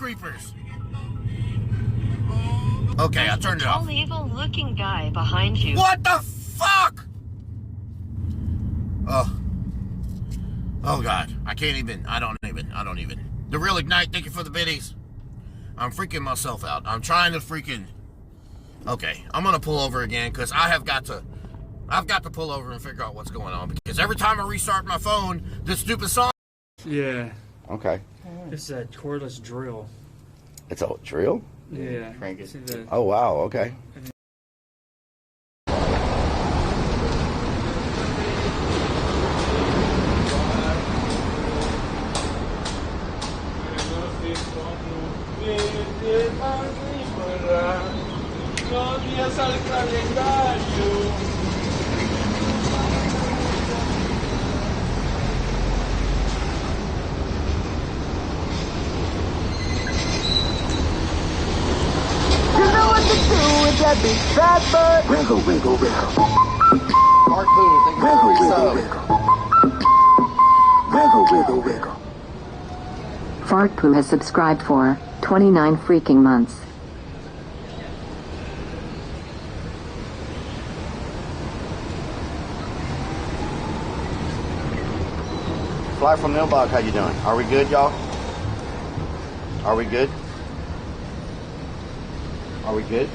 creepers. Okay, I turned it off. Tall, evil-looking guy behind you. What the fuck? Oh. Oh, God. I don't even. The Real Ignite, thank you for the biddies. I'm freaking myself out. I'm trying to freaking... Okay, I'm going to pull over again because I've got to pull over and figure out what's going on. Because every time I restart my phone, this stupid song... Yeah. Okay. This is a cordless drill. It's a drill? Yeah. Crank it. Oh, wow. Okay. That big fat butt. Wiggle, wiggle, wiggle. Harpoon, thank you for wiggle, wiggle, wiggle. Wiggle, wiggle, wiggle. Fartpoo has subscribed for 29 freaking months. Fly from Nilbog, how you doing? Are we good, y'all? Are we good? Are we good?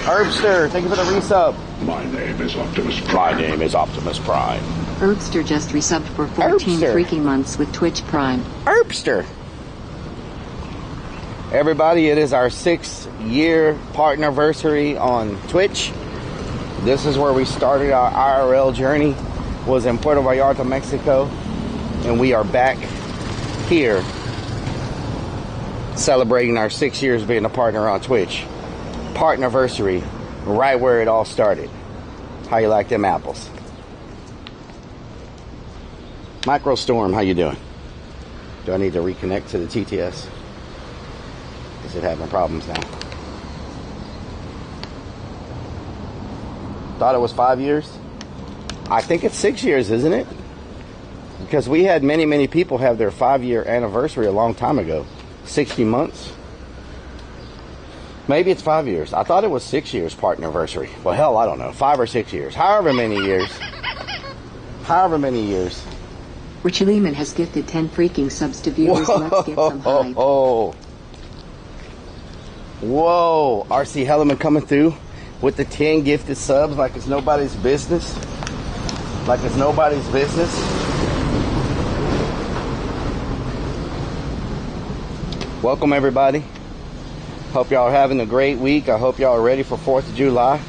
Herbster, thank you for the resub. My name is Optimus Prime. My name is Optimus Prime. Herbster just resubbed for 14 freaking months with Twitch Prime. Herbster. Everybody, it is our 6-year partnerversary on Twitch. This is where we started our IRL journey. Was in Puerto Vallarta, Mexico, and we are back here celebrating our 6 years being a partner on Twitch. Partnerversary, right where it all started. How you like them apples? Microstorm, how you doing? Do I need to reconnect to the TTS? Is it having problems now? Thought it was 5 years? I think it's 6 years, isn't it? Because we had many people have their 5-year anniversary a long time ago. 60 months. Maybe it's 5 years. I thought it was 6 years partnerversary. Well, hell, I don't know. 5 or 6 years. However many years. However many years. Richie Lehman has gifted 10 freaking subs to viewers. Let's get some hype. Whoa. RC Hellerman coming through with the 10 gifted subs like it's nobody's business. Like it's nobody's business. Welcome, everybody. Hope y'all are having a great week. I hope y'all are ready for 4th of July.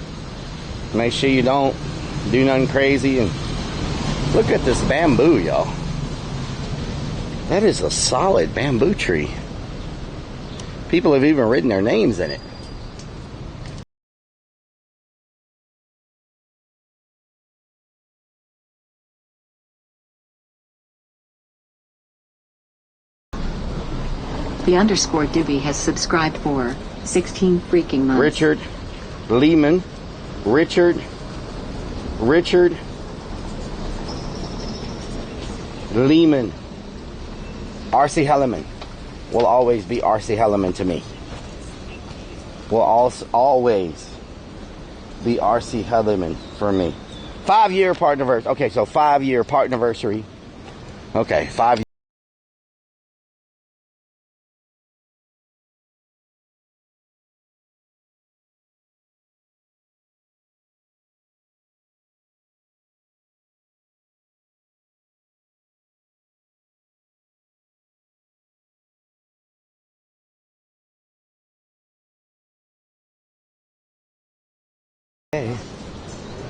Make sure you don't do nothing crazy. And look at this bamboo, y'all. That is a solid bamboo tree. People have even written their names in it. The underscore Dibby has subscribed for 16 freaking months. Richard Lehman. Richard Lehman. RC Hellerman will always be RC Hellerman to me. Will always be RC Hellerman for me. 5-year partnerversary. Okay, so 5-year partnerversary. Okay, 5 years.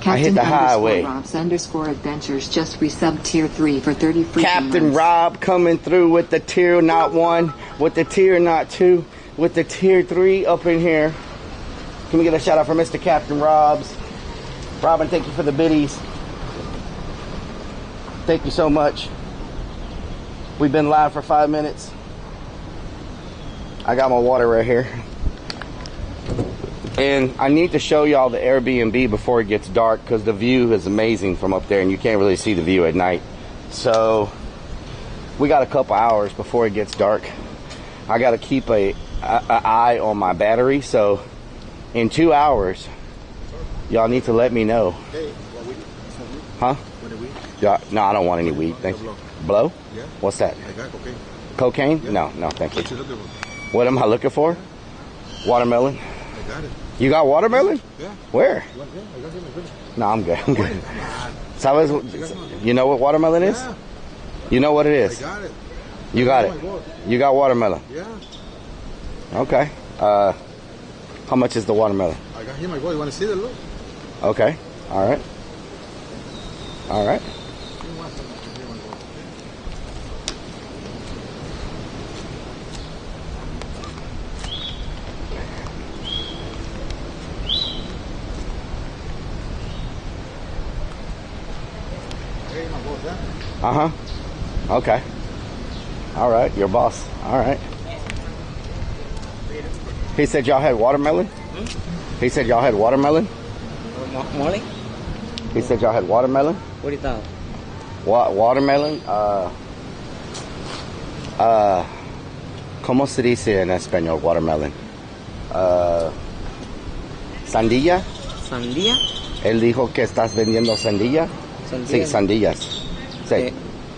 I hit the highway. Rob's underscore adventures just resubbed tier 3 for 30 freaking Captain months. Rob coming through with the tier not 1, with the tier not 2. with the tier 3 up in here. Can we get a shout out for Mr. Captain Robs? Robin, thank you for the biddies. Thank you so much. We've been live for 5 minutes. I got my water right here. And I need to show y'all the Airbnb before it gets dark, because the view is amazing from up there and you can't really see the view at night. So we got a couple hours before it gets dark. I got to keep an eye on my battery. So in 2 hours, y'all need to let me know. Huh? Yeah, no, I don't want any weed. Thank you. Blow? Yeah. What's that? I got cocaine. Cocaine? Yeah. No, thank you. What you looking for? What am I looking for? Watermelon. I got it. You got watermelon? Yeah. Where? Yeah, I got it. No, I'm good. I'm good. Sabes, you know what watermelon is? Yeah. You know what it is? I got it. You got Oh my it. God. You got watermelon. Yeah. Okay. How much is the watermelon? I got him, my boy. You want to see the look? Okay. All right. All right. Hey, my boss, yeah? Uh-huh. Okay. All right. Your boss. All right. He said y'all had watermelon? He said y'all had watermelon? Molly? He said y'all had watermelon? What do you thought? Watermelon? ¿Cómo se dice en español watermelon? ¿Sandía? ¿Sandía? Él dijo que estás vendiendo sandía. Sí, sandías. Sí.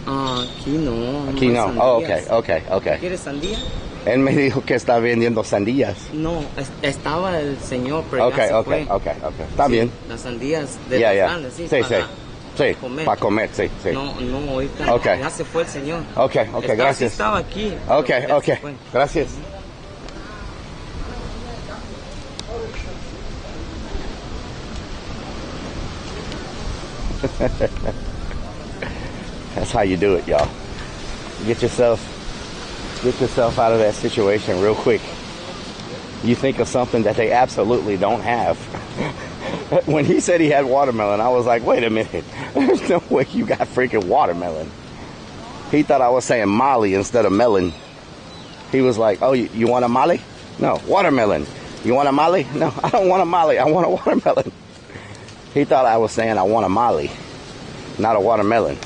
Aquí no. Aquí no. Oh, okay. ¿Quieres sandía? Él me dijo que está vendiendo sandías. No, estaba el señor, pero ya se fue. Okay. Está bien. Las sandías de Yeah, las yeah. grandes, sí, Sí, comer. para comer, sí. No, ahorita Okay. ya se fue el señor. Okay, gracias. Estaba aquí. pero Okay, ya se fue. gracias. That's how you do it, y'all. Get yourself out of that situation real quick. You think of something that they absolutely don't have. When he said he had watermelon, I was like, wait a minute. There's no way you got freaking watermelon. He thought I was saying Molly instead of melon. He was like, oh, you want a Molly? No, watermelon. You want a Molly? No, I don't want a Molly. I want a watermelon. He thought I was saying I want a Molly, not a watermelon.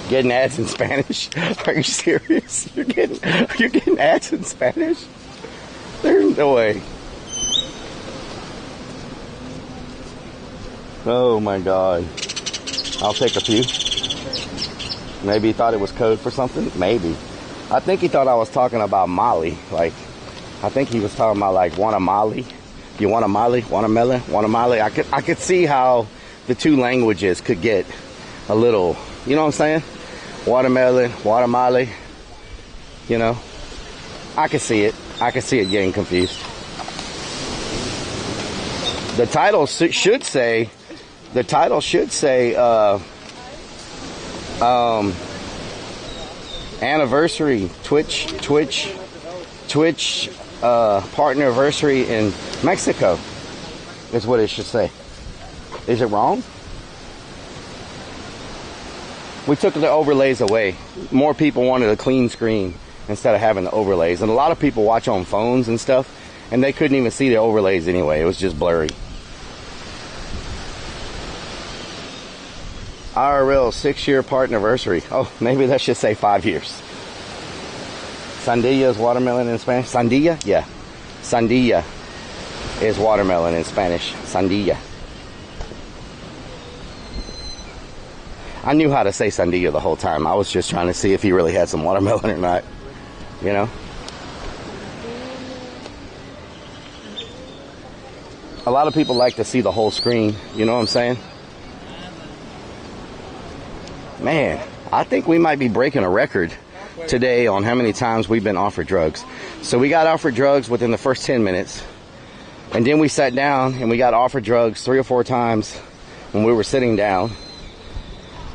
Getting ads in Spanish? Are you serious? You're getting ads in Spanish? There's no way. Oh my God. I'll take a few. Maybe he thought it was code for something? Maybe. I think he thought I was talking about Molly. Like, I think he was talking about like, want a Molly? You want a Molly? Want a melon? Want a Molly? I could see how the two languages could get a little, you know what I'm saying? Watermelon, watermelon, you know. I can see it. I can see it getting confused. The title should say anniversary Twitch partner anniversary in Mexico is what it should say. Is it wrong? We took the overlays away. More people wanted a clean screen instead of having the overlays. And a lot of people watch on phones and stuff, and they couldn't even see the overlays anyway. It was just blurry. IRL 6-year partner anniversary. Oh, maybe that should say 5 years. Sandilla is watermelon in Spanish. Sandilla? Yeah. Sandilla is watermelon in Spanish. Sandilla. I knew how to say sandilla the whole time. I was just trying to see if he really had some watermelon or not. You know? A lot of people like to see the whole screen. You know what I'm saying? Man, I think we might be breaking a record today on how many times we've been offered drugs. So we got offered drugs within the first 10 minutes. And then we sat down and we got offered drugs 3 or 4 times when we were sitting down.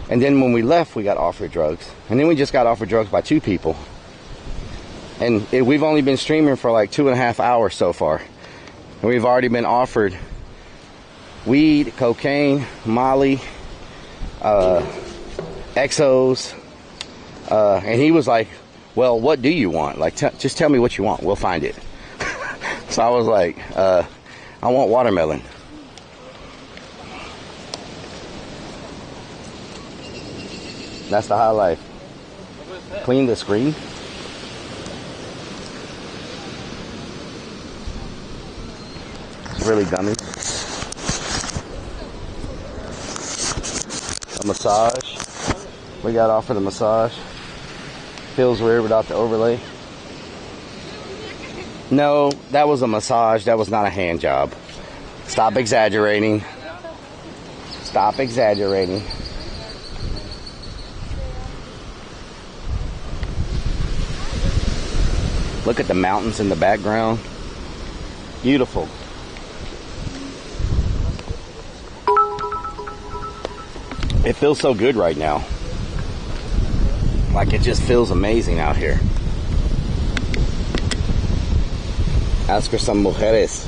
And then when we left, we got offered drugs. And then we just got offered drugs by 2 people. And we've only been streaming for like 2.5 hours so far. And we've already been offered weed, cocaine, Molly, Exos. And he was like, well, what do you want? Like, just tell me what you want. We'll find it. So I was like, I want watermelon. That's the high life. Clean the screen. It's really dummy. A massage. We got offered a massage. Feels weird without the overlay. No, that was a massage. That was not a hand job. Stop exaggerating. Stop exaggerating. Look at the mountains in the background. Beautiful. It feels so good right now. Like it just feels amazing out here. Ask for some mujeres.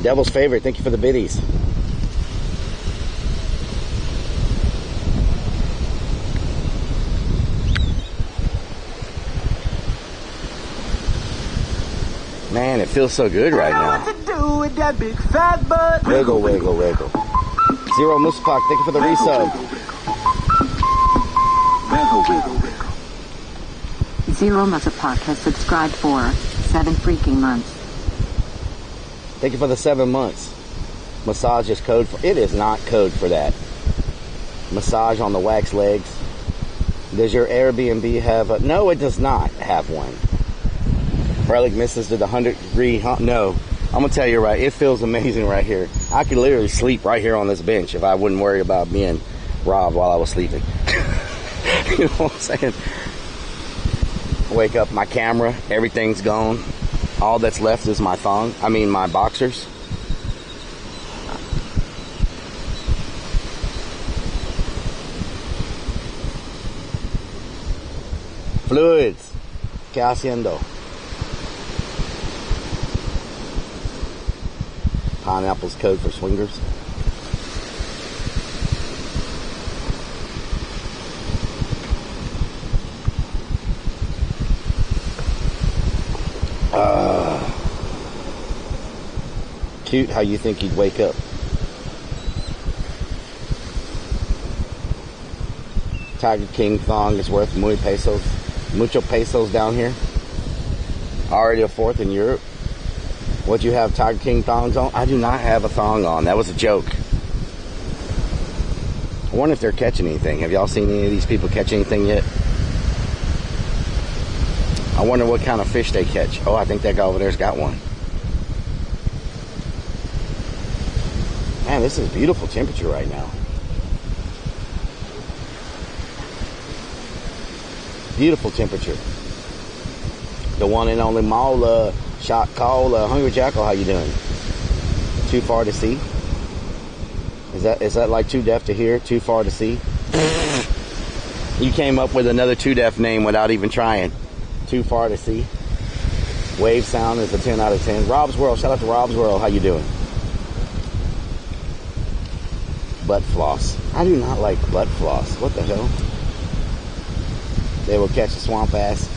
Devil's favorite, thank you for the biddies. Man, it feels so good right now. What to do with that big fat butt? Wiggle, wiggle, wiggle. Zero Musafak, thank you for the resub. Wiggle, wiggle, wiggle. Zero Mazapak has subscribed for 7 freaking months. Thank you for the 7 months. Massage is code for... It is not code for that. Massage on the wax legs. Does your Airbnb have a... No, it does not have one. Relic misses to the 100-degree... No. I'm going to tell you right. It feels amazing right here. I could literally sleep right here on this bench if I wouldn't worry about being robbed while I was sleeping. You know what I'm saying? Wake up, my camera, everything's gone. All that's left is my thong. I mean, my boxers. Fluids. ¿Qué haciendo? Pineapple's code for swingers. Cute how you think he'd wake up. Tiger King thong is worth mucho pesos down here. Already a 4th in Europe. What, you have Tiger King thongs on? I do not have a thong on. That was a joke. I wonder if they're catching anything. Have y'all seen any of these people catch anything yet? I wonder what kind of fish they catch. Oh, I think that guy over there's got one. Man, this is beautiful temperature right now. Beautiful temperature. The one and only Mall shot call Hungry Jackal. How you doing? Too far to see? Is that like too deaf to hear? Too far to see? You came up with another too deaf name without even trying. Too far to see. Wave sound is a 10 out of 10. Rob's World. Shout out to Rob's World. How you doing? Butt floss. I do not like butt floss. What the hell? They will catch a swamp ass.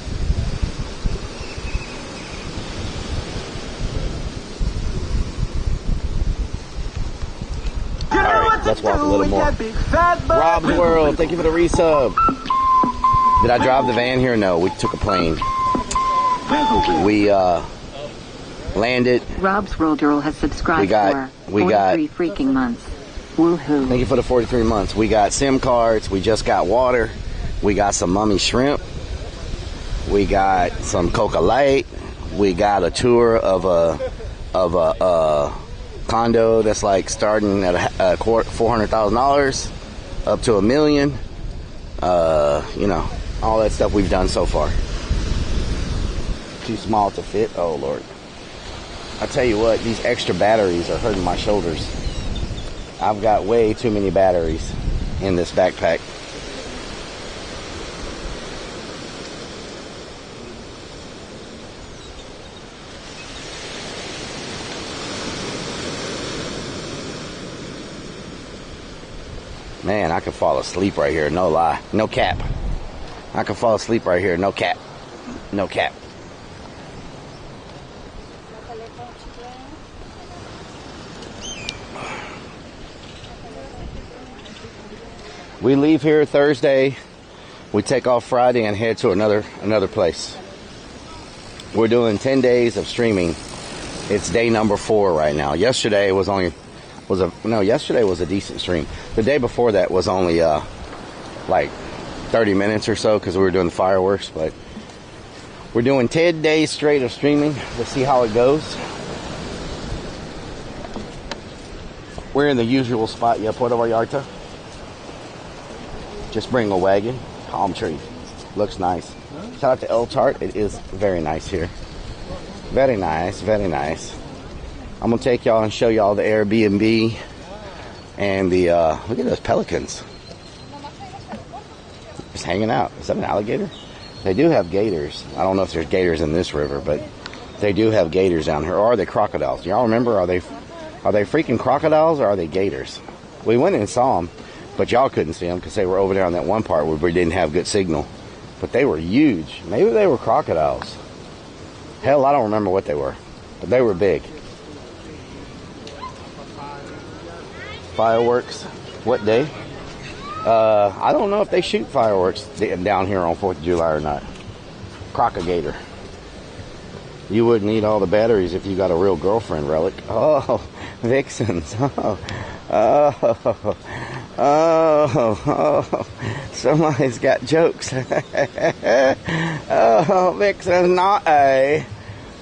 Alright, let's walk a little more. Rob's World, thank you for the resub. Did I drive the van here? No, we took a plane. We landed. Rob's World Girl has subscribed for 43 freaking months. Woohoo. Thank you for the 43 months. We got SIM cards. We just got water. We got some mummy shrimp. We got some Coca Light. We got a tour of a condo that's like starting at $400,000 up to $1 million. You know, all that stuff we've done so far. Too small to fit. Oh Lord. I tell you what, these extra batteries are hurting my shoulders. I've got way too many batteries in this backpack. Man, I could fall asleep right here, no lie, no cap. I could fall asleep right here, no cap, no cap. We leave here Thursday, we take off Friday and head to another place. We're doing 10 days of streaming. It's day number 4 right now. Yesterday was a decent stream. The day before that was only like 30 minutes or so because we were doing the fireworks, but we're doing 10 days straight of streaming to see how it goes. We're in the usual spot, Puerto Vallarta. Just bring a wagon, palm tree. Looks nice. Shout out to El Tart. It is very nice here. Very nice, very nice. I'm gonna take y'all and show y'all the Airbnb and the look at those pelicans. Just hanging out. Is that an alligator? They do have gators. I don't know if there's gators in this river, but they do have gators down here. Or are they crocodiles? Y'all remember? Are they freaking crocodiles or are they gators? We went and saw them, but y'all couldn't see them because they were over there on that one part where we didn't have good signal. But they were huge. Maybe they were crocodiles. Hell, I don't remember what they were, but they were big. Fireworks. What day? I don't know if they shoot fireworks down here on 4th of July or not. Crocagator. You wouldn't need all the batteries if you got a real girlfriend, Relic. Oh, vixens. Oh, somebody's got jokes. Oh, vixens not a.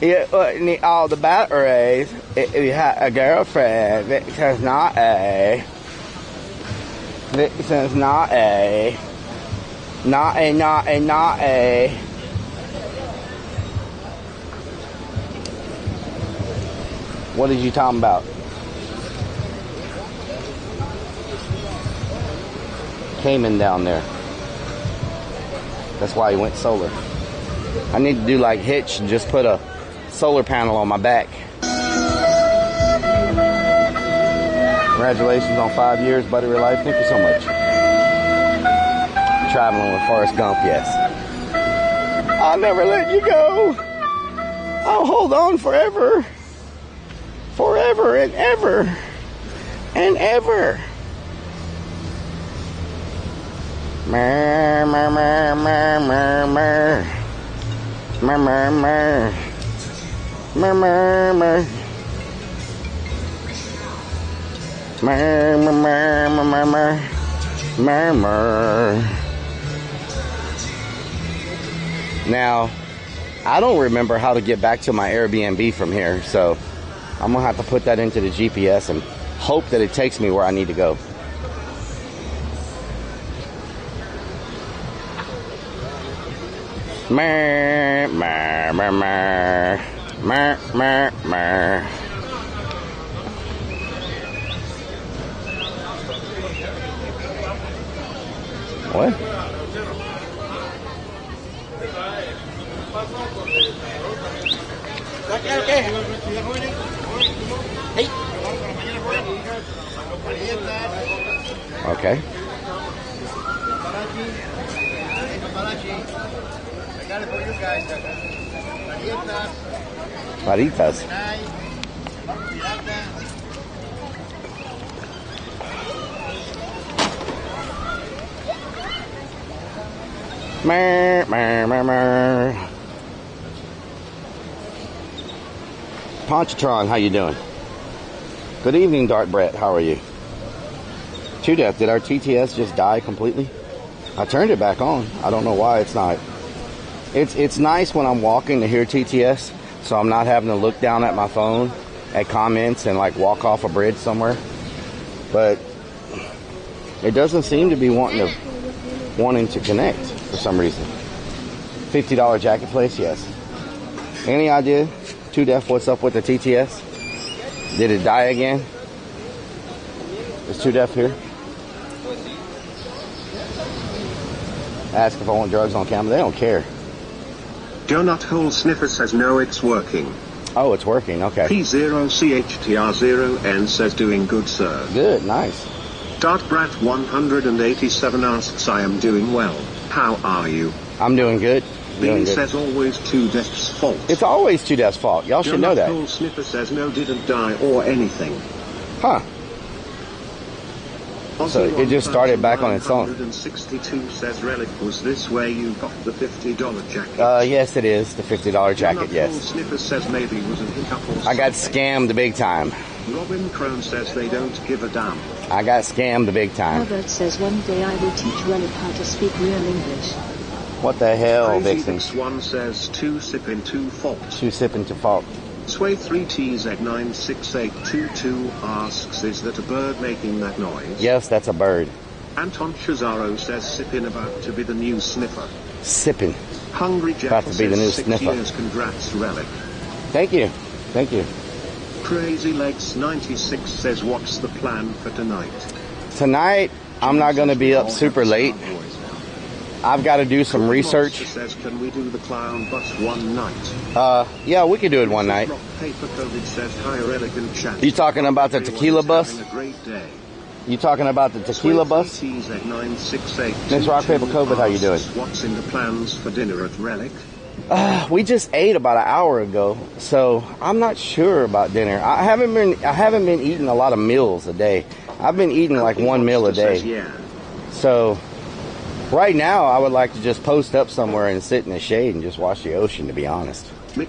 You wouldn't need all the batteries if you had a girlfriend. Vixens not a. Vixens not a. Not a, not a, not a. What are you talking about? Cayman down there. That's why he went solar. I need to do like Hitch and just put a solar panel on my back. Congratulations on 5 years, Buddy Real Life. Thank you so much. Traveling with Forrest Gump, yes. I'll never let you go. I'll hold on forever. Forever and ever. And ever. Mer, mer, mer, mer, mer, mer. Mer, mer, mer. Mer, mer, mer. Mer, mer, mer, mer, mer. Mer, mer. Now, I don't remember how to get back to my Airbnb from here, so I'm gonna have to put that into the GPS and hope that it takes me where I need to go. Mer, mer, mer, mer, mer, mer, mer. What? Okay. Paritas. Mer, mer, mer, mer. Pontchatron, how you doing? Good evening, Dart Brett. How are you? To Death, did our TTS just die completely? I turned it back on. I don't know why it's not. It's nice when I'm walking to hear TTS, so I'm not having to look down at my phone at comments and like walk off a bridge somewhere. But it doesn't seem to be wanting to connect for some reason. $50 jacket place, yes. Any idea, To Death, what's up with the TTS? Did it die again? Is 2 Def here? Ask if I want drugs on camera. They don't care. Donut Hole Sniffer says no, it's working. Oh, it's working. Okay. P0CHTR0N says doing good, sir. Good. Nice. Dartbrat 187 asks I am doing well. How are you? I'm doing good. Beanie says always 2 Def's fault. It's always 2 Def's fault. Y'all should know that. Donut Hole Sniffer says no, didn't die or anything. Huh. So it just started back on its own. 162 says Relic, was this where you got the $50 jacket? Yes, it is the $50 jacket. Yes. Sniffer says maybe it was a hiccup or I got scammed big time. Robin Crone says they don't give a damn. I got scammed big time. Herbert says one day I will teach Relic how to speak real English. What the hell, Crazy Vixen? One says 2 sipping 2 fault. 2 sipping to fault. Sway 3TZ96822 asks, is that a bird making that noise? Yes, that's a bird. Anton Chazaro says sipping about to be the new sniffer. Sipping. Hungry Jack About to be the new says 6 sniffer. years, congrats Relic. Thank you. Thank you. Crazy Legs 96 says what's the plan for tonight? Tonight, I'm not going to be up super late. I've got to do some research. Says, can we do the clown bus one night? Yeah, we could do it one night. Rock Paper COVID says hi Relic and chat. You talking about the tequila bus? Having a great day. You talking about the tequila bus? Miss Rock Paper COVID, how you doing? What's in the plans for dinner at Relic? We just ate about an hour ago, so I'm not sure about dinner. I haven't been eating a lot of meals a day. I've been eating like 1 meal a day. So right now, I would like to just post up somewhere and sit in the shade and just watch the ocean, to be honest.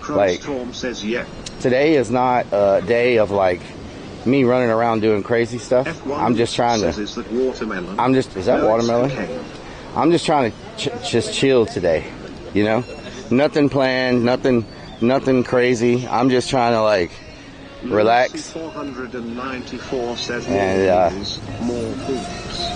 Like, says yeah. Today is not a day of like me running around doing crazy stuff. I'm just trying to. Is that watermelon? Is that watermelon? I'm just trying to just chill today. You know, nothing planned, nothing crazy. I'm just trying to like relax. 494 says and more boobs.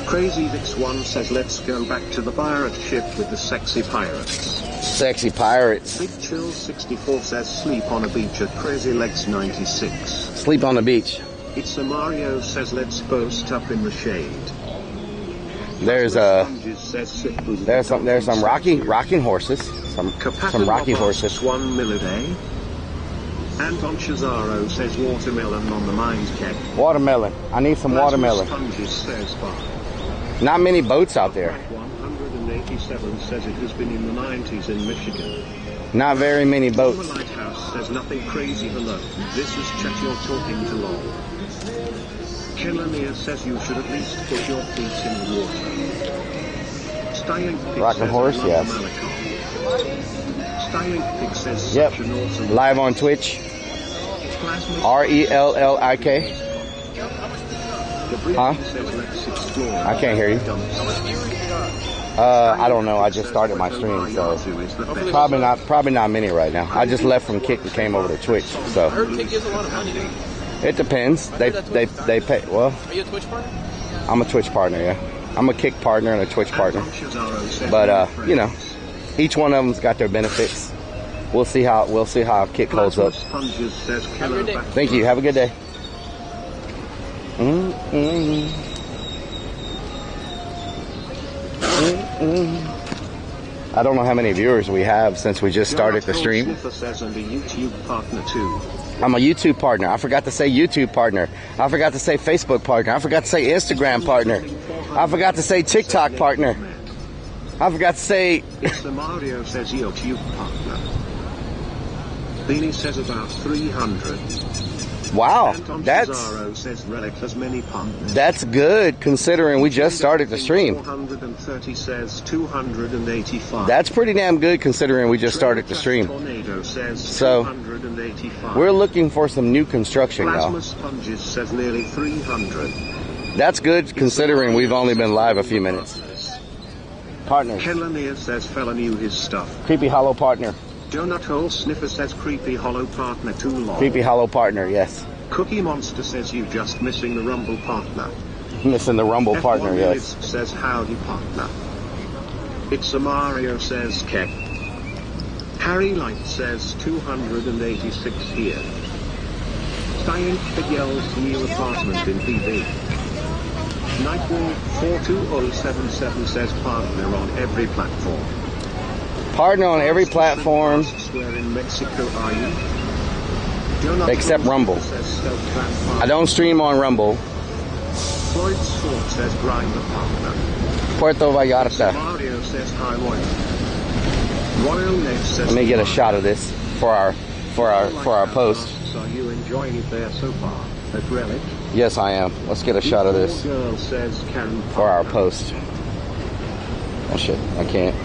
Crazy Vix 1 says let's go back to the pirate ship with the sexy pirates. Sexy pirates. Big Chill 64 says sleep on a beach at Crazy Legs 96. Sleep on the beach. It's a Mario says let's post up in the shade. There's some rocking horses. Some rocky horses. 1 mil a day. Anton Chazaro says watermelon on the mind keg. Watermelon. I need some watermelon. Says not many boats out there. 187 says it has been in the 90s in Michigan. Not very many boats. The Lighthouse says nothing crazy below. This is Chet, you're talking to Lol. Kelania says you should at least put your feet in the water. Styling Rockin' horse, yes. Styling Pig says yep. Such an awesome live on Twitch. RELLIK. Huh? I can't hear you. I don't know. I just started my stream, so probably not many right now. I just left from Kick and came over to Twitch, so. It depends. They pay. Well, are you a Twitch partner? I'm a Twitch partner. Yeah, I'm a Kick partner and a Twitch partner. But you know, each one of them's got their benefits. We'll see how Kick holds up. Thank you. Have a good day. I don't know how many viewers we have since we just started the stream. I'm a YouTube partner. I forgot to say YouTube partner. I forgot to say Facebook partner. I forgot to say Instagram partner. I forgot to say TikTok partner. I forgot to say... Mario says YouTube partner. Beanie says about 300. Wow, that's good considering we just started the stream. 430 says 285. That's pretty damn good considering we just started the stream. So we're looking for some new construction, y'all. Sponges says nearly 300. That's good considering we've only been live a few minutes. Partners. Kelania says fella knew his stuff. Creepy Hollow partner. Donut Hole Sniffer says creepy hollow partner too long. Creepy Hollow partner, yes. Cookie Monster says you just missing the Rumble partner. Missing the Rumble partner, yes. Says howdy partner. It's a Mario says Keck. Harry Light says 286 here. Styling Pig yells new apartment in PB. Nightwall 42077 says partner on every platform. Partner on every platform. Where in Mexico are you? Except Rumble. I don't stream on Rumble. Floyd Sword says grind the partner. Puerto Vallarta. Mario says hi Royal. Royal Nate says Let me get a shot of this for our post. Are you enjoying it there so far at Relic? Yes, I am. Let's get a shot of this Girl says can for our post. Oh shit, I can't.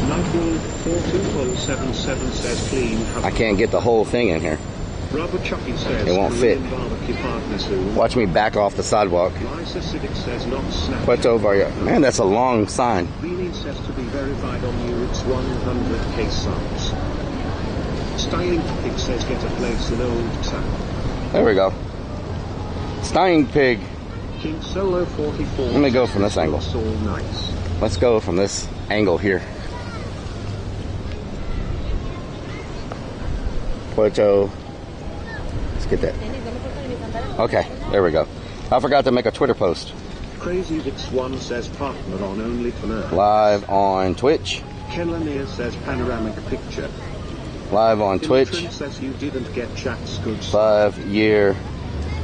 Nightwall 42077 says clean. I can't get the whole thing in here. Rubber Chucky says it won't fit. Watch me back off the sidewalk. Lisa Civic says not snap. Puerto Vallarta. Man, that's a long sign. Beanie says to be verified on you, it's 100k subs. Styling Pig says get a place in Old Town. There we go. Styling Pig. King Solo 44. Let me go from this angle. All nice. Let's go from this angle here. Puerto. Let's get that. Okay, there we go. I forgot to make a Twitter post. Crazy Vix 1 says partner on Only for Nerds. Live on Twitch. Ken Lanier says panoramic picture. Live on Twitch. Says you didn't get chat's good. 5-year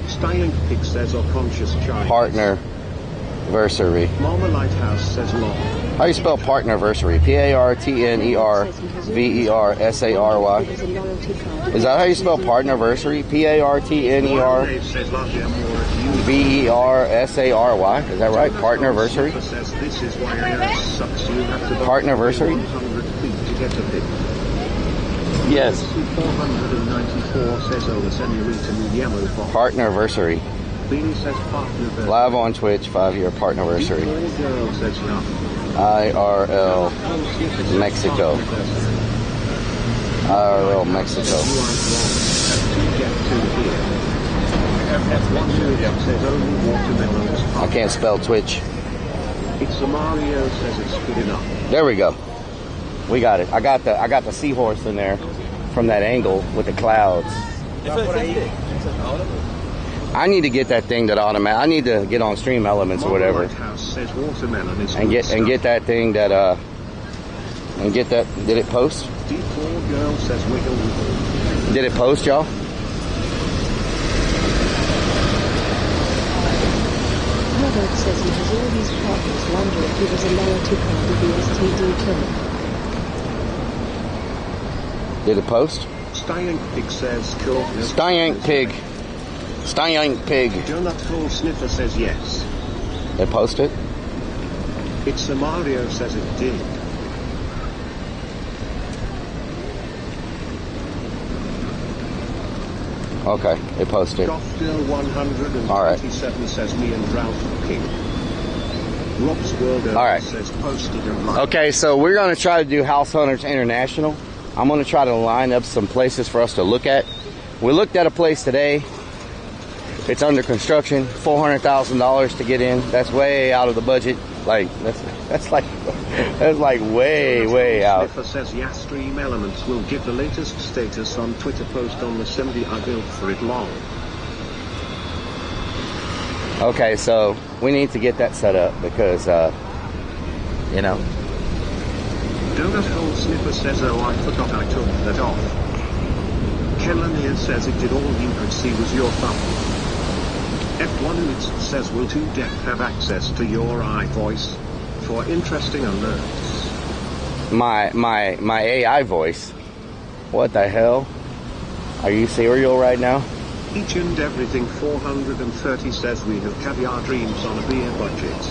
Styling Pig says or conscious child. Partnerversary. Mama Lighthouse says long. How do you spell partnerversary? Partnerversary. Is that how you spell partnerversary? Partnerversary. Is that right? Partnerversary. Partnerversary. Yes. Partnerversary. Live on Twitch, 5-year partnerversary. IRL Mexico. IRL Mexico. I can't spell Twitch. It's Mario says it's good enough. There we go. We got it. I got the seahorse in there from that angle with the clouds. I need to get that thing that automatic. I need to get on Stream Elements or whatever, and get that thing that and get that. Did it post? Did it post, y'all? Robert says he has all these partners. Wonder if he was a lower to copy the STD killer. Did it post? Styling Pig says cool. Styling Pig. Styling Pig. Donut Hole Sniffer says yes. It posted? It's a Mario says it did. Okay, it posted. Gothgirl 127 says me and Ralph King. Rob's World says posted and liked. Okay, so we're going to try to do House Hunters International. I'm going to try to line up some places for us to look at. We looked at a place today. It's under construction, $400,000 to get in. That's way out of the budget. Like that's like way out. Sniffer says yes, Stream Elements will give the latest status on Twitter post on the 70 I built for it long. Okay, so we need to get that set up because you know. Donut Hole Sniffer says, oh, I forgot I took that off. Kellanier says it did all you could see was your thumb. F1 List says, will 2 Deaf have access to your iVoice for interesting alerts? My AI voice. What the hell? Are you serial right now? Each and everything 430 says we have caviar dreams on a beer budget.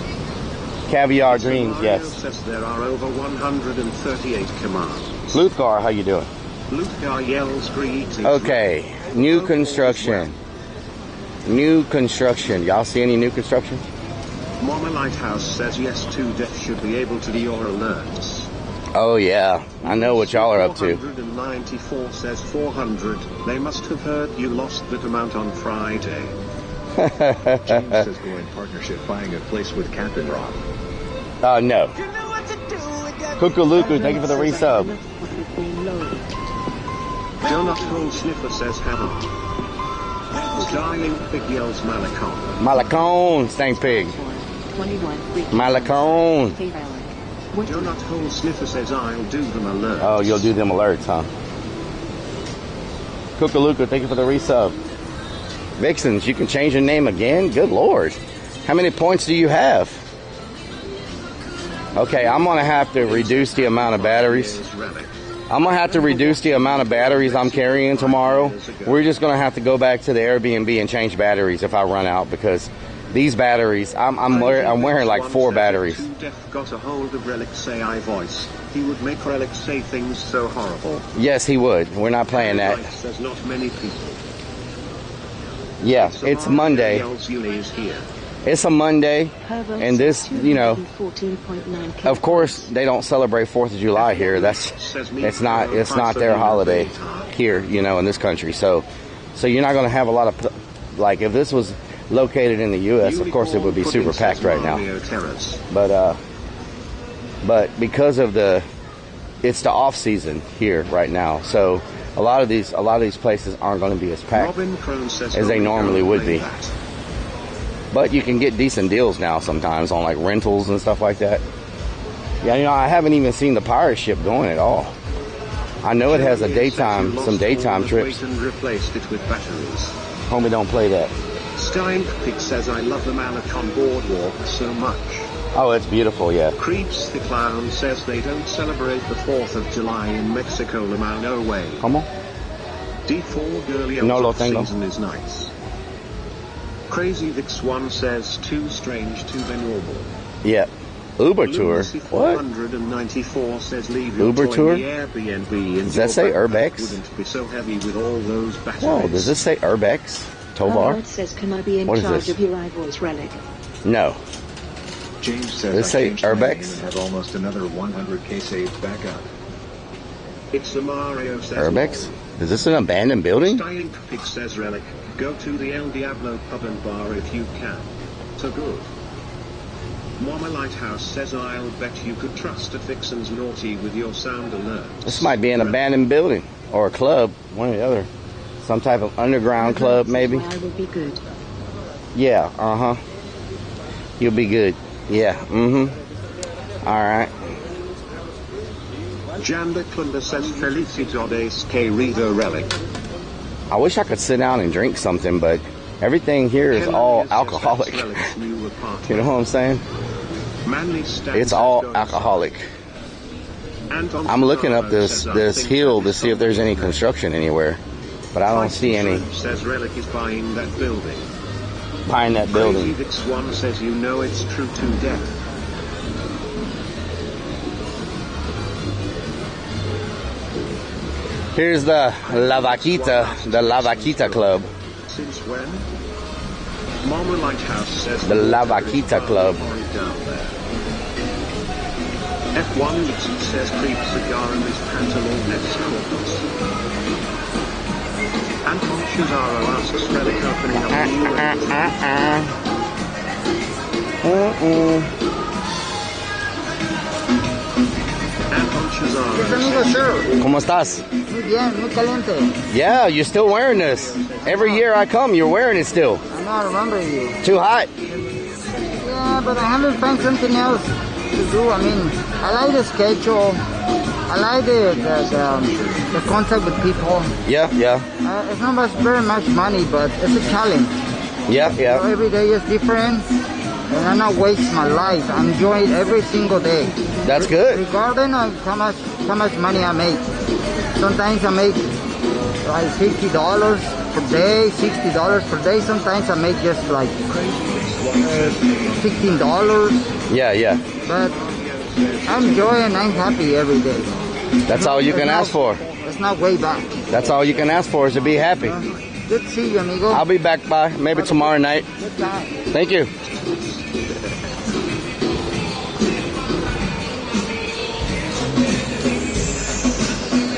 Caviar dreams, yes. Says there are over 138 commands. Luthgar, how you doing? Luthgar yells greetings. Okay, new construction. New construction. Y'all see any new construction? Mama Lighthouse says yes, 2 Deaf should be able to do your alerts. Oh yeah, I know what y'all are up to. 494 says 400. They must have heard you lost that amount on Friday. James says go in partnership buying a place with Captain Rob. No. Kukulooku, thank you for the resub. Donut Hole Sniffer says heaven. Styling Pig yells Malacon. Malacon, stank pig. 21 free Malacon. Donut Hole Sniffer says I'll do them alerts. Oh, you'll do them alerts, huh? Kookaluka, thank you for the resub. Vixens, you can change your name again? Good Lord. How many points do you have? Okay, I'm going to have to reduce the amount of batteries. I'm going to have to reduce the amount of batteries I'm carrying tomorrow. We're just going to have to go back to the Airbnb and change batteries if I run out, because these batteries, I'm wearing like 4 batteries. Got a hold of Relic's AI voice. He would make Relic say things so horrible. Yes, he would. We're not playing that. There's not many people. Yeah, it's Monday. It's a Monday, and this, you know, of course they don't celebrate 4th of July here. It's not their holiday here, you know, in this country. So you're not going to have a lot of, like, if this was located in the U.S., of course it would be super packed right now. But because of it's the off season here right now, so a lot of these places aren't going to be as packed as they normally would be. But you can get decent deals now sometimes on like rentals and stuff like that. Yeah, you know, I haven't even seen the pirate ship going at all. I know it has some daytime trips. Replaced it with batteries. Homie, don't play that. Steinpig says I love the Malacon boardwalk so much. Oh, it's beautiful, yeah. Creeps the Clown says they don't celebrate the 4th of July in Mexico. No way. ¿Cómo? D4 girly No lo tengo. season is nice. Crazy Vix 1 says too strange to be normal. Yeah. Uber tour. What? 494 says leave Uber your tour? Airbnb and does that say Urbex? Wouldn't be so heavy with all those batteries. Whoa, does this say Urbex? Tovar? It says, can I be in What is charge this? of your iVoice Relic? No. James says Does it say I changed my name Urbex? and have almost another 100k saved back up. It's the Mario says Urbex? Is this an abandoned building? Steinpig says Relic. Go to the El Diablo pub and bar if you can. So good. Mama Lighthouse says I'll bet you could trust a Vixen's naughty with your sound alert. This might be an abandoned building or a club, one or the other. Some type of underground club, maybe. I will be good. Yeah, You'll be good. Yeah, Alright. Janda Klunder says Felicidades que Rido Relic. I wish I could sit down and drink something, but everything here is all alcoholic. You know what I'm saying? It's all alcoholic. I'm looking up this hill to see if there's any construction anywhere, but I don't see any. Says Relic is buying that building. Buying that building. Crazy Vix 1 says you know it's true to death. Here's the La Vaquita Club. Since when? Mama Lighthouse says The La Vaquita Club. F1 Nixon says creep cigar and his pantalon escorts. Anton Chizaro asks Relic opening up Anton Chizaro. ¿Cómo estás? Muy bien, muy caliente. Yeah, you're still wearing this. Every year I come, you're wearing it still. I know, I remember you. Too hot? Yeah, but I haven't found something else to do. I mean, I like the schedule. I like the contact with people. Yeah. It's not very much money, but it's a challenge. Yeah. So every day is different, and I not waste my life. I enjoy it every single day. That's good. Regarding of how much money I make. Sometimes I make like $50 per day, $60 per day. Sometimes I make just like $15. Yeah. But I'm enjoying, I'm happy every day. That's all you can ask for. It's not way back. That's all you can ask for is to be happy. Good to see you, amigo. I'll be back by maybe tomorrow night. Good time. Thank you.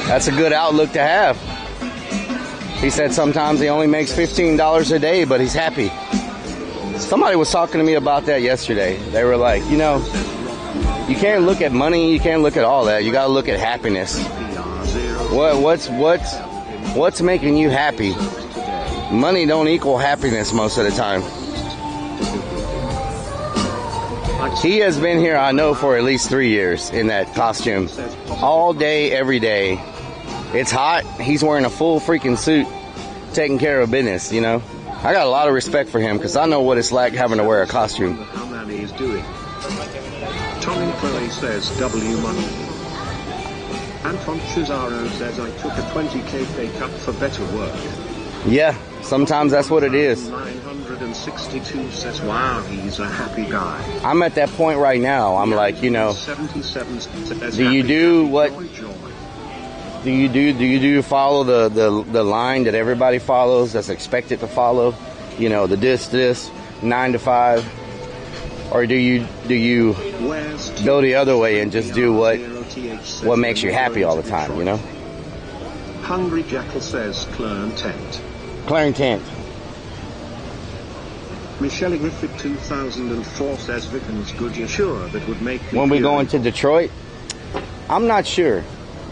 That's a good outlook to have. He said sometimes he only makes $15 a day, but he's happy. Somebody was talking to me about that yesterday. They were like, you know, you can't look at money, you can't look at all that. You got to look at happiness. What's making you happy? Money don't equal happiness most of the time. He has been here, I know, for at least 3 years in that costume. All day, every day. It's hot. He's wearing a full freaking suit, taking care of business, you know. I got a lot of respect for him because I know what it's like having to wear a costume. How Manny is doing. Tommy Chloe says W money. Anton Cesaro says I took a 20k pay cut for better work. Yeah, sometimes that's what it is. 962 says wow, he's a happy guy. I'm at that point right now. I'm like, you know, 77 says do you do what? Do you follow the line that everybody follows, that's expected to follow? You know, the this 9 to 5, or do you go the other way and just do what makes you happy all the time? You know. Hungry Jackal says Clarence Tent. Clarence Tent. Michelle Griffith 2004 says Vickens good. You sure that would make me when we go into Detroit? I'm not sure.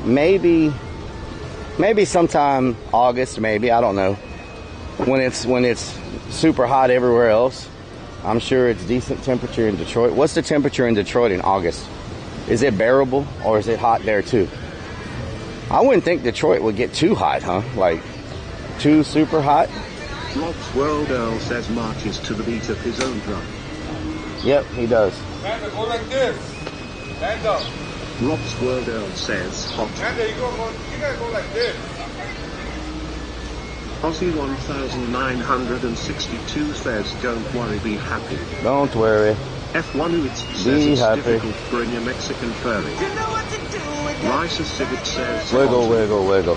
Maybe sometime August, maybe, I don't know. When it's super hot everywhere else, I'm sure it's decent temperature in Detroit. What's the temperature in Detroit in August? Is it bearable or is it hot there too? I wouldn't think Detroit would get too hot, huh? Like too super hot? Rob's World Earl says marches to the beat of his own drum. Yep, he does. Panda, go like this. Stand up. Rob's World Earl says hot. Panda, you gotta go like this. Aussie 1962 says don't worry, be happy. Don't worry. F1 Uits says be it's happy. difficult to bring a Mexican furry. You know what to do with that. Rice Civic says wiggle, wiggle, wiggle.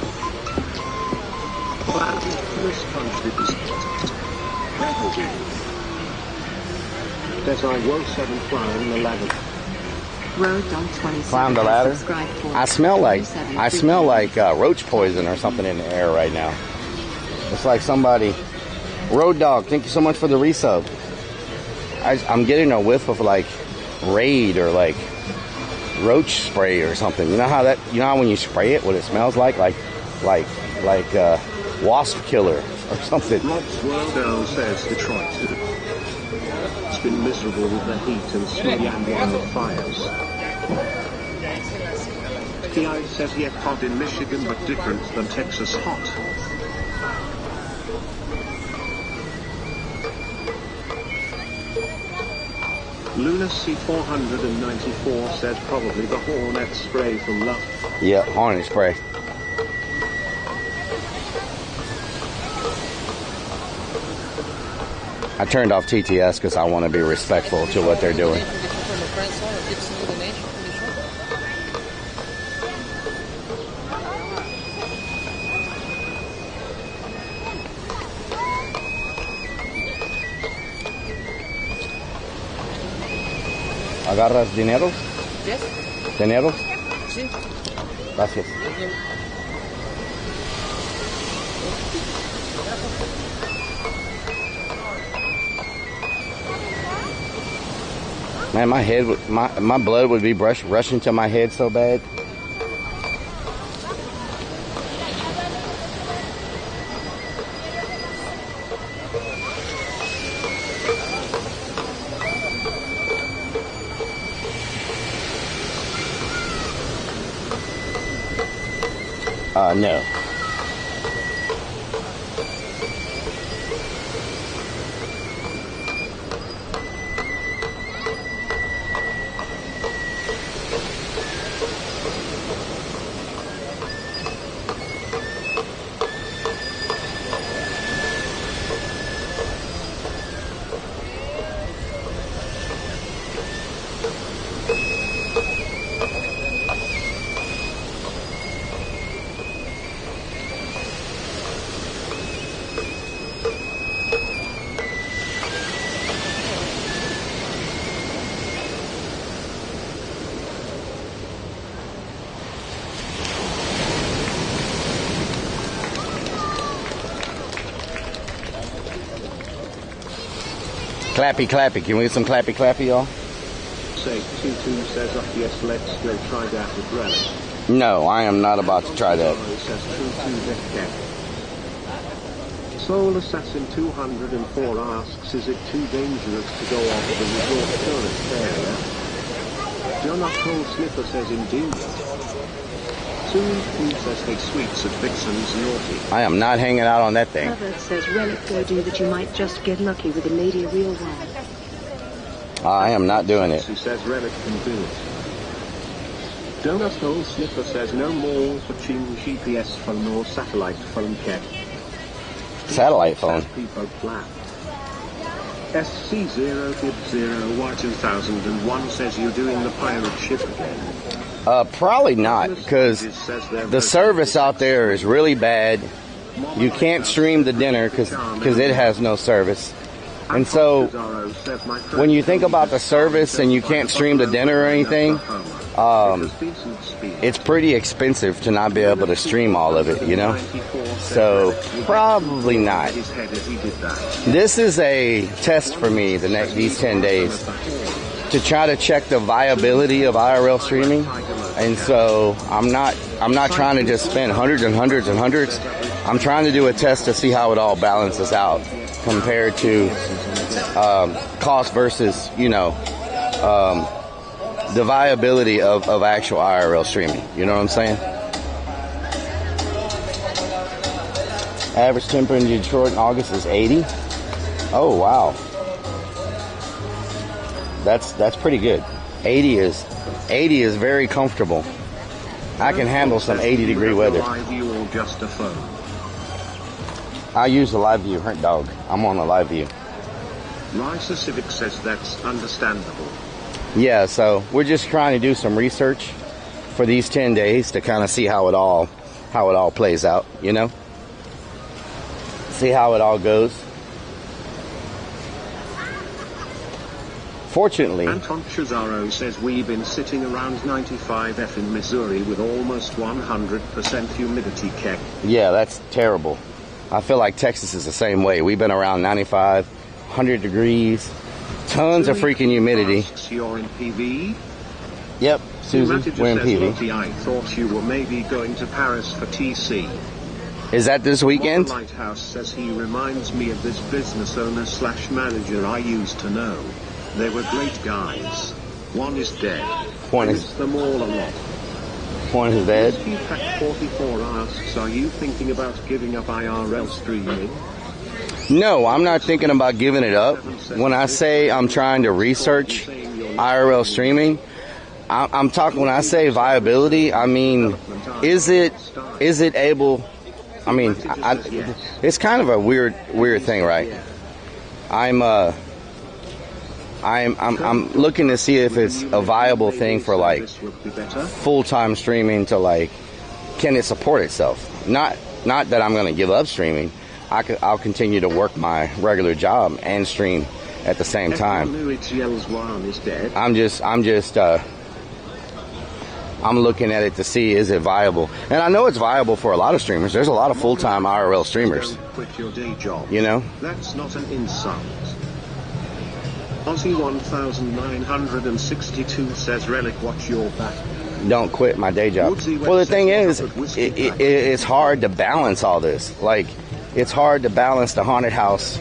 Says I woke 7 climb the ladder. Road Dog 27. Climb the ladder. For I smell like roach poison or something in the air right now. It's like somebody. Road Dog, thank you so much for the resub. I'm getting a whiff of like Raid or like roach spray or something. You know how when you spray it, what it smells like wasp killer or something. Rob's World Earl says Detroit. It's been miserable with the heat and snowy and wildfires. PI says yet hot in Michigan but different than Texas hot. Luna C494 says probably the Hornet spray from Love. Yeah, Hornet spray. I turned off TTS because I want to be respectful to what they're doing. ¿Agarras dinero? Yes. ¿Dinero? Sí. Gracias. Man, my head, my blood would be rushing to my head so bad. No. Clappy, clappy. Can we get some clappy, clappy, y'all? Say 22 says, oh yes, let's go try that with relish. No, I am not about to try that. Soul Assassin 204 asks, is it too dangerous to go off the resort tourist area? Jonathan Sniffer says indeed. Soon Queen says big sweets at Vixen's naughty. I am not hanging out on that thing. Herbert says relic go do that you might just get lucky with a lady real one. I am not doing it. Who says relic can do it. Donut Hole Sniffer says no more watching GPS phone or satellite phone cat. Satellite phone. People flat. SC050Y2001 says you're doing the pirate ship again. Probably not, because the service out there is really bad. You can't stream the dinner because it has no service. And so, when you think about the service and you can't stream the dinner or anything, it's pretty expensive to not be able to stream all of it, you know? So, probably not. This is a test for me these 10 days to try to check the viability of IRL streaming. And so, I'm not trying to just spend hundreds and hundreds and hundreds. I'm trying to do a test to see how it all balances out compared to cost versus, you know, the viability of actual IRL streaming. You know what I'm saying? Average temperature in Detroit in August is 80. Oh, wow. That's pretty good. 80 is very comfortable. I can handle some 80-degree weather. I use the live view, hurt dog. I'm on the live view. Rysa Civic says that's understandable. Yeah, so we're just trying to do some research for these 10 days to kind of see how it all plays out, you know? See how it all goes. Fortunately, Anton Chazaro says we've been sitting around 95F in Missouri with almost 100% humidity keck. Yeah, that's terrible. I feel like Texas is the same way. We've been around 95, 100 degrees, tons of freaking humidity. You're in PV? Yep, Susie, we're in PV. I thought you were maybe going to Paris for TC. Is that this weekend? Lighthouse says he reminds me of this business owner / manager I used to know. They were great guys. One is dead. Point is them all a lot. Point is dead. Pack 44 asks, are you thinking about giving up IRL streaming? No, I'm not thinking about giving it up. When I say I'm trying to research IRL streaming, I'm talking, when I say viability, I mean, is it able, I mean, it's kind of a weird thing, right? I'm looking to see if it's a viable thing for like full-time streaming to like, can it support itself? Not that I'm going to give up streaming. I'll continue to work my regular job and stream at the same time. I'm looking at it to see, is it viable? And I know it's viable for a lot of streamers. There's a lot of full-time IRL streamers. Quit your day job. You know? That's not an insult. Aussie 1962 says, Relic, watch your back. Don't quit my day job. Well, the thing is, it's hard to balance all this. Like, it's hard to balance the haunted house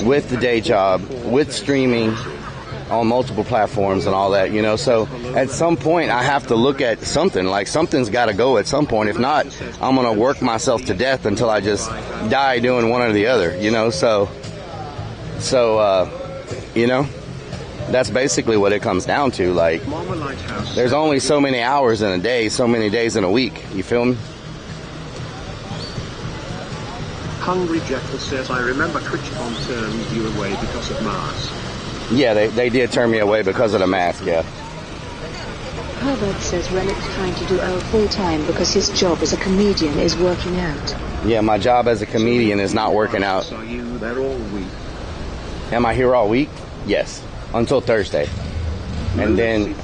with the day job, with streaming on multiple platforms and all that, you know. So at some point, I have to look at something. Like, something's got to go at some point. If not, I'm going to work myself to death until I just die doing one or the other, you know. So you know, that's basically what it comes down to. Like, there's only so many hours in a day, so many days in a week. You feel me? Hungry Jekyll says, I remember Twitchcon turned you away because of mask. Yeah, they did turn me away because of the mask, yeah. Herbert says Relic's trying to do L full-time because his job as a comedian is working out. Yeah, my job as a comedian is not working out. Are you there all week? Am I here all week? Yes, until Thursday. And then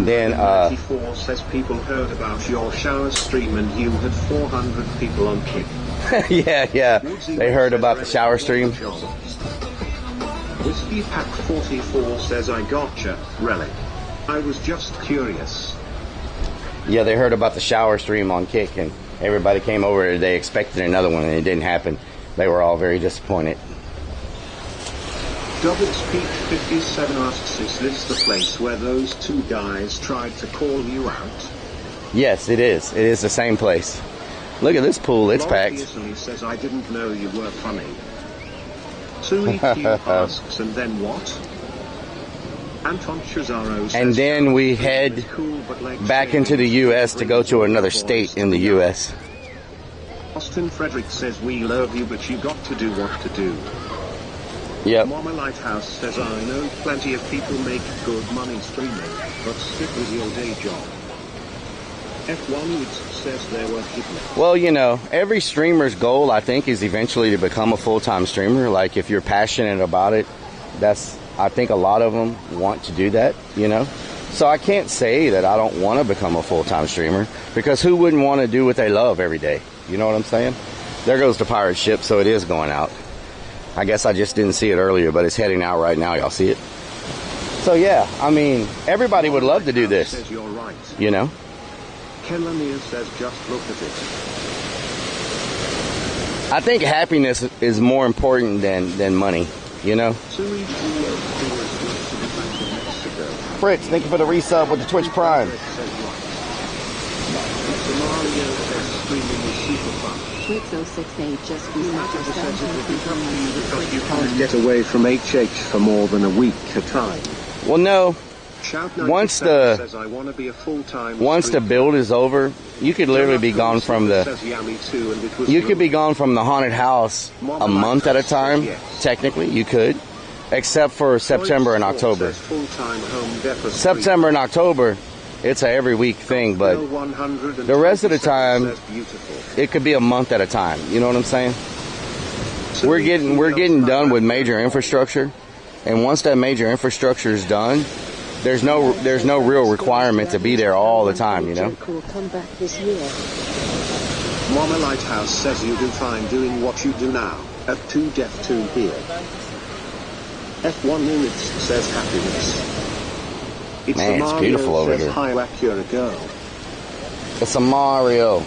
94 says people heard about your shower stream and you had 400 people on kick. yeah. They heard about the shower stream. Whiskey Pack 44 says, I gotcha, Relic. I was just curious. Yeah, they heard about the shower stream on Kick, and everybody came over. They expected another one, and it didn't happen. They were all very disappointed. Speak 57 asks, is this the place where those two guys tried to call you out? Yes, it is. It is the same place. Look at this pool. It's packed. He says, I didn't know you were funny. 2EQ asks, and then what? Anton Chazaro says, and then we head back into the U.S. to go to another state in the U.S. Austin Frederick says, we love you, but you got to do what to do. Yep. Mama Lighthouse says, I know plenty of people make good money streaming, but stick with your day job. F1 says they were hidden. Well, you know, every streamer's goal, I think, is eventually to become a full-time streamer. Like, if you're passionate about it, I think a lot of them want to do that, you know. So I can't say that I don't want to become a full-time streamer, because who wouldn't want to do what they love every day? You know what I'm saying? There goes the pirate ship, so it is going out. I guess I just didn't see it earlier, but it's heading out right now. Y'all see it? So yeah, I mean, everybody would love to do this. You're right. You know? Kelania says, just look at it. I think happiness is more important than money, you know? Fritz, thank you for the resub with the Twitch Prime. Fritz068 just because you can't get away from HH for more than a week at a time. Well, no. Once the build is over, you could literally be gone from you could be gone from the haunted house a month at a time. Technically, you could, except for September and October. September and October, it's a every week thing, but the rest of the time, it could be a month at a time. You know what I'm saying? We're getting done with major infrastructure, and once that major infrastructure is done, there's no real requirement to be there all the time. You know. Mama Lighthouse says you do fine doing what you do now. F2 Def 2 here. F1 Units says happiness. Man, it's beautiful over here. Hi, you're a girl. It's a Mario.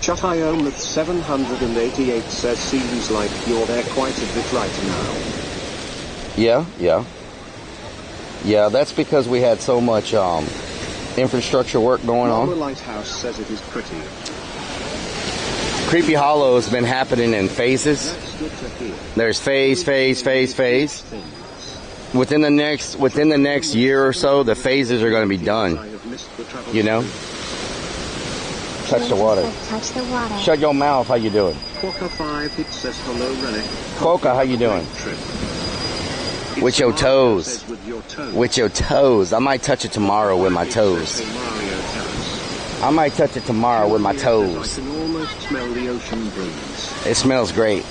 Chutiomath 788 says, seems like you're there quite a bit right now. Yeah, that's because we had so much infrastructure work going on. The Lighthouse says it is pretty. Creepy Hollow has been happening in phases. There's phase. Within the next year or so, the phases are going to be done. You know? Touch the water. Shut your mouth. How you doing? Quokka5 it says hello, Relic. Quokka, how you doing? With your toes. With your toes. I might touch it tomorrow with my toes. I might touch it tomorrow with my toes. Smell the ocean breeze. It smells great.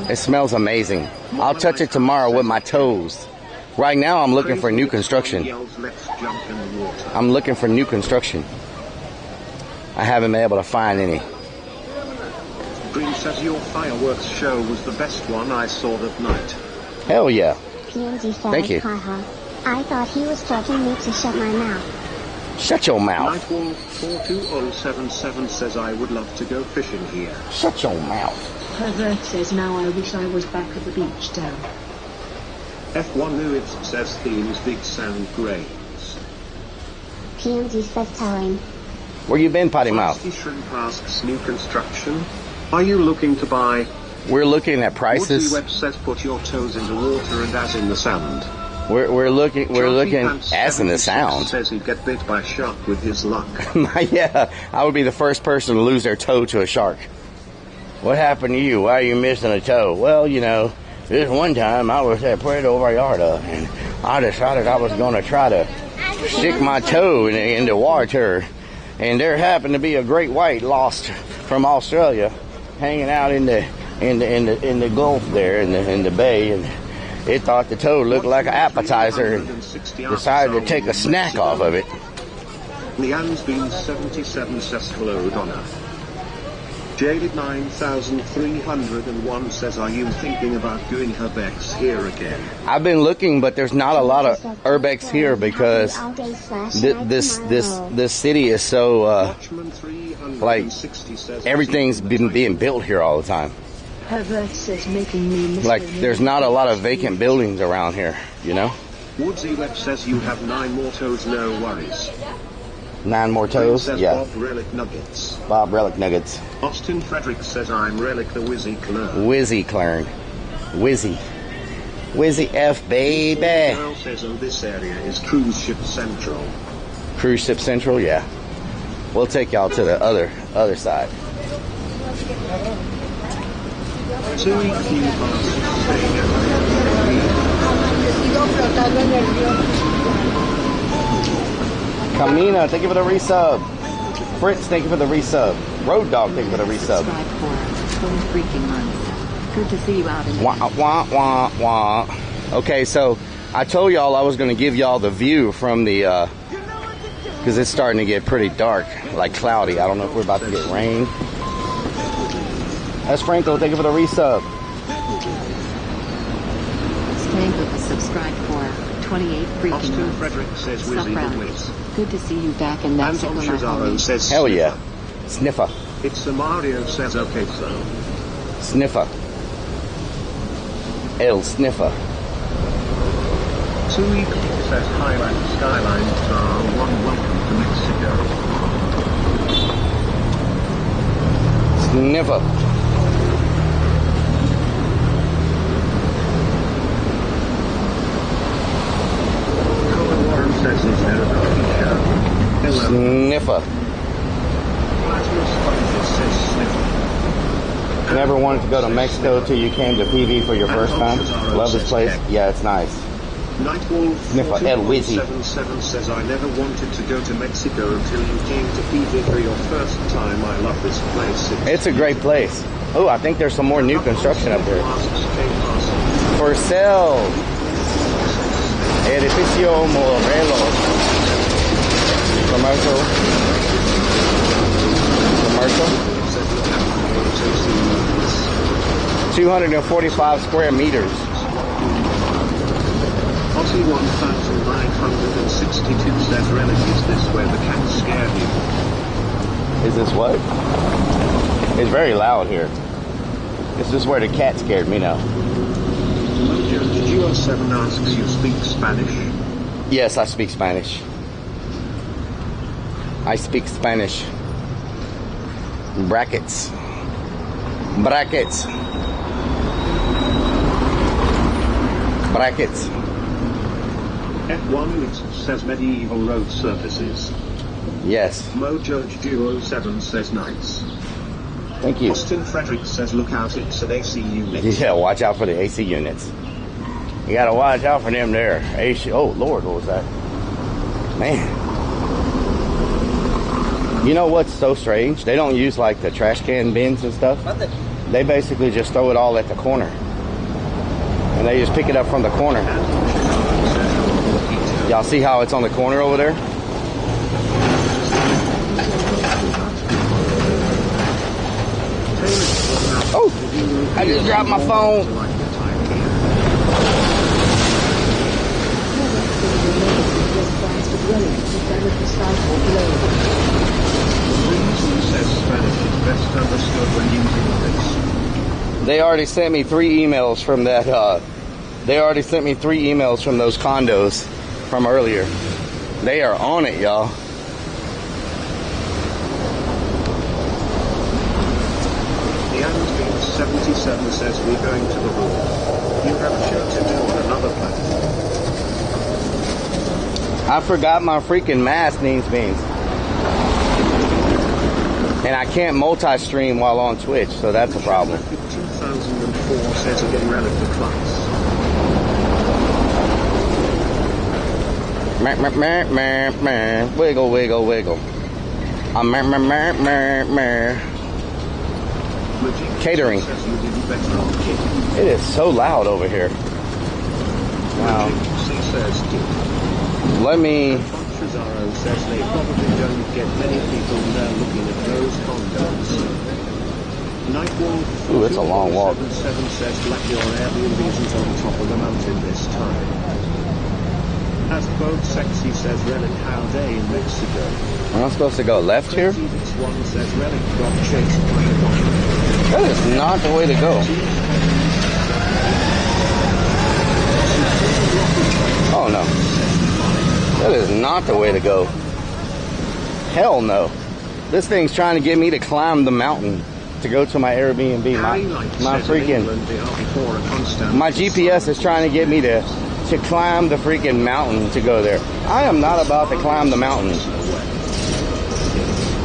It smells amazing. I'll touch it tomorrow with my toes. Right now I'm looking for new construction. I'm looking for new construction. I haven't been able to find any. Green says your fireworks show was the best one I saw that night. Hell yeah. Thank you. I thought he was threatening me to shut my mouth. Shut your mouth. Nightwall 42077 says I would love to go fishing here. Shut your mouth. Pervert says now I wish I was back at the beach down. F1 Lewis says themes big sound grains. PMG says telling. Where you been, potty mouth? Shrimp asks new construction. Are you looking to buy? We're looking at prices. Woody Webb says put your toes in the water and as in the sand. We're looking as in the sound. Says he'd get bit by a shark with his luck. Yeah, I would be the first person to lose their toe to a shark. What happened to you? Why are you missing a toe? Well, you know, this one time I was at Puerto Vallarta and I decided I was going to try to stick my toe in the water, and there happened to be a great white lost from Australia hanging out in the Gulf there in the bay, and it thought the toe looked like an appetizer and decided to take a snack off of it. Leanne's been 77 says hello, Donna. Jaded 9301 says, are you thinking about doing Herbex here again? I've been looking, but there's not a lot of urbex here because this city is so like everything's been being built here all the time. Herbert says making me Like there's not a lot of vacant buildings around here, you know. Woodsy Web says you have 9 more toes, no worries. 9 more toes? Says Yeah. Bob Relic Nuggets. Bob Relic Nuggets. Austin Frederick says I'm Relic the Wizzy Clern. Wizzy Clern. Wizzy. Wizzy F, baby. Girl says, oh, this area is Cruise Ship Central. Cruise Ship Central, yeah. We'll take y'all to the other side. Kamina, thank you for the resub. Fritz, thank you for the resub. Road Dog, thank you for the resub. Subscribe for 20 freaking months. Good to see you out in the Wah, wah, wah, wah. Okay, so I told y'all I was going to give y'all the view from the, because it's starting to get pretty dark, like cloudy. I don't know if we're about to get rain. That's Franco, thank you for the resub. Stango is subscribed for 28 freaking Austin months. Frederick says Wizzy the Wiz. Good to see you back in Mexico, Anton my Shazaro homie. says Hell yeah. Sniffer. It's the Mario says okay so. Sniffer. El Sniffer. Sui says Highland Skylines are one welcome to Mexico. Sniffer. Colin Warren says is there a coffee show? Hello. Sniffer. Plasma Sponges says Sniffer. Never wanted to go to Mexico till you came to PV for your first time. Love this place. Yeah, it's nice. Nightwolf Sniffer El Wizzy. 77 says I never wanted to go to Mexico until you came to PV for your first time. I love this place. It's a great place. Oh, I think there's some more new construction up there. For sale. Edificio Morelos. Commercial. 245 square meters. Aussie 1962 says Relic, is this where the cat scared you? Is this what? It's very loud here. This is where the cat scared me now. Did you 07 asks you speak Spanish? Yes, I speak Spanish. I speak Spanish. Brackets. Brackets. Brackets. F1 says medieval road surfaces. Yes. Mojo Duo 7 says nice. Thank you. Austin Frederick says look out, it's an AC unit. Yeah, watch out for the AC units. You gotta watch out for them there. AC. Oh Lord, what was that? Man. You know what's so strange? They don't use like the trash can bins and stuff. They basically just throw it all at the corner. And they just pick it up from the corner. Y'all see how it's on the corner over there? Oh, I just dropped my phone. They already sent me 3 emails from that, they already sent me 3 emails from those condos from earlier. They are on it, y'all. The Amazon 77 says we're going to the room. You have a show to do on another platform. I forgot my freaking mask, Needs Beans. And I can't multi-stream while on Twitch, so that's a problem. 2004 says again relative class. Wiggle, wiggle, wiggle. Catering. It is so loud over here. Wow. Let me. Cesaro says they probably don't get many people there looking at those condos. Nightwolf Ooh, it's a long walk. 7 says black your Airbnb isn't on top of the mountain this time. As both sexy says relic how day in Mexico. Am I supposed to go left here? One says relic got chased by a dog. That is not the way to go. Oh no. That is not the way to go. Hell no. This thing's trying to get me to climb the mountain to go to my Airbnb. My freaking, my GPS is trying to get me to climb the freaking mountain to go there. I am not about to climb the mountain.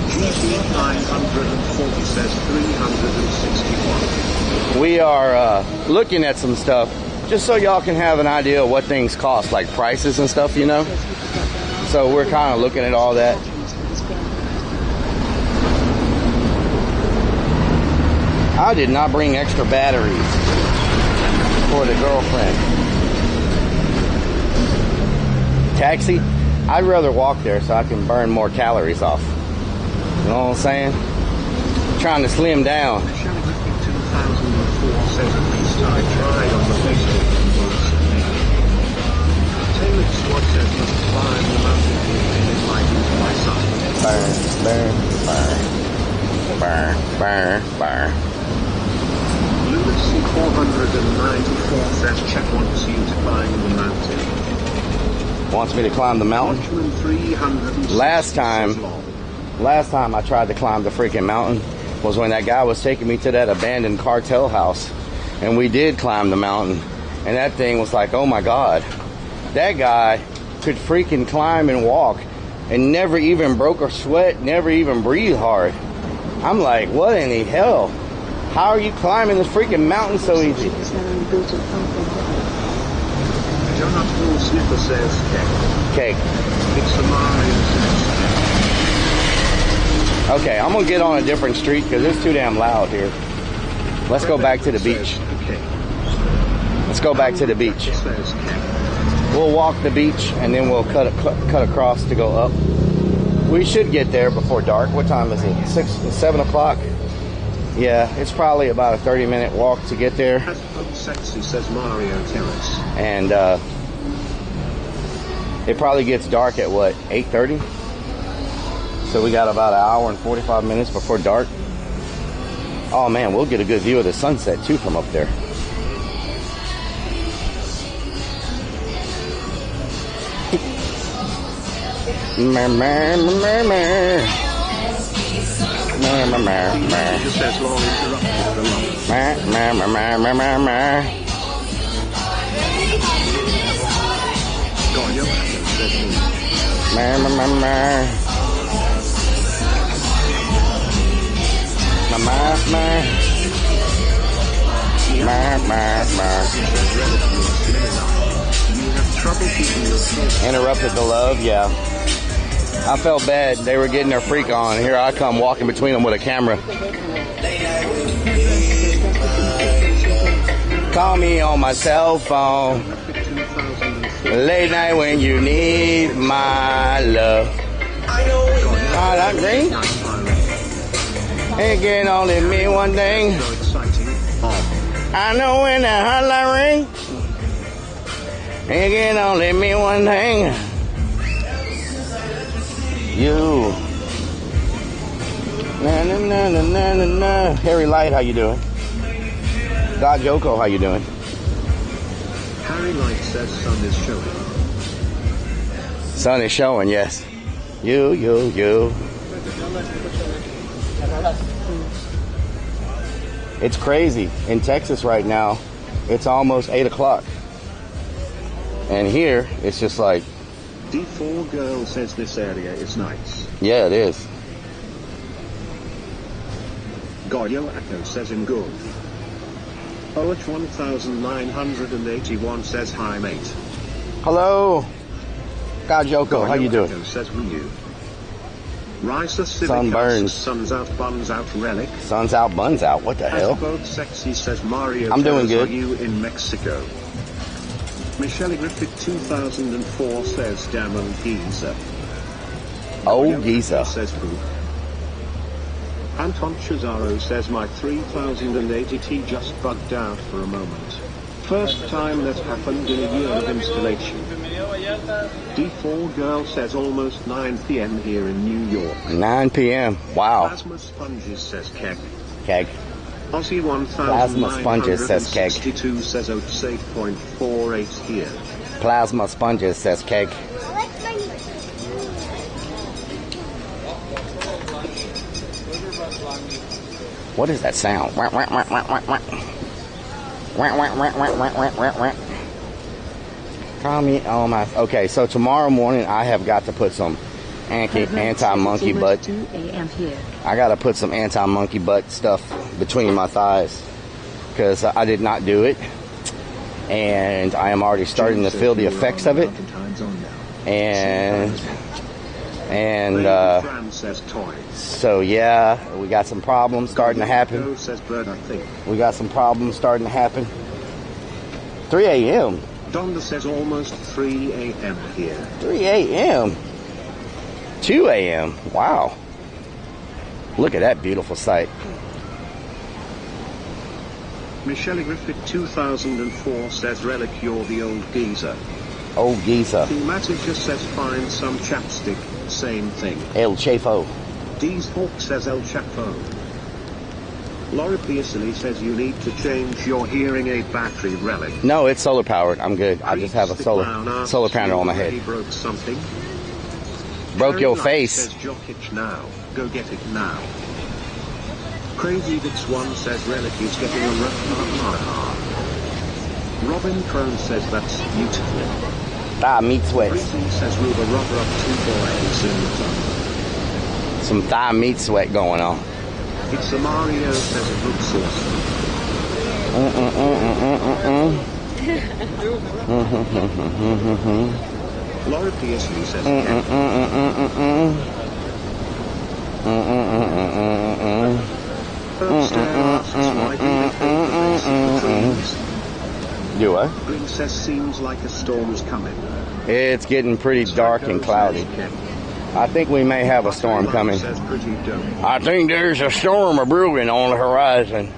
GT940 says 361. We are looking at some stuff just so y'all can have an idea of what things cost, like prices and stuff, you know. So we're kind of looking at all that. I did not bring extra batteries for the girlfriend. Taxi? I'd rather walk there so I can burn more calories off. You know what I'm saying? Trying to slim down. 2004 says at least I tried on the Facebook. Taylor Swat says must climb the mountain in life by side. Burn. Lunacy 494 says Chet wants you to climb the mountain. Wants me to climb the mountain? Last time I tried to climb the freaking mountain was when that guy was taking me to that abandoned cartel house. And we did climb the mountain. And that thing was like, oh my God. That guy could freaking climb and walk and never even broke a sweat, never even breathed hard. I'm like, what in the hell? How are you climbing this freaking mountain so easy? Jonathan Sniffer says Cake. It's the Mario's. Okay, I'm gonna get on a different street because it's too damn loud here. Let's go back to the beach. Let's go back to the beach. We'll walk the beach and then we'll cut across to go up. We should get there before dark. What time is it? 7 o'clock? Yeah, it's probably about a 30-minute walk to get there. Sexy says Mario Terrace. And it probably gets dark at what, 8:30? So we got about an hour and 45 minutes before dark. Oh man, we'll get a good view of the sunset too from up there. Just as long Interrupted the love, yeah. I felt bad. They were getting their freak on. Here I come walking between them with a camera. Call me on my cell phone. Late night when you need my love. Oh, that green? It can only mean one thing. I know when the hotline ring, it can only mean one thing. You. Na na na na na na na. Harry Light, how you doing? God Joko, how you doing? Harry Light says sun is showing. Sun is showing, yes. You. It's crazy. In Texas right now, it's almost 8 o'clock. And here, it's just like... D4 girl says this area is nice. Yeah, it is. Goyo Echo says in good. OH 1981 says hi mate. Hello. God Joko, how you doing? Echo says you. Risa Sun burns. Sun's out, buns out, relic. Sun's out, buns out. What the hell? Both sexy says Mario. I'm doing good. Are you in Mexico? Michelle Griffith 2004 says damn Giza. Oh, Giza. Says poop. Anton Cesaro says my 3080T just bugged out for a moment. First time that happened in a year of installation. D4 Girl says almost 9 p.m. here in New York. 9 p.m. Wow. Plasma Sponges says keg. Keg. Aussie Plasma Sponges says keg. 1962 says oat safe 0.48 here. Plasma Sponges says keg. What is that sound? Call me on my. Okay, so tomorrow morning I have got to put some anti-monkey butt. 2 a.m. here. I got to put some anti-monkey butt stuff between my thighs because I did not do it, and I am already starting to feel the effects of it. So yeah, we got some problems starting to happen. We got some problems starting to happen. 3 a.m. Donda says almost 3 a.m. here. 3 a.m. 2 a.m. Wow. Look at that beautiful sight. Michelle Griffith 2004 says Relic, you're the old geezer. Old geezer. Thematic just says find some chapstick. Same thing. El Chafo. Dee's Hawk says El Chapo. Laura Pearsley says you need to change your hearing aid battery, Relic. No, it's solar powered. I'm good. I just have a solar panel on my head. He broke something. Broke your face. Says Jokic now. Go get it now. Crazy Bits 1 says Relic is getting a rough. Robin Crone says that's beautiful. Thigh meat sweats. Breezy says Ruba rubber up 2 boys in the tongue. Some thigh meat sweat going on. It's a Mario says it looks awesome. Laura Pearsley says Do what? Green says seems like a storm's coming. It's getting pretty dark and cloudy. I think we may have a storm coming. I think there's a storm brewing on the horizon.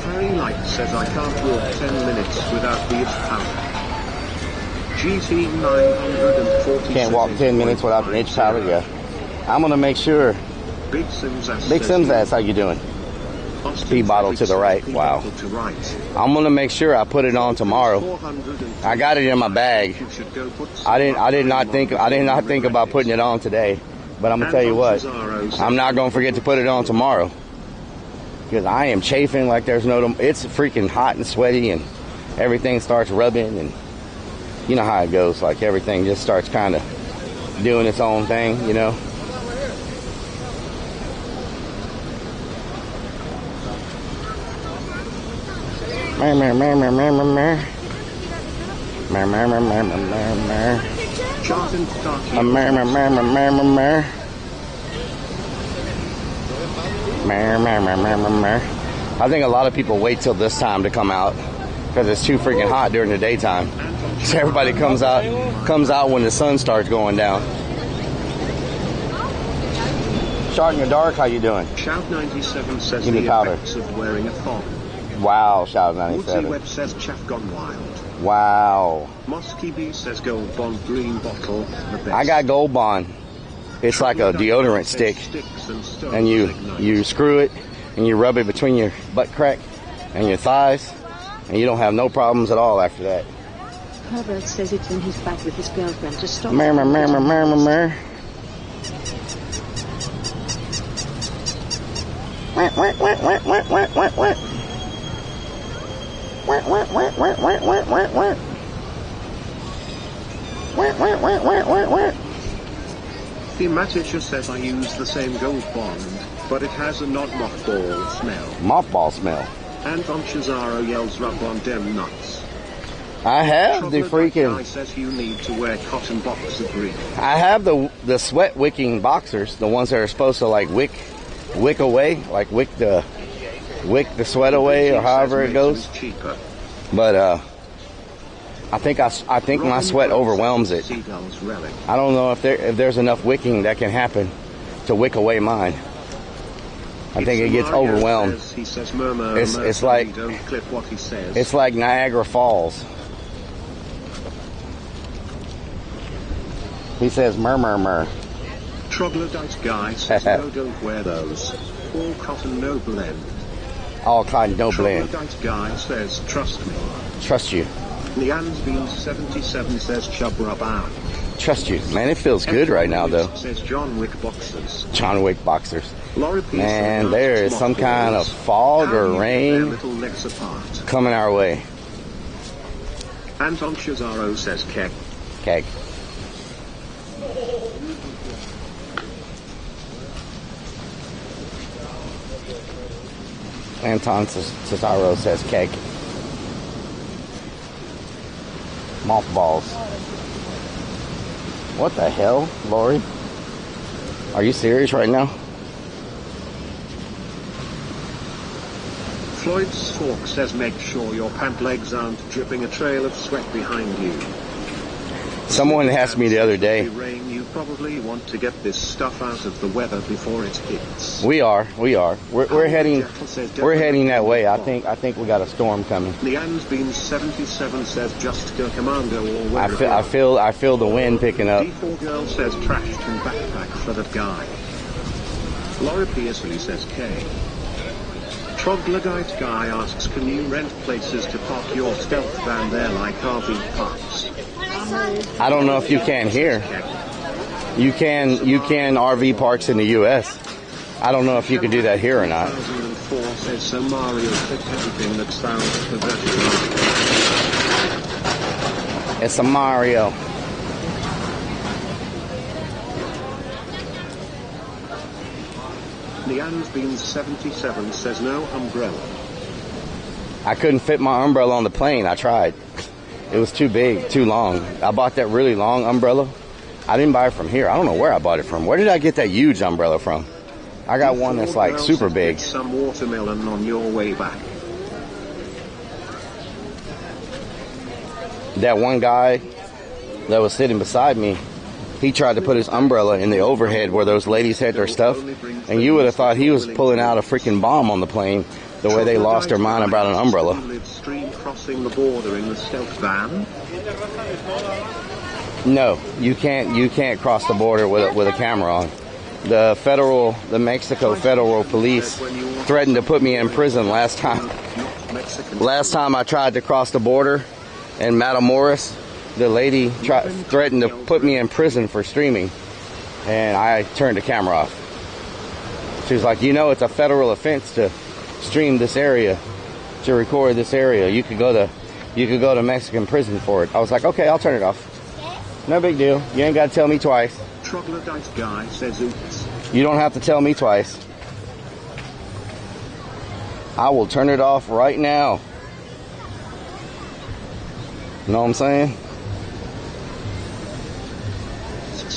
Harry Light says I can't walk 10 minutes without the itch powder. GT 940 can't walk 10 minutes without an itch powder. Yeah. I'm gonna make sure. Big Sims ass, how you doing? Speed bottle to the right. Wow. I'm gonna make sure I put it on tomorrow. I got it in my bag. I did not think about putting it on today, but I'm gonna tell you what, I'm not gonna forget to put it on tomorrow because I am chafing like there's no. It's freaking hot and sweaty, and everything starts rubbing, and you know how it goes. Like everything just starts kind of doing its own thing, you know. I think a lot of people wait till this time to come out because it's too freaking hot during the daytime. So everybody comes out when the sun starts going down. Shot in the dark, how you doing? Shout 97 says give me the powder. effects of wearing a thong. Wow, Shout 97. Woodsy Web says chaff gone wild. Wow. Mosky B says Gold Bond green bottle. The best. I got Gold Bond. It's like a deodorant stick, and you screw it and you rub it between your butt crack and your thighs, and you don't have no problems at all after that. Herbert says it's in his bag with his girlfriend to stop. Thematic just says I use the same Gold Bond, but it has a not mothball smell. Mothball smell. Anton Cesaro yells rub on dem nuts. I have the freaking. Guy says you need to wear cotton boxer brief. I have the sweat wicking boxers, the ones that are supposed to like wick away, like wick the sweat away, or however it goes. But I think my sweat overwhelms it. I don't know if there's enough wicking that can happen to wick away mine. I think it gets overwhelmed. He says murmur. It's like don't clip what he says. it's like Niagara Falls. He says murmur. Troglodyte guy says no, don't wear those. All cotton, no blend. All cotton, no blend. Troglodyte guy says trust me. Trust you. Leanne's Bean 77 says chub rub out. Trust you. Man, it feels good right now, though. Says John Wick boxers. John Wick boxers. Man, there is some kind of fog or rain coming our way. Anton Cesaro says keg. Keg. Anton Cesaro says keg. Mothballs. What the hell, Lori? Are you serious right now? Floyd's Fork says make sure your pant legs aren't dripping a trail of sweat behind you. Someone asked me the other day. Rain, you probably want to get this stuff out of the weather before it hits. We are. We're heading that way. I think we got a storm coming. Leanne's Bean 77 says just go commando or weather. I feel the wind picking up. D4 girl says trashed and backpack for that guy. Laura Pearsley says K. Troglodyte guy asks, can you rent places to park your stealth van there like RV parks? I don't know if you can here. You can RV parks in the U.S. I don't know if you can do that here or not. 2004 says so Mario clicked everything that sounds perverted. It's a Mario. Leanne's Bean 77 says no umbrella. I couldn't fit my umbrella on the plane. I tried. It was too big, too long. I bought that really long umbrella. I didn't buy it from here. I don't know where I bought it from. Where did I get that huge umbrella from? I got one that's like super big. Some watermelon on your way back. That one guy that was sitting beside me, he tried to put his umbrella in the overhead where those ladies had their stuff, and you would have thought he was pulling out a freaking bomb on the plane the way they lost their mind about an umbrella. Stream crossing the border in the stealth van? No, you can't cross the border with a camera on. The Mexico Federal Police threatened to put me in prison last time. Last time I tried to cross the border in Matamoros, the lady threatened to put me in prison for streaming, and I turned the camera off. She was like, it's a federal offense to stream this area, to record this area. You could go to Mexican prison for it. I was like, okay, I'll turn it off. No big deal. You ain't got to tell me twice. Troglodyte guy says oops. You don't have to tell me twice. I will turn it off right now. Know what I'm saying?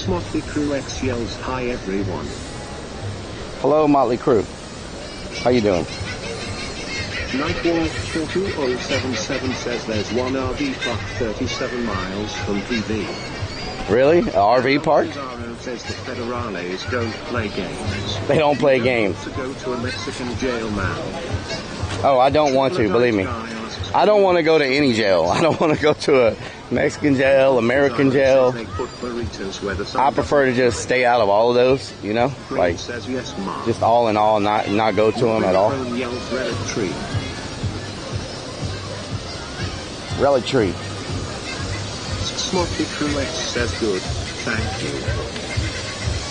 Motley Crue X yells hi everyone. Hello, Motley Crue. How you doing? Nightwolf 42077 says there's one RV park 37 miles from PV. Really? An RV park? Cesaro says the federales don't play games. They don't play games. To go to a Mexican jail now. Oh, I don't want to, believe me. I don't want to go to any jail. I don't want to go to a Mexican jail, American jail. I prefer to just stay out of all of those, like just all in all, not go to them at all. Relic tree. Smoky Cruex says good, thank you.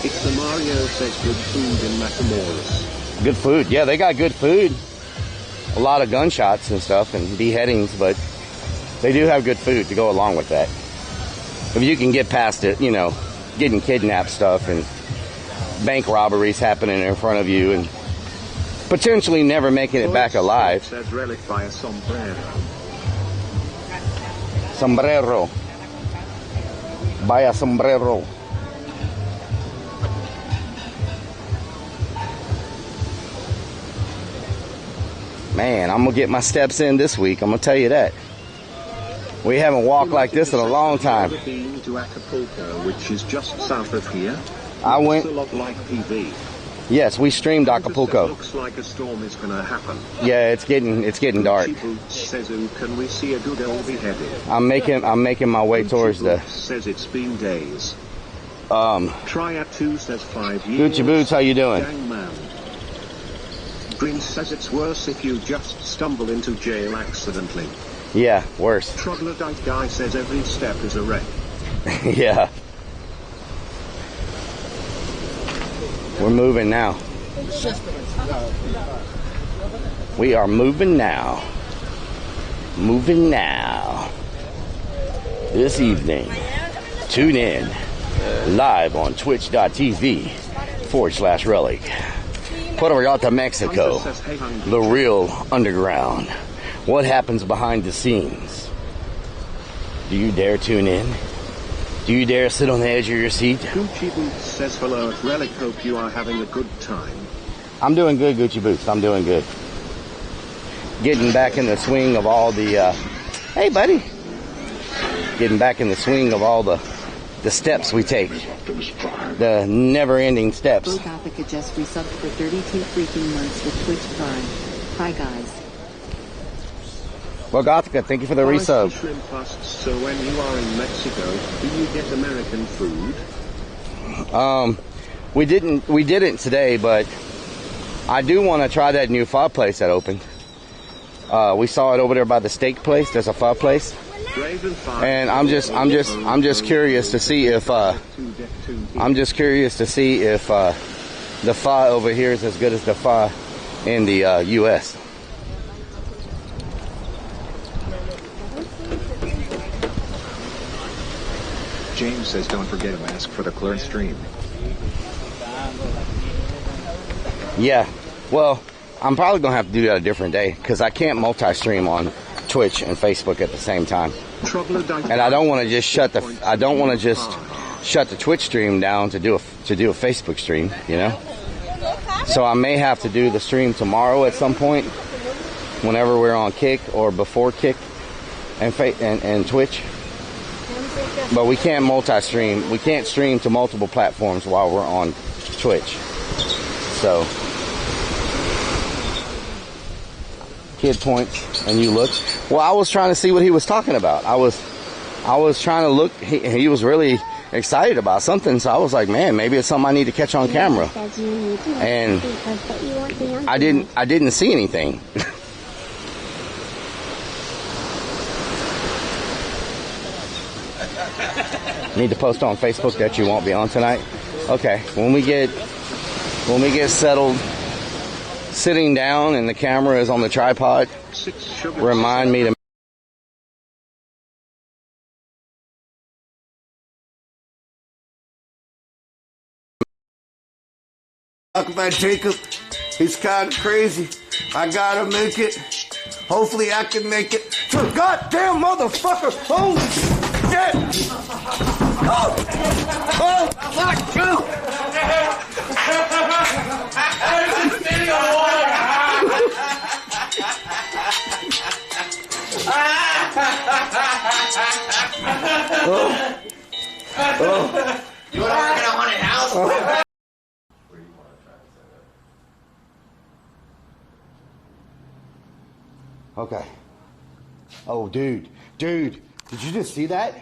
It's the Mario says good food in Matamoros. Good food, yeah, they got good food. A lot of gunshots and stuff and beheadings, but they do have good food to go along with that. If you can get past it, getting kidnapped stuff and bank robberies happening in front of you and potentially never making it back alive. Says relic by a sombrero. Sombrero. By a sombrero. Man, I'm going to get my steps in this week. I'm going to tell you that. We haven't walked like this in a long time. Been to Acapulco, which is just south of here. I went. A lot like PV. Yes, we streamed Acapulco. Looks like a storm is gonna happen. Yeah, it's getting dark. Says, "Oh, can we see a good old beheading?" I'm making my way towards the. Says it's been days. Triad 2 says 5 years. Gucci Boots, how you doing? Gang man. Green says it's worse if you just stumble into jail accidentally. Yeah, worse. Troglodyte guy says every step is a wreck. Yeah. We're moving now. We are moving now. Moving now. This evening, tune in live on twitch.tv/relic. Puerto Vallarta, Mexico. The real underground. What happens behind the scenes? Do you dare tune in? Do you dare sit on the edge of your seat? Gucci Boots says hello at Relic, hope you are having a good time. I'm doing good, Gucci Boots. I'm doing good. Getting back in the swing of all the, hey buddy. Getting back in the swing of all the steps we take. The never-ending steps. Gothica just resubbed for 32 freaking months with Twitch Prime. Hi guys. Well, Gothica, thank you for the resub. So when you are in Mexico, do you get American food? We didn't today, but I do want to try that new pho place that opened. We saw it over there by the steak place. There's a pho place, and I'm just curious to see if the pho over here is as good as the pho in the U.S. James says don't forget to ask for the clear stream. Yeah, well, I'm probably going to have to do that a different day because I can't multi-stream on Twitch and Facebook at the same time. And I don't want to just shut the Twitch stream down to do a Facebook stream, you know? So I may have to do the stream tomorrow at some point whenever we're on Kick or before Kick and Twitch. But we can't multi-stream. We can't stream to multiple platforms while we're on Twitch. So, kid points and you look. Well, I was trying to see what he was talking about. I was trying to look. He was really excited about something. So I was like, man, maybe it's something I need to catch on camera. And I didn't see anything. Need to post on Facebook that you won't be on tonight. Okay, when we get settled, sitting down and the camera is on the tripod, remind me to. Talk about Jacob. He's kind of crazy. I gotta make it. Hopefully I can make it. Goddamn motherfucker! Holy shit! Oh! Oh! Fuck you! Oh! You want to work in a haunted house? Okay. Oh, dude, did you just see that?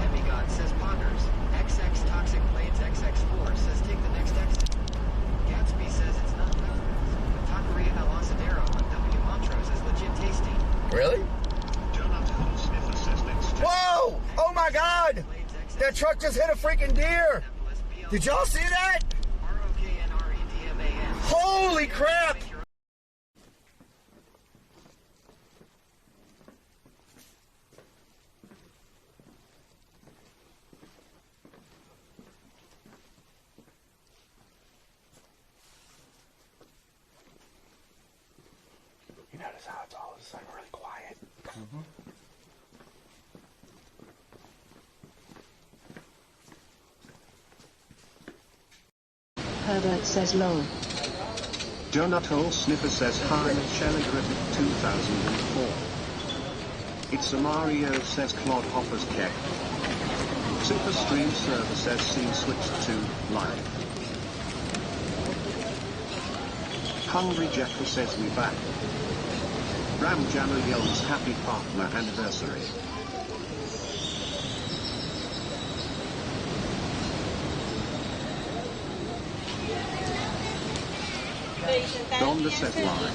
Demigod says Ponders. XX Toxic Blades XX4 says take the next exit. Gatsby says it's not Mexican. Taqueria El Asadero on W Montrose is legit tasty. Really? Whoa! Oh my God! That truck just hit a freaking deer! Did y'all see that? Holy crap! You notice how it's all of a sudden really quiet? Mm-hmm. Herbert says lol. Donut Hole Sniffer says hi, Michelle Griffith 2004. It's a Mario says Claude Hopper's kept. Super Stream Server says scene switched to live. Hungry Jekyll says we back. Ram Jano yells happy partner anniversary. Donda says live.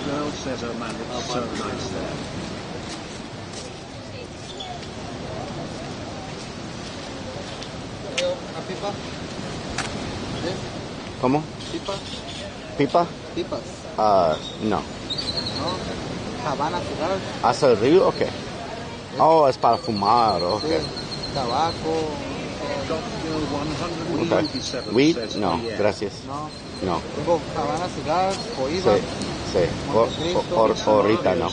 Girl says, oh man, it's so nice there. ¿Cómo? Pipa. ¿Pipa? Pipas. No. No. Habana cigar. ¿Hace el río? Ok. Oh, es para fumar, ok. Sí. Tabaco. Okay. ¿Weed? No, gracias. No. No. Tengo Habana cigar, Coiba. Sí, sí. Ahorita no.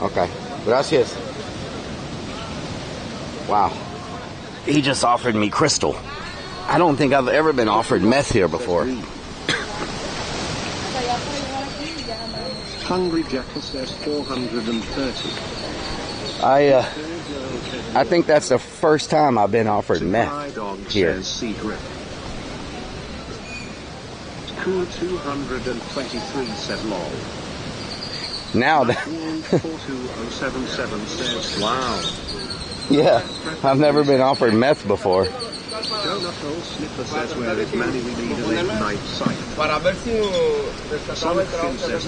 Okay. Gracias. Wow. He just offered me crystal. I don't think I've ever been offered meth here before. Hungry Jackal says 430. I think that's the first time I've been offered meth here. Cool 223 said lol. Now that 42077 says wow. Yeah, I've never been offered meth before. Donut Hole Sniffer says where is Manny, we need a late night site. Sonic Finn says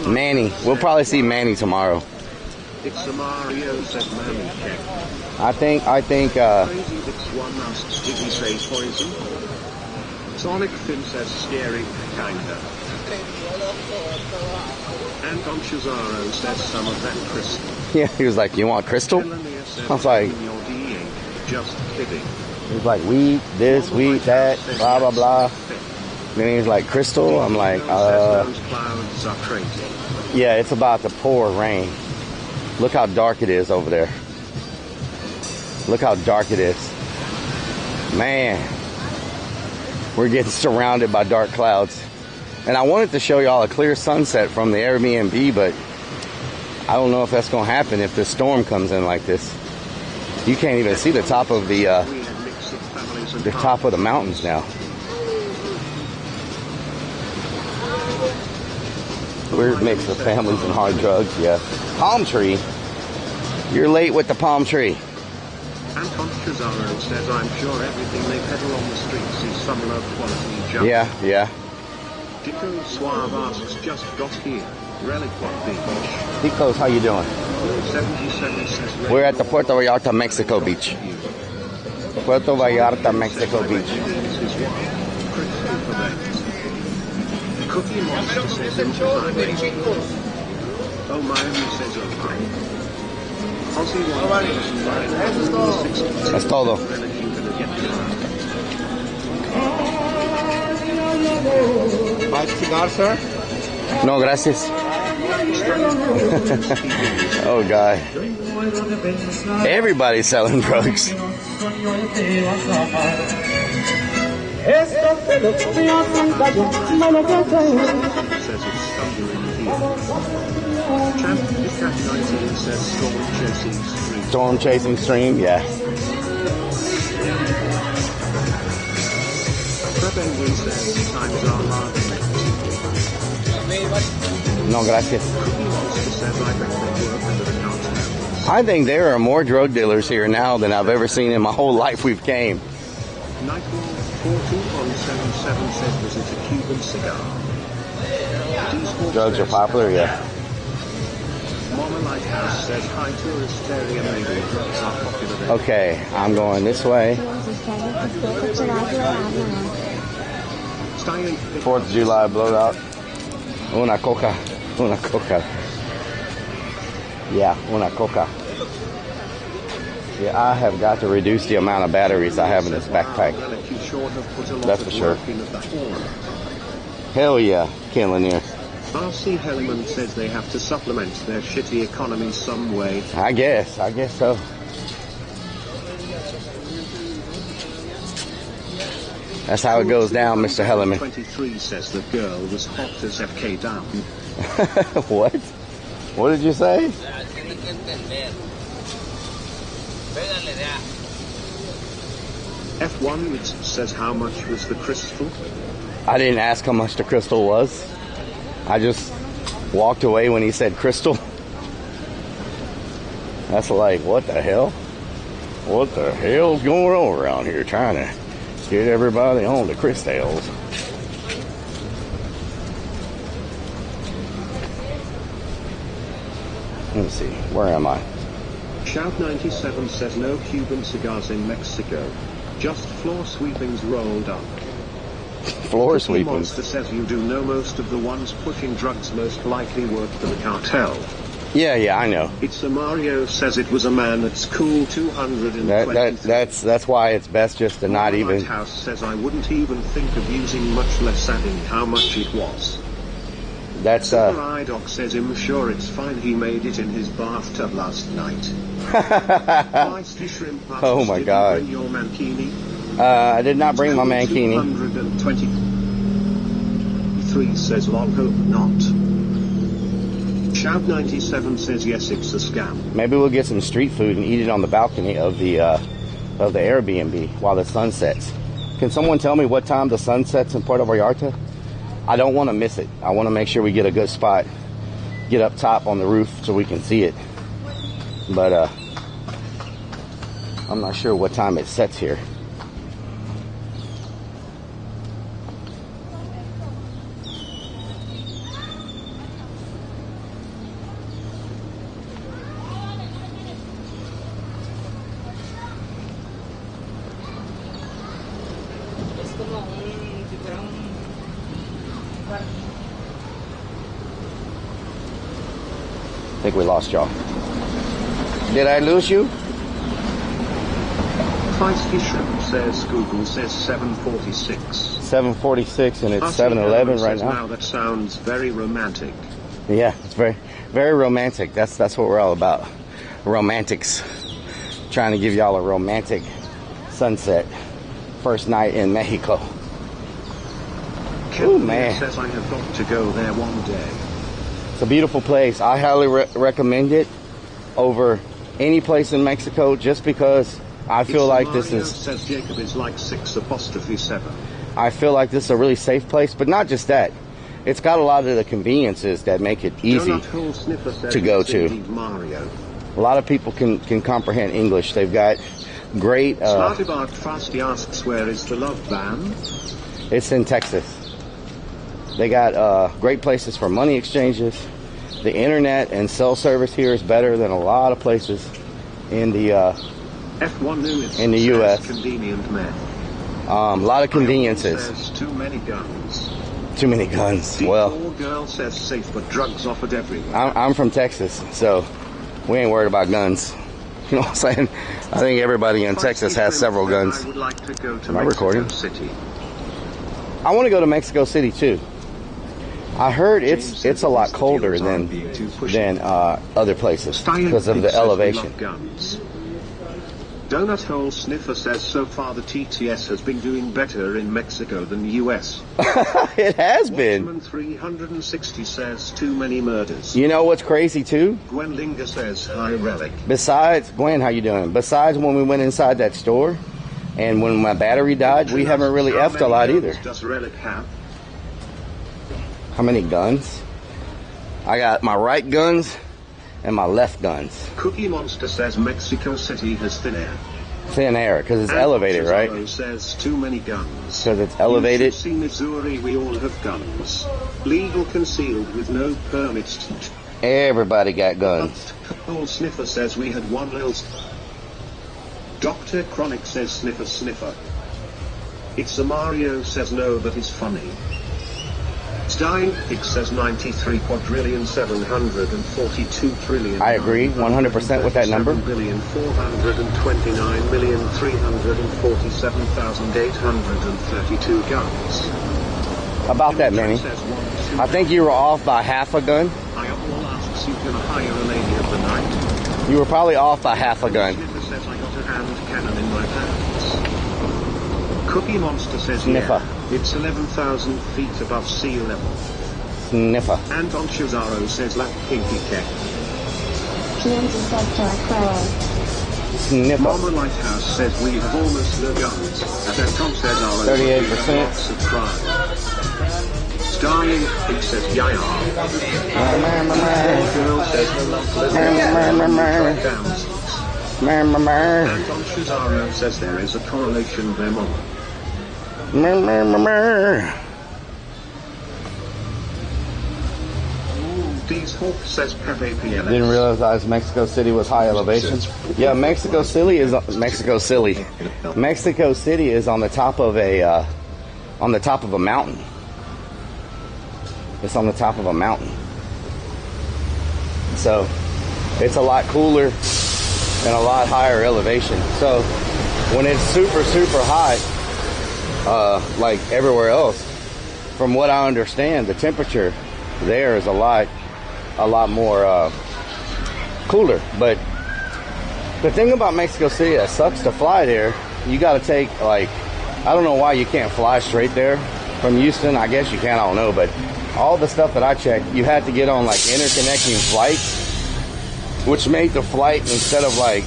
Manny, we'll probably see Manny tomorrow. It's a Mario said Manny. I think Crazy Dix One asks, did he say poison? Sonic Finn says scary, kinda. And Don Cesaro says some of that crystal. Yeah, he was like, you want crystal? I was like, just kidding. He was like, weed, this, weed, that, blah, blah, blah. Then he was like, crystal? I'm like, Those clouds are crazy. Yeah, it's about to pour rain. Look how dark it is over there. Look how dark it is. Man. We're getting surrounded by dark clouds. And I wanted to show y'all a clear sunset from the Airbnb, but I don't know if that's going to happen if the storm comes in like this. You can't even see the top of the top of the mountains now. Weird mix of families and hard drugs, yeah. Palm tree. You're late with the palm tree. Anton Cesaro says, I'm sure everything they peddle on the streets is some low quality junk. Yeah, yeah. Dico Suave asks, just got here. Relic what beach? Dicos, how you doing? 77 says, we're at the Puerto Vallarta, Mexico beach. Puerto Vallarta, Mexico beach. Cookie Monster says, oh, Miami says, oh, hi. Es todo. My cigar, sir? No, gracias. Oh, God. Everybody's selling drugs. Storm chasing stream, yeah. Trebengen says times are hard. No, gracias. Cookie Monster says I think they work under the cartel. I think there are more drug dealers here now than I've ever seen in my whole life we've came. Nightwall 42177 says was it a Cuban cigar? Drugs are popular, yeah. Mama Lighthouse says hi tourist area maybe drugs are popular there. Okay, I'm going this way. 4th of July blowout. Una coca. Una coca. Yeah, una coca. Yeah, I have got to reduce the amount of batteries I have in this backpack. That's for sure. Hell yeah, Ken Lanier. R.C. Helliman says they have to supplement their shitty economy some way. I guess so. That's how it goes down, Mr. Helliman. 23 says the girl was hot as FK down. What? What did you say? F1 says how much was the crystal? I didn't ask how much the crystal was. I just walked away when he said crystal. That's like, what the hell? What the hell's going on around here trying to get everybody on the crystals? Let's see, where am I? Shout 97 says no Cuban cigars in Mexico. Just floor sweepings rolled up. Floor Cookie sweepings. Monster says you do know most of the ones pushing drugs most likely work for the cartel. Yeah, I know. It's a Mario says it was a man at school 220. That's why it's best just to not even. Lighthouse says I wouldn't even think of using much less adding how much it was. That's Super iDoc says I'm sure it's fine he made it in his bathtub last night. Oh my God. Did you bring your mankini? I did not bring my mankini. 223 says lol hope not. Shout 97 says yes it's a scam. Maybe we'll get some street food and eat it on the balcony of the Airbnb while the sun sets. Can someone tell me what time the sun sets in Puerto Vallarta? I don't want to miss it. I want to make sure we get a good spot. Get up top on the roof so we can see it. But I'm not sure what time it sets here. I think we lost y'all. Did I lose you? Feisty Shrimp says Google says 746. 7:46 and it's 7:11 right now. Now that sounds very romantic. Yeah, it's very, very romantic. That's what we're all about. Romantics. Trying to give y'all a romantic sunset. First night in Mexico. Oh man. Says I have got to go there one day. It's a beautiful place. I highly recommend it over any place in Mexico just because I feel like this is... says Jacob is like 6'7". I feel like this is a really safe place, but not just that. It's got a lot of the conveniences that make it easy to go to. Mario. A lot of people can comprehend English. They've got great... Smartybark Fasty asks where is the love van? It's in Texas. They got great places for money exchanges. The internet and cell service here is better than a lot of places in the F1 in the U.S. Convenient men. A lot of conveniences. Says too many guns. Too many guns. The well, poor girl says safe, but drugs offered everywhere. I'm from Texas, so we ain't worried about guns. You know what I'm saying? I think everybody in Texas has several guns. I would like to go to Am I recording? City. I want to go to Mexico City too. I heard it's a lot colder than other places because of the elevation. Donut Hole Sniffer says so far the TTS has been doing better in Mexico than the US. It has been. Watchman 360 says too many murders. You know what's crazy too? Gwen Linger says hi relic. Besides, Gwen, how you doing? Besides when we went inside that store, And when my battery died, we haven't really effed a lot either. Does Relic have? How many guns? I got my right guns and my left guns. Cookie Monster says Mexico City has thin air. Thin air, because it's elevated, right? Says too many guns. Because it's elevated. You should see Missouri, we all have guns. Legal concealed with no permits. Everybody got guns. Old Sniffer says we had one little... Dr. Chronic says sniffer sniffer. It's a Mario says no but it's funny. Stein Hicks says 93 quadrillion 742 trillion. I agree 100% with that number. 429,347,832 guns. About that many. I think you were off by half a gun. I all asks you can hire a lady of the night. You were probably off by half a gun. Sniffer says I got a hand cannon in my pants. Cookie Monster says Sniffer. Yeah, it's 11,000 feet above sea level. Sniffer. Anton Chazaro says lap pinky keck. PMZ says Dark Crow. Sniffer. Mama Lighthouse says we have almost no guns. And Anton says our 38%. lots of crime. Starling it says yaya. Girl says Anton Chazaro says there is a correlation there, Mama. These Hawk says Pepe PLS. Didn't realize Mexico City was high elevation. Yeah, Mexico City is Mexico City is on the top of a mountain. It's on the top of a mountain, so it's a lot cooler and a lot higher elevation. So when it's super high, like everywhere else, from what I understand, the temperature there is a lot more cooler. But the thing about Mexico City that sucks to fly there, you got to take, like, I don't know why you can't fly straight there from Houston. I guess you can, I don't know, but all the stuff that I checked, you had to get on like interconnecting flights, which made the flight, instead of like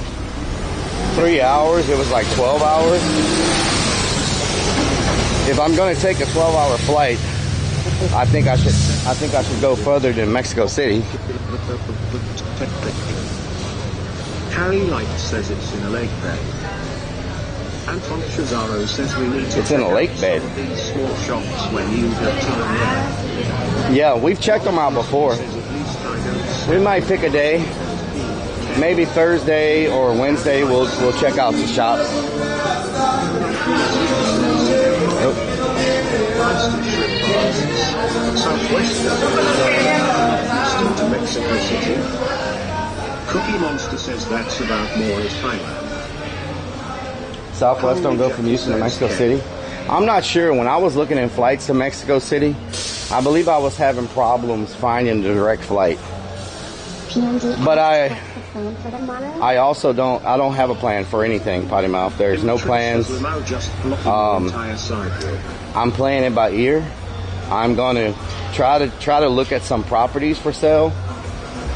3 hours, it was like 12 hours. If I'm going to take a 12-hour flight, I think I should go further than Mexico City. Harry Light says it's in a lake bed. Anton Chazaro says we need to. It's in a lake bed. These small shops when you have time. Yeah, we've checked them out before. We might pick a day, maybe Thursday or Wednesday. We'll check out the shops. To Mexico City. Cookie Monster says that's about more as Thailand. Southwest don't go from Houston to Mexico City. I'm not sure. When I was looking at flights to Mexico City, I believe I was having problems finding the direct flight. But I also don't have a plan for anything, Potty Mouth. There's no plans. I'm playing it by ear. I'm going to try to look at some properties for sale,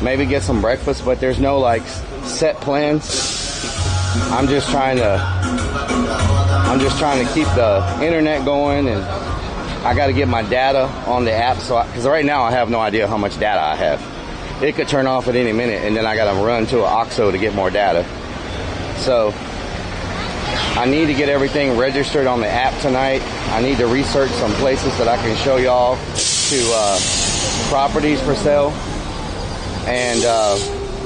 maybe get some breakfast, but there's no like set plans. I'm just trying to keep the internet going, and I got to get my data on the app. So, because right now I have no idea how much data I have. It could turn off at any minute, and then I got to run to an OXXO to get more data. So I need to get everything registered on the app tonight. I need to research some places that I can show y'all to properties for sale, and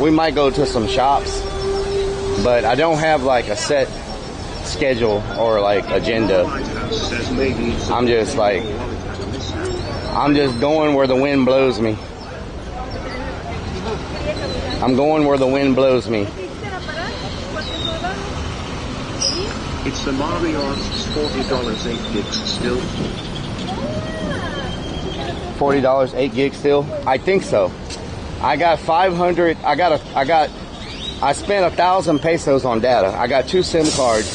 we might go to some shops. But I don't have like a set schedule or like agenda. I'm just going where the wind blows me. I'm going where the wind blows me. It's the Mario asks $40 8 gigs still. $40 8 gigs still? I think so. I got 500. I spent 1,000 pesos on data. I got 2 SIM cards,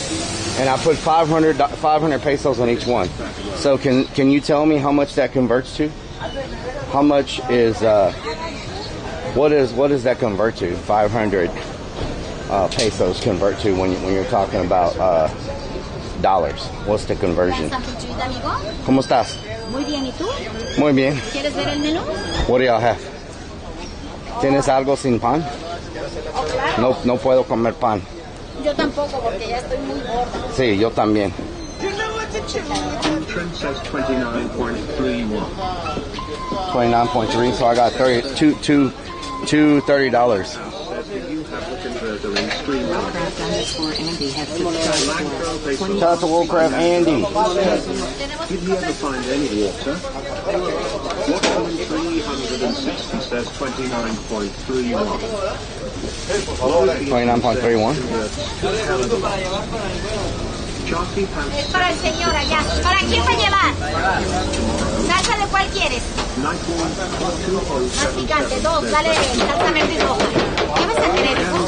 and I put 500 pesos on each one. So can you tell me how much that converts to? How much is what does that convert to? 500 pesos convert to when you're talking about dollars. What's the conversion? Amigo. ¿Cómo estás? Muy bien, ¿y tú? Muy bien. ¿Quieres ver el menú? What do y'all have? ¿Tienes algo sin pan? Oh, claro. No puedo comer pan. Yo tampoco, porque ya estoy muy gorda. Sí, yo también. Trent says 29.31. 29.3, so I got $30. Shout out to Woolcraft Andy. Did you ever find any water? Watchman 360 says 29.31. 29.31. Es para el señor allá. ¿Para quién va a llevar? ¿Salsa de cuál quieres? Más picante, 2, dale salsa verde y roja. ¿Qué vas a querer, hijo?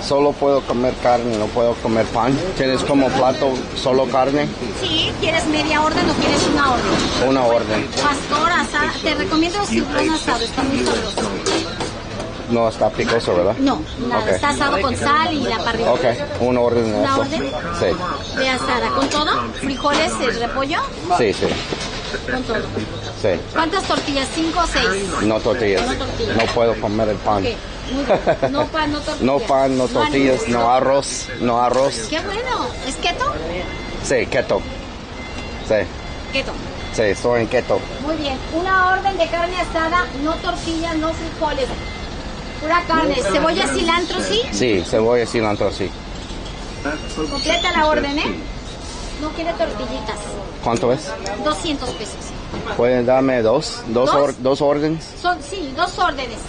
Solo puedo comer carne, no puedo comer pan. ¿Tienes como plato solo carne? Sí, ¿quieres media orden o quieres una orden? Una orden. Pastor, asada. Te recomiendo el cibrón asado, está muy sabroso. No está picoso, ¿verdad? No, nada, Okay. está asado con sal y la parrilla. Ok, una orden de ¿Una eso. orden? Sí. De asada, ¿con todo? ¿Frijoles, repollo? Sí, sí. Con todo. Sí. ¿Cuántas tortillas? ¿5 o 6? No tortillas. No tortillas. No puedo comer el pan. Ok, muy bien. No pan, no tortillas. No pan, no tortillas, no arroz, no arroz. Qué bueno. ¿Es keto? Sí, keto. Sí, Keto. sí, estoy en keto. Muy bien. Una orden de carne asada, no tortillas, no frijoles. Pura carne. ¿Cebolla, cilantro, sí? Sí, cebolla y cilantro, sí. Completa la orden, ¿eh? No quiere tortillitas. ¿Cuánto es? 200 pesos. ¿Pueden darme dos órdenes? Sí, 2 órdenes.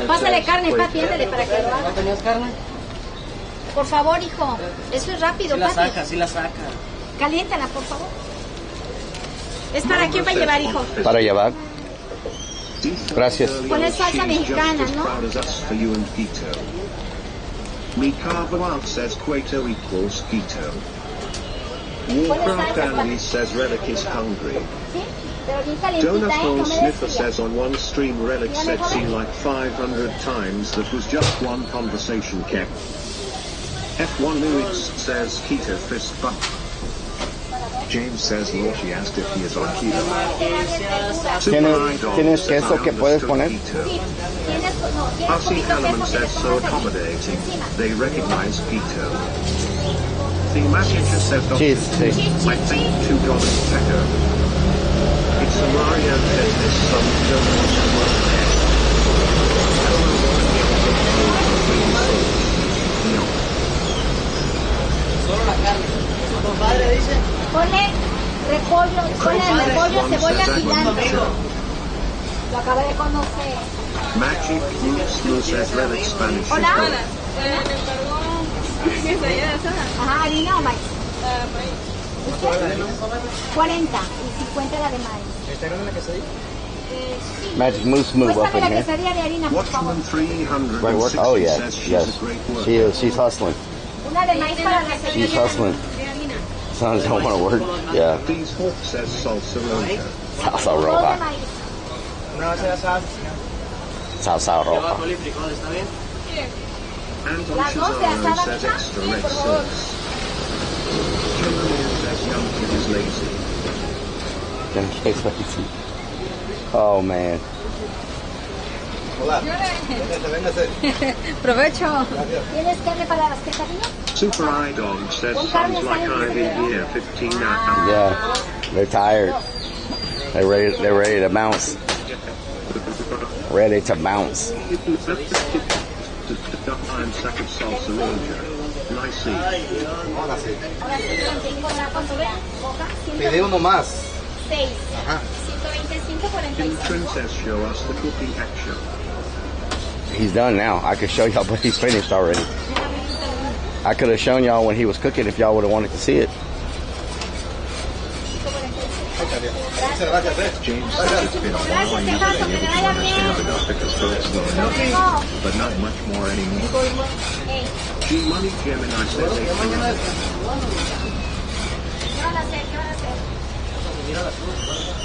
Pásale carne, papi, ándale para que lo haga. ¿Tenías carne? Por favor, hijo. Eso es rápido, Sí la papi. saca, sí la saca. Caliéntala, por favor. ¿Es para quién va a llevar, hijo? Para llevar. Gracias. Ponle salsa mexicana, ¿no? Mi Carvalho says Cueto equals keto. Warcraft Andy says Relic is hungry. Sí, pero bien calientita, Donut no Hole me Sniffer descuides. says on one stream Relic said see like 500 times that was just one conversation kept. F1 Lyrics says keto fist bump. James says Lorchi asked if he is on keto. ¿Tienes queso que puedes poner? Sí, tienes, no, tienes Arcee poquito Hanneman queso que says le so pongas aquí. accommodating. Encima. They recognize keto. The manager says Cheese, sí. I think $2 taco. It's a Mario business, some don't want to work there. Solo la carne. Compadre dice. Ponle repollo, cebolla, cilantro. Lo acabé de conocer. Magic Roots Blue says Relic Spanish. Hola. is good. Ajá, harina o maíz. 40 y 50 la de maíz. ¿Está en la quesadilla? Sí. Magic Moose move up Muéstrame in la here. quesadilla de harina, por favor. Watchman 360 Great work. Oh yeah, says she's yes. a great worker. She's hustling. Una de maíz para la She's señorita hustling. de harina. Sons don't want to work. Yeah. These Hawk says salsa roja. Salsa Dos de roja. maíz. Una base de asada. Salsa roja. Frijol y frijol, ¿está bien? Anton Las dos de Cesaro asada, says mija. extra Sí, red por favor. sauce. Julian says young kid is lazy. Oh man. Hola. Véngase. Provecho. ¿Tienes carne para las quesadillas? Super Idol says sounds like I've been here 15 hours. Yeah. They're tired. They're ready to bounce. Ready to bounce. I'm sack of salsa roja. Nice. Ahora sí, ¿cuánto ve? Boca, Pide uno más. 6. Ajá. 125, Can 45. Princess show us the cooking action? He's done now. I could show y'all, but he's finished already. I could have shown y'all when he was cooking if y'all would have wanted to see it. James says it's been a while and you've been able to understand enough because folks don't know, but not much more anymore. G Money Gemini says ¿Qué van a hacer? ¿Qué van a hacer?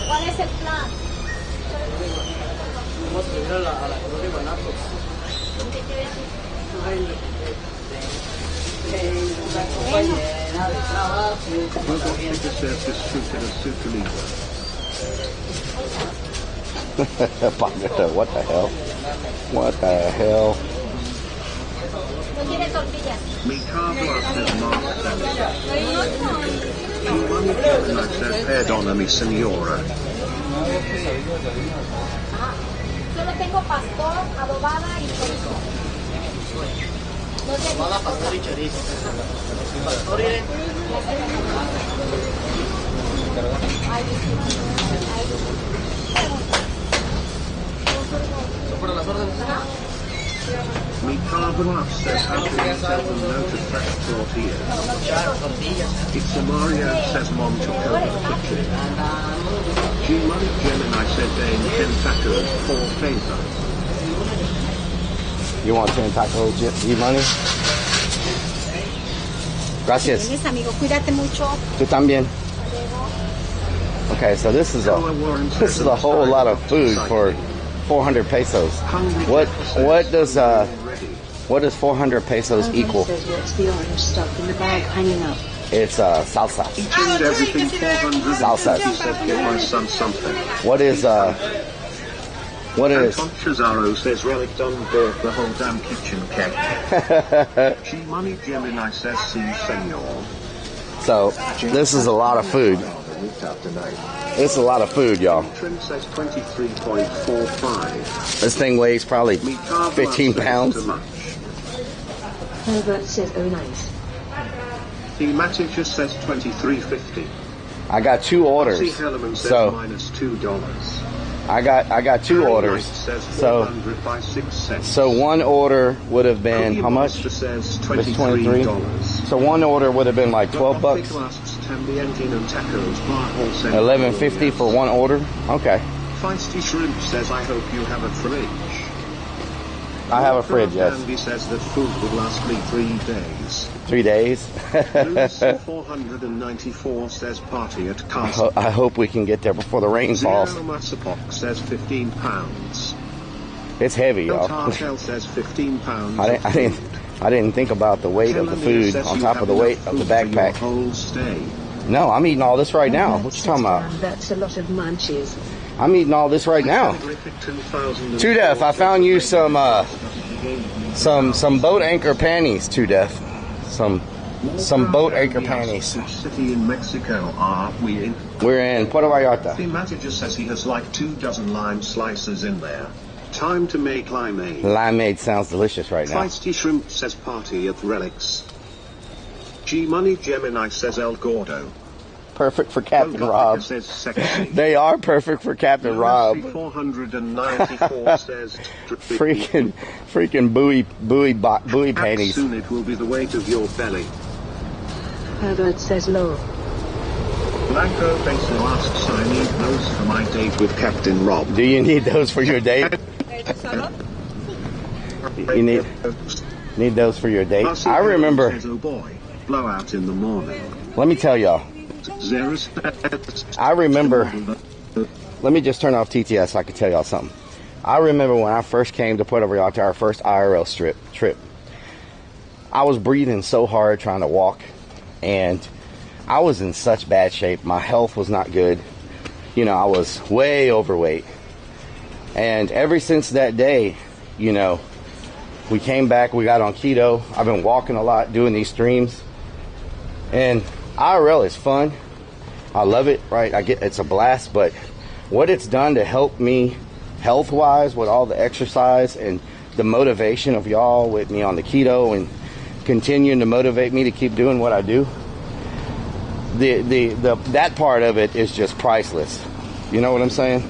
¿Cuál es el plan? Vamos a subir a la colonia Guanatos. ¿Qué quieren? Robot Figure says this fruit is a super leader. What the hell? What the hell? No tiene tortillas. Mi carbo says Mark Sanders. Giovanni Gemini says perdona mi signora. Solo tengo pastor, adobada y chorizo. No sé. Adobada, pastor y chorizo. Pastor y... ¿Son para las órdenes? Mi carbo says how to yourself and no to fresh tortillas. It's a Mario says mom took over the kitchen. G-Money Gemini said they 10 tacos for favor. You want 10 tacos, G-Money? Gracias. Tienes, amigo, cuídate mucho. Tú también. Okay, so this is a whole lot of food for 400 pesos. What does 400 pesos equal? Says what's the orange stuff in the bag hanging up? It's salsa. Each and everything 400. Salsa. He says get my son something. What is Cesaro says relic done bought the whole damn kitchen cake. G-Money Gemini says see senor. So this is a lot of food. It's a lot of food, y'all. Trim says 23.45. This thing weighs probably 15 pounds. Herbert says oh nice. Thematic just says 23.50. I got 2 orders. So minus $2. I got 2 orders. So one order would have been how much? Says $23. So one order would have been like $12. $11.50 for one order. Okay. Feisty Shrimp says I hope you have a fridge. I have a fridge, yes. Andy says that food would last me 3 days. 3 days? 494 says party at Castle. I hope we can get there before the rain falls. Zero Massapok says 15 pounds. It's heavy, y'all. Tartel says 15 pounds. I didn't think about the weight of the food on top of the weight of the backpack. Whole stay. No, I'm eating all this right now. What you talking about? That's a lot of munchies. I'm eating all this right now. Two Def, I found you some boat anchor panties, Two Def. Some boat anchor panties. City in Mexico, are we in? We're in Puerto Vallarta. The manager says he has like 24 lime slices in there. Time to make limeade. Limeade sounds delicious right now. Feisty Shrimp says party at Relics. G-Money Gemini says El Gordo. Perfect for Captain Rob. Says sexy. They are perfect for Captain Rob. 494 says freaking buoy panties. Soon it will be the weight of your belly. Herbert says low. Blanco Peso asks, I need those for my date with Captain Rob. Do you need those for your date? You need those for your date? I remember. Says, oh boy, blowout in the morning. Let me tell y'all. I remember. Let me just turn off TTS so I can tell y'all something. I remember when I first came to Puerto Vallarta, our first IRL trip. I was breathing so hard trying to walk, and I was in such bad shape. My health was not good. You know, I was way overweight. And ever since that day, you know, we came back, we got on keto. I've been walking a lot, doing these streams. And IRL is fun. I love it, right? It's a blast, but what it's done to help me health-wise with all the exercise and the motivation of y'all with me on the keto and continuing to motivate me to keep doing what I do, that part of it is just priceless. You know what I'm saying?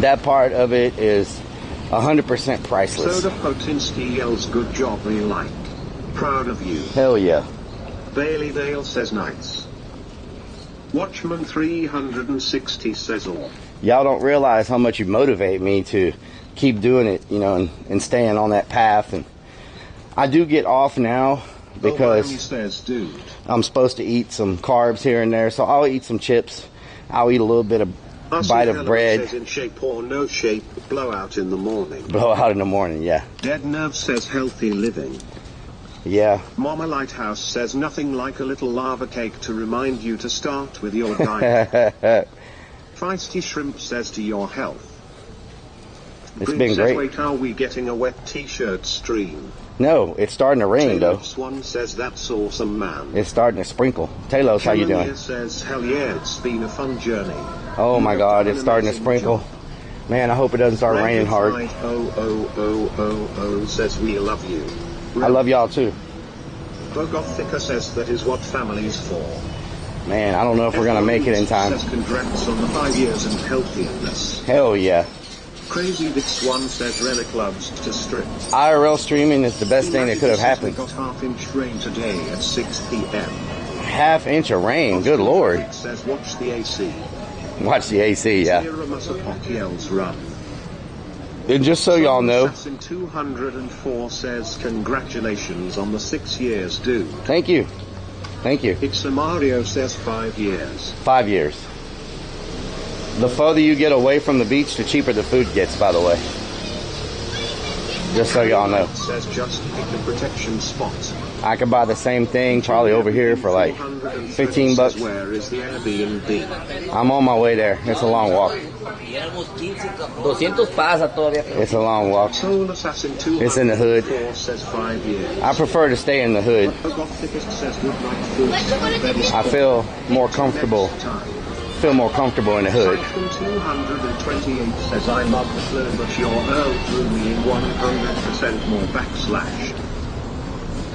That part of it is 100% priceless. Soda Potinsky yells, good job, we like. Proud of you. Hell yeah. Bailey Dale says nice. Watchman 360 says all. Y'all don't realize how much you motivate me to keep doing it, you know, and staying on that path. And I do get off now because says, dude, I'm supposed to eat some carbs here and there, so I'll eat some chips. I'll eat a little bit of bite of bread. Says in shape or no shape, blowout in the morning. Blowout in the morning, yeah. Dead Nerve says healthy living. Yeah. Mama Lighthouse says nothing like a little lava cake to remind you to start with your diet. Feisty Shrimp says to your health. It's been great. Wait, are we getting a wet t-shirt stream? No, it's starting to rain though. Swan says that's awesome, man. It's starting to sprinkle. Talos, how you doing? Says hell yeah, it's been a fun journey. Oh my God, it's starting to sprinkle. Man, I hope it doesn't start raining hard. Oh says we love you. I love y'all too. Bogothica says that is what family's for. Man, I don't know if we're gonna make it in time. Says congrats on the 5 years and healthiness. Hell yeah. Crazy Dick Swan says Relic loves to strip. IRL streaming is the best thing that could have happened. We got half-inch rain today at 6 p.m. Half-inch of rain, good Lord. It says watch the AC. Watch the AC, yeah. Yells run. And just so y'all know, Assassin 204 says congratulations on the 6 years, dude. Thank you. Thank you. It's a Mario says 5 years. 5 years. The further you get away from the beach, the cheaper the food gets, by the way. Just so y'all know. It says just pick a protection spot. I could buy the same thing probably over here for like 15 bucks. Where is the Airbnb? I'm on my way there. It's a long walk. It's a long walk. It's in the hood. Says 5 years. I prefer to stay in the hood. I feel more comfortable. Feel more comfortable in the hood. 228 says I love the flow, but your Earl threw me in 100% more backslash.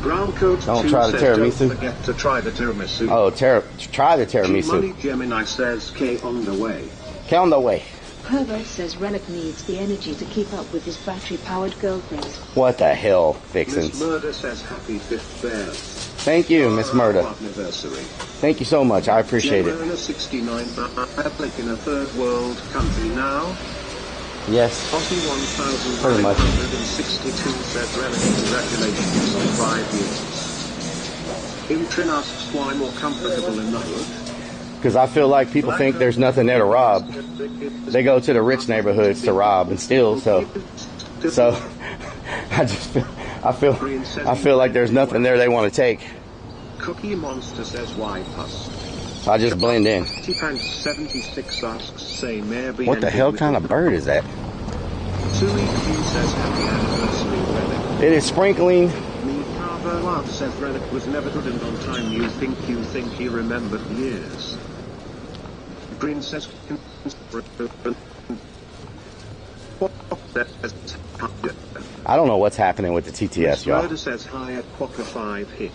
Brown coat don't try the tiramisu. Don't forget to try the tiramisu. Oh, try the tiramisu. Money Gemini says K on the way. K on the way. Pervo says Relic needs the energy to keep up with his battery-powered girlfriend. What the hell, Vixens? Miss Murder says happy 5th birthday. Thank you, Miss Murder. Anniversary. Thank you so much. I appreciate it. 69, like in a third world country now. Yes. Pretty much. 1,962 says Relic, congratulations on 5 years. Intrin asks why more comfortable in the hood. Because I feel like people think there's nothing there to rob. They go to the rich neighborhoods to rob and steal, so I feel like there's nothing there they want to take. Cookie Monster says why puss. I just blend in. 76 asks same Airbnb. What the hell kind of bird is that? Says happy anniversary, Relic. It is sprinkling. Carver says Relic was never good and on time. You think he remembered years. Green says I don't know what's happening with the TTS, y'all. Murder says hi at Quokka 5 hit.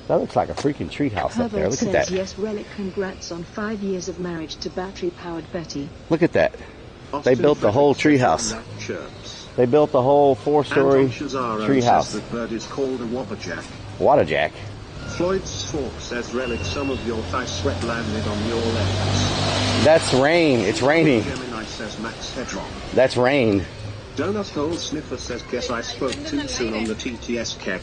That looks like a freaking treehouse up there. Look at that. Yes, Relic, congrats on 5 years of marriage to battery-powered Betty. Look at that. They built the whole treehouse. They built the whole 4-story treehouse. The bird is called a Waterjack. Waterjack. Floyd's Fork says Relic, some of your thigh sweat landed on your legs. That's rain. It's raining. Gemini says Max Hedron. That's rain. Donut Hole Sniffer says guess I spoke too soon on the TTS keg.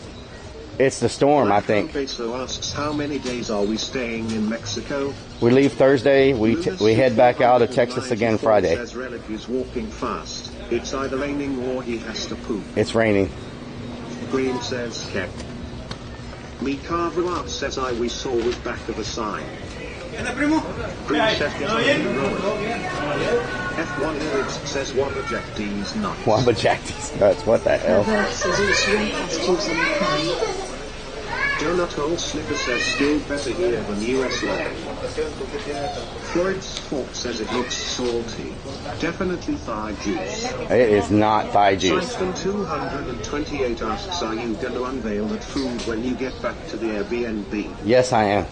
It's the storm, I think. Beso asks how many days are we staying in Mexico? We leave Thursday. We head back out of Texas again Friday. Says Relic is walking fast. It's either raining or he has to poop. It's raining. Green says keg. Me Carver says we saw was back of a sign. Green says F1 lyrics says Waterjack D's nuts. Waterjack D's nuts. What the hell? Donut Hole Sniffer says still better here than US land. Floyd's Fork says it looks salty. Definitely thigh juice. It is not thigh juice. Siphon 228 asks, are you going to unveil that food when you get back to the Airbnb? Yes, I am.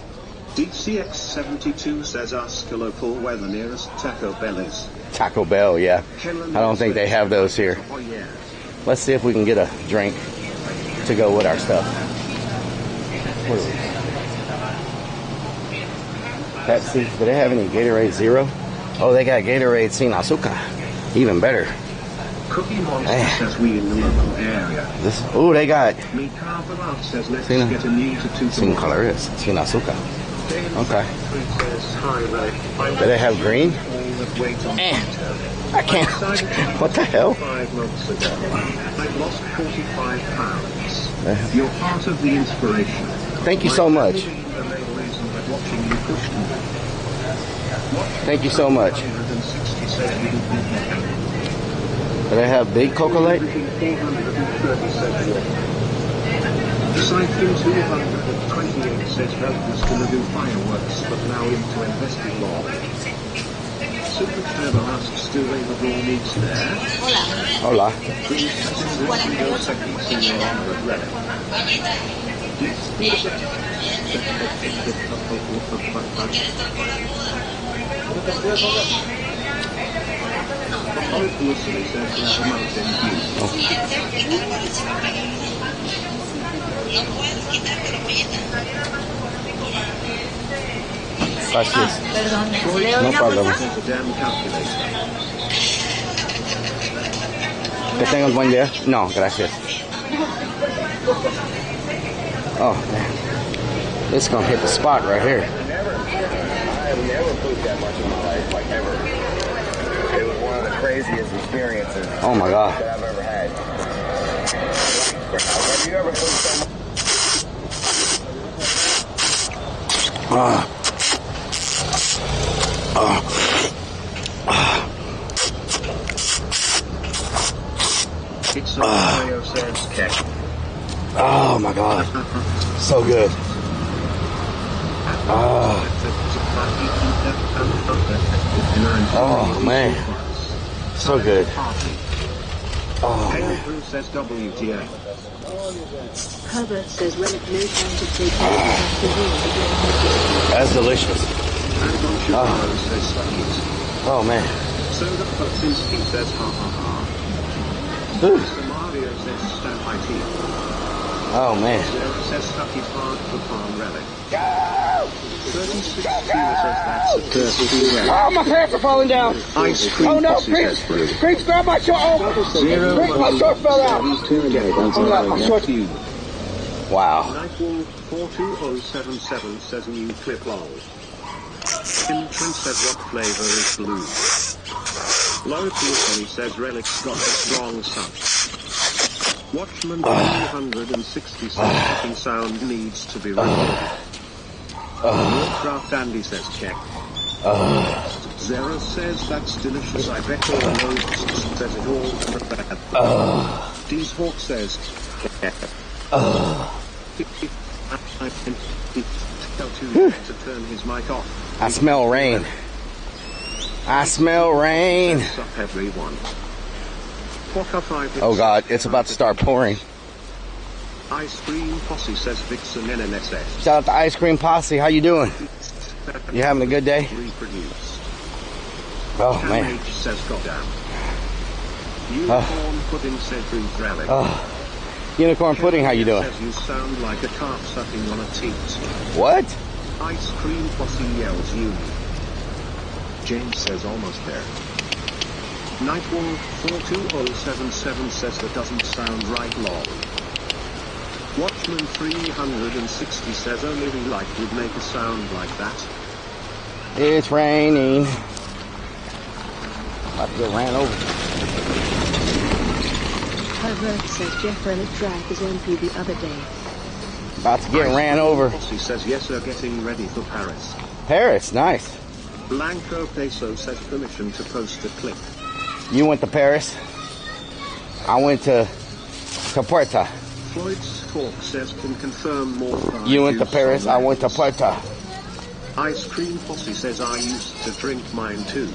DCX72 says ask a local where the nearest Taco Bell is. Taco Bell, yeah. I don't think they have those here. Oh, yeah. Let's see if we can get a drink to go with our stuff. What is it? Pepsi. Do they have any Gatorade Zero? Oh, they got Gatorade Sin Azúcar. Even better. Cookie Monster says we in the local area. Oh, they got Me Carver says let's get a new to Sin colores, Sin Azúcar. Okay. Do they have green? I can't. What the hell? 5 months ago, I've lost 45 pounds. You're part of the inspiration. Thank you so much. Thank you so much. Do they have big Coca Light? Cycling 228 says Ralph was going to do fireworks, but now into investing law. Super Trevor asks, do they have all needs there? Hola. Please seconds in your honor of relic. Gracias. No problem. Que tengas buen día. No, gracias. Oh, man. This is going to hit the spot right here. I have never pooped that much in my life, like ever. It was one of the craziest experiences Oh, my God. that I've ever had. Have you ever pooped so much? Oh my God, so good. Oh man, so good. Oh man. Says WTF. Herbert says relic no time to take care That's delicious. Oh man. Soda Potsinski says ha ha ha. Ooh. Mario says stand by teeth. Oh man. Sarah says Stucky hard for farm relic. 36 Tina says that's a thirsty relic. Oh, my pants are falling down. Ice cream. Oh no, Creeps, grab my short. Oh, Creeps, my short fell out. Oh, my short. Wow. Nightwolf 42077 says new clip lol. Imprint says what flavor is blue. Laura Pearson says Relic's got a strong sound. Watchman 360 says fucking sound needs to be recorded. Warcraft Andy says check. Zero says that's delicious. I bet all those says it all. Deez Hawk says I can tell to turn his mic off. I smell rain. I smell rain. What's up, everyone? Oh God, it's about to start pouring. Ice Cream Posse says Vixen NNSS. Shout out to Ice Cream Posse. How you doing? You having a good day? Reproduce. Oh man. H says goddamn. Unicorn Pudding said Ruth Relic. Unicorn Pudding, how you doing? Says you sound like a calf sucking on a teat. What? Ice Cream Posse yells you. James says almost there. Nightwolf 42077 says that doesn't sound right lol. Watchman 360 says only we like would make a sound like that. It's raining. About to get ran over. Herbert says Jeff Relic drank his MP the other day. About to get ran over. Posse says yes, sir, getting ready for Paris. Paris, nice. Blanco Peso says permission to post a clip. You went to Paris. I went to Puerto. Floyd's Talk says can confirm more. You went to Paris. I went to Puerto. Ice Cream Posse says I used to drink mine too.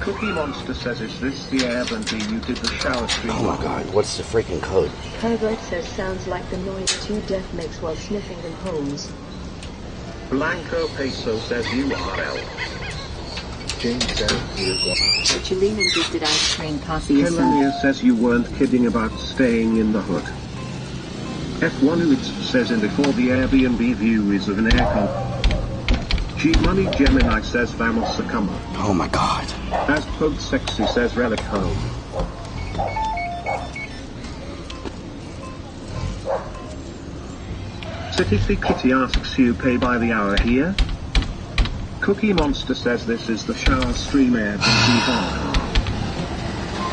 Cookie Monster says, is this the Airbnb you did the shower stream? Oh my God, what's the freaking code? Herbert says sounds like the noise 2 Death makes while sniffing them holes. Blanco Peso says URL. James says What you leaning did Ice Cream Posse is Helena says you weren't kidding about staying in the hood. F1 says and before the Airbnb view is of an aircon. G-Money Gemini says vamos a cama. Oh my God. As Pug Sexy says relic home. City Kitty asks you pay by the hour here? Cookie Monster says this is the shower stream air on.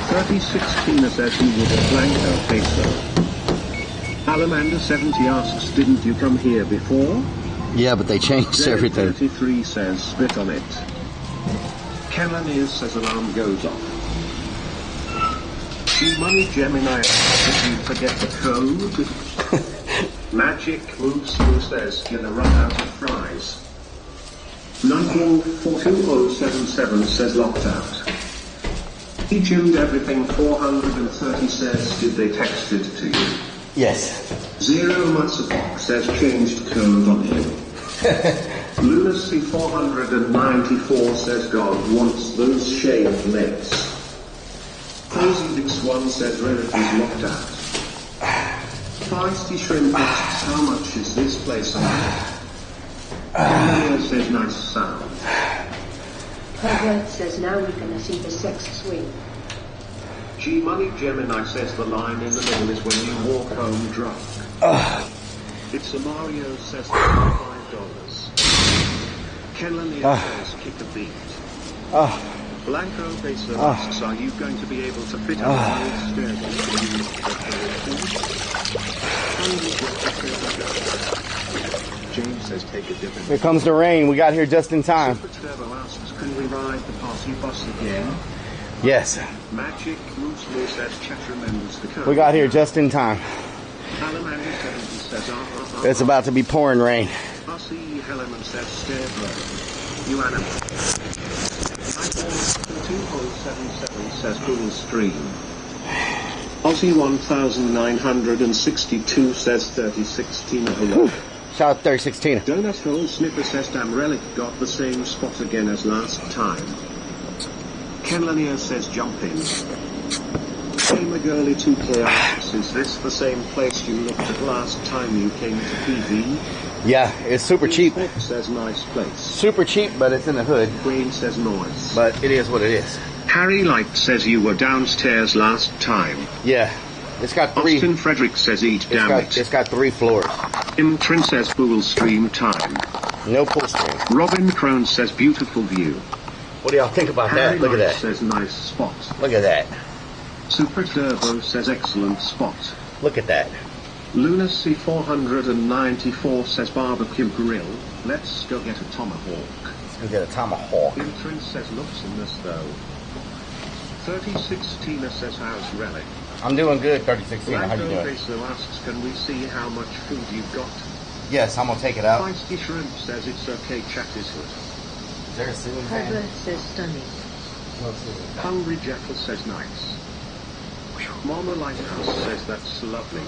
36 Tina says he would have Blanco Peso. Alamander 70 asks didn't you come here before? Yeah, but they changed everything. 33 says spit on it. Kelanier says alarm goes off. Money Gemini did you forget the code? Magic Moose who says gonna run out of fries. 19420077 says locked out. He tuned everything 430 says did they text it to you? Yes. Zero Matsapok says changed code on him. Lunacy 494 says God wants those shaved legs. Crazy Dix 1 says relatives locked out. Feisty Shrimp asks how much is this place on? Emilio says nice sound. Herbert says now we're gonna see the sex swing. G Money Gemini says the line in the middle is when you walk home drunk. It's a Mario says $5. Ken Lanier says kick a beat. Blanco Baser asks are you going to be able to fit up the stairs James says take a dip in. Here comes the rain. We got here just in time. Super Turbo asks can we ride the party bus again? Yes. Magic Moose says chat remembers the code. We got here just in time. Alamander 70 says It's about to be pouring rain. RC Heleman says stare bro. You animal. 2077 says Google stream. Aussie 1962 says 3016 hello. Shout out 3016. Donut Hole Snipper says damn relic got the same spot again as last time. Ken Lanier says jump in. Gamer Girly 2K asks, is this the same place you looked at last time you came to PV? Yeah, it's super cheap. Says nice place. Super cheap, but it's in the hood. Green says noise. But it is what it is. Harry Light says you were downstairs last time. Yeah. It's got 3. Austin Frederick says eat damn it. It's got 3 floors. Imtrin says pool stream time. No pool stream. Robin Crone says beautiful view. What do y'all think about that? Look at that. Says nice spot. Look at that. Super Turbo says excellent spot. Look at that. Lunacy 494 says barbecue grill. Let's go get a tomahawk. Let's go get a tomahawk. Imtrin says looks in this though. 36 Tina says how's relic? I'm doing good, 36 Tina. How you doing? Peso asks can we see how much food you've got? Yes, I'm gonna take it out. Feisty Shrimp says it's okay, chat is good. Is there a ceiling fan? Herbert says stunning. Hungry Jekyll says nice. Mama Lighthouse says that's lovely.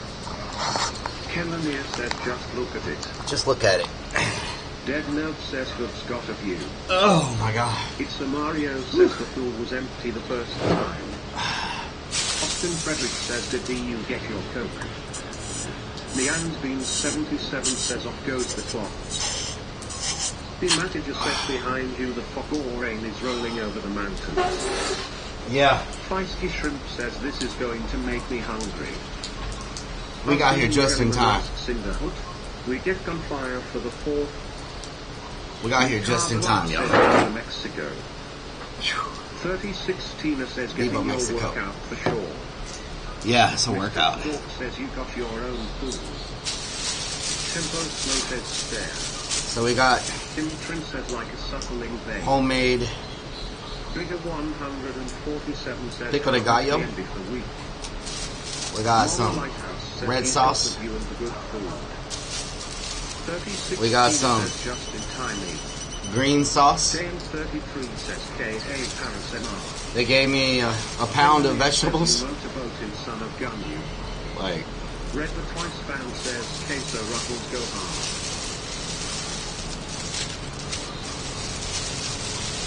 Ken Lanier says just look at it. Just look at it. Dead Note says good's got a view. Oh my god. It's a Mario says the pool was empty the first time. Austin Frederick says did you get your coke? Leanne's Bean 77 says off goes the clock. The manager says behind you the fog or rain is rolling over the mountains. Yeah. Feisty Shrimp says this is going to make me hungry. We got here just in time. We get gunfire for the 4th. We got here just in time, y'all. Mexico. 36 Tina says getting your workout for sure. Yeah, it's a workout. Says you got your own pool. Tempo Slow says stare. So we got like a suckling babe. Homemade Trigger 147 says pico de gallo. We got some red sauce. We got some green sauce. They gave me a pound of vegetables. Like Red the twice found says queso ruffles go hard.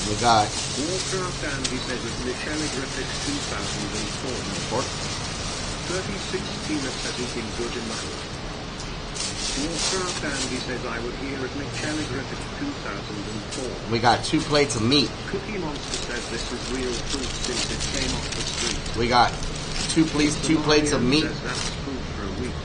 we got Warcraft Andy says it's Michelle Griffith 2004. 36 Tina says eating good in the hood. Warcraft Andy says I would hear at Michelle Griffith 2004. we got 2 plates of meat. Cookie Monster says this is real food since it came off the street. We got 2 plates of meat. Says that's food for a week.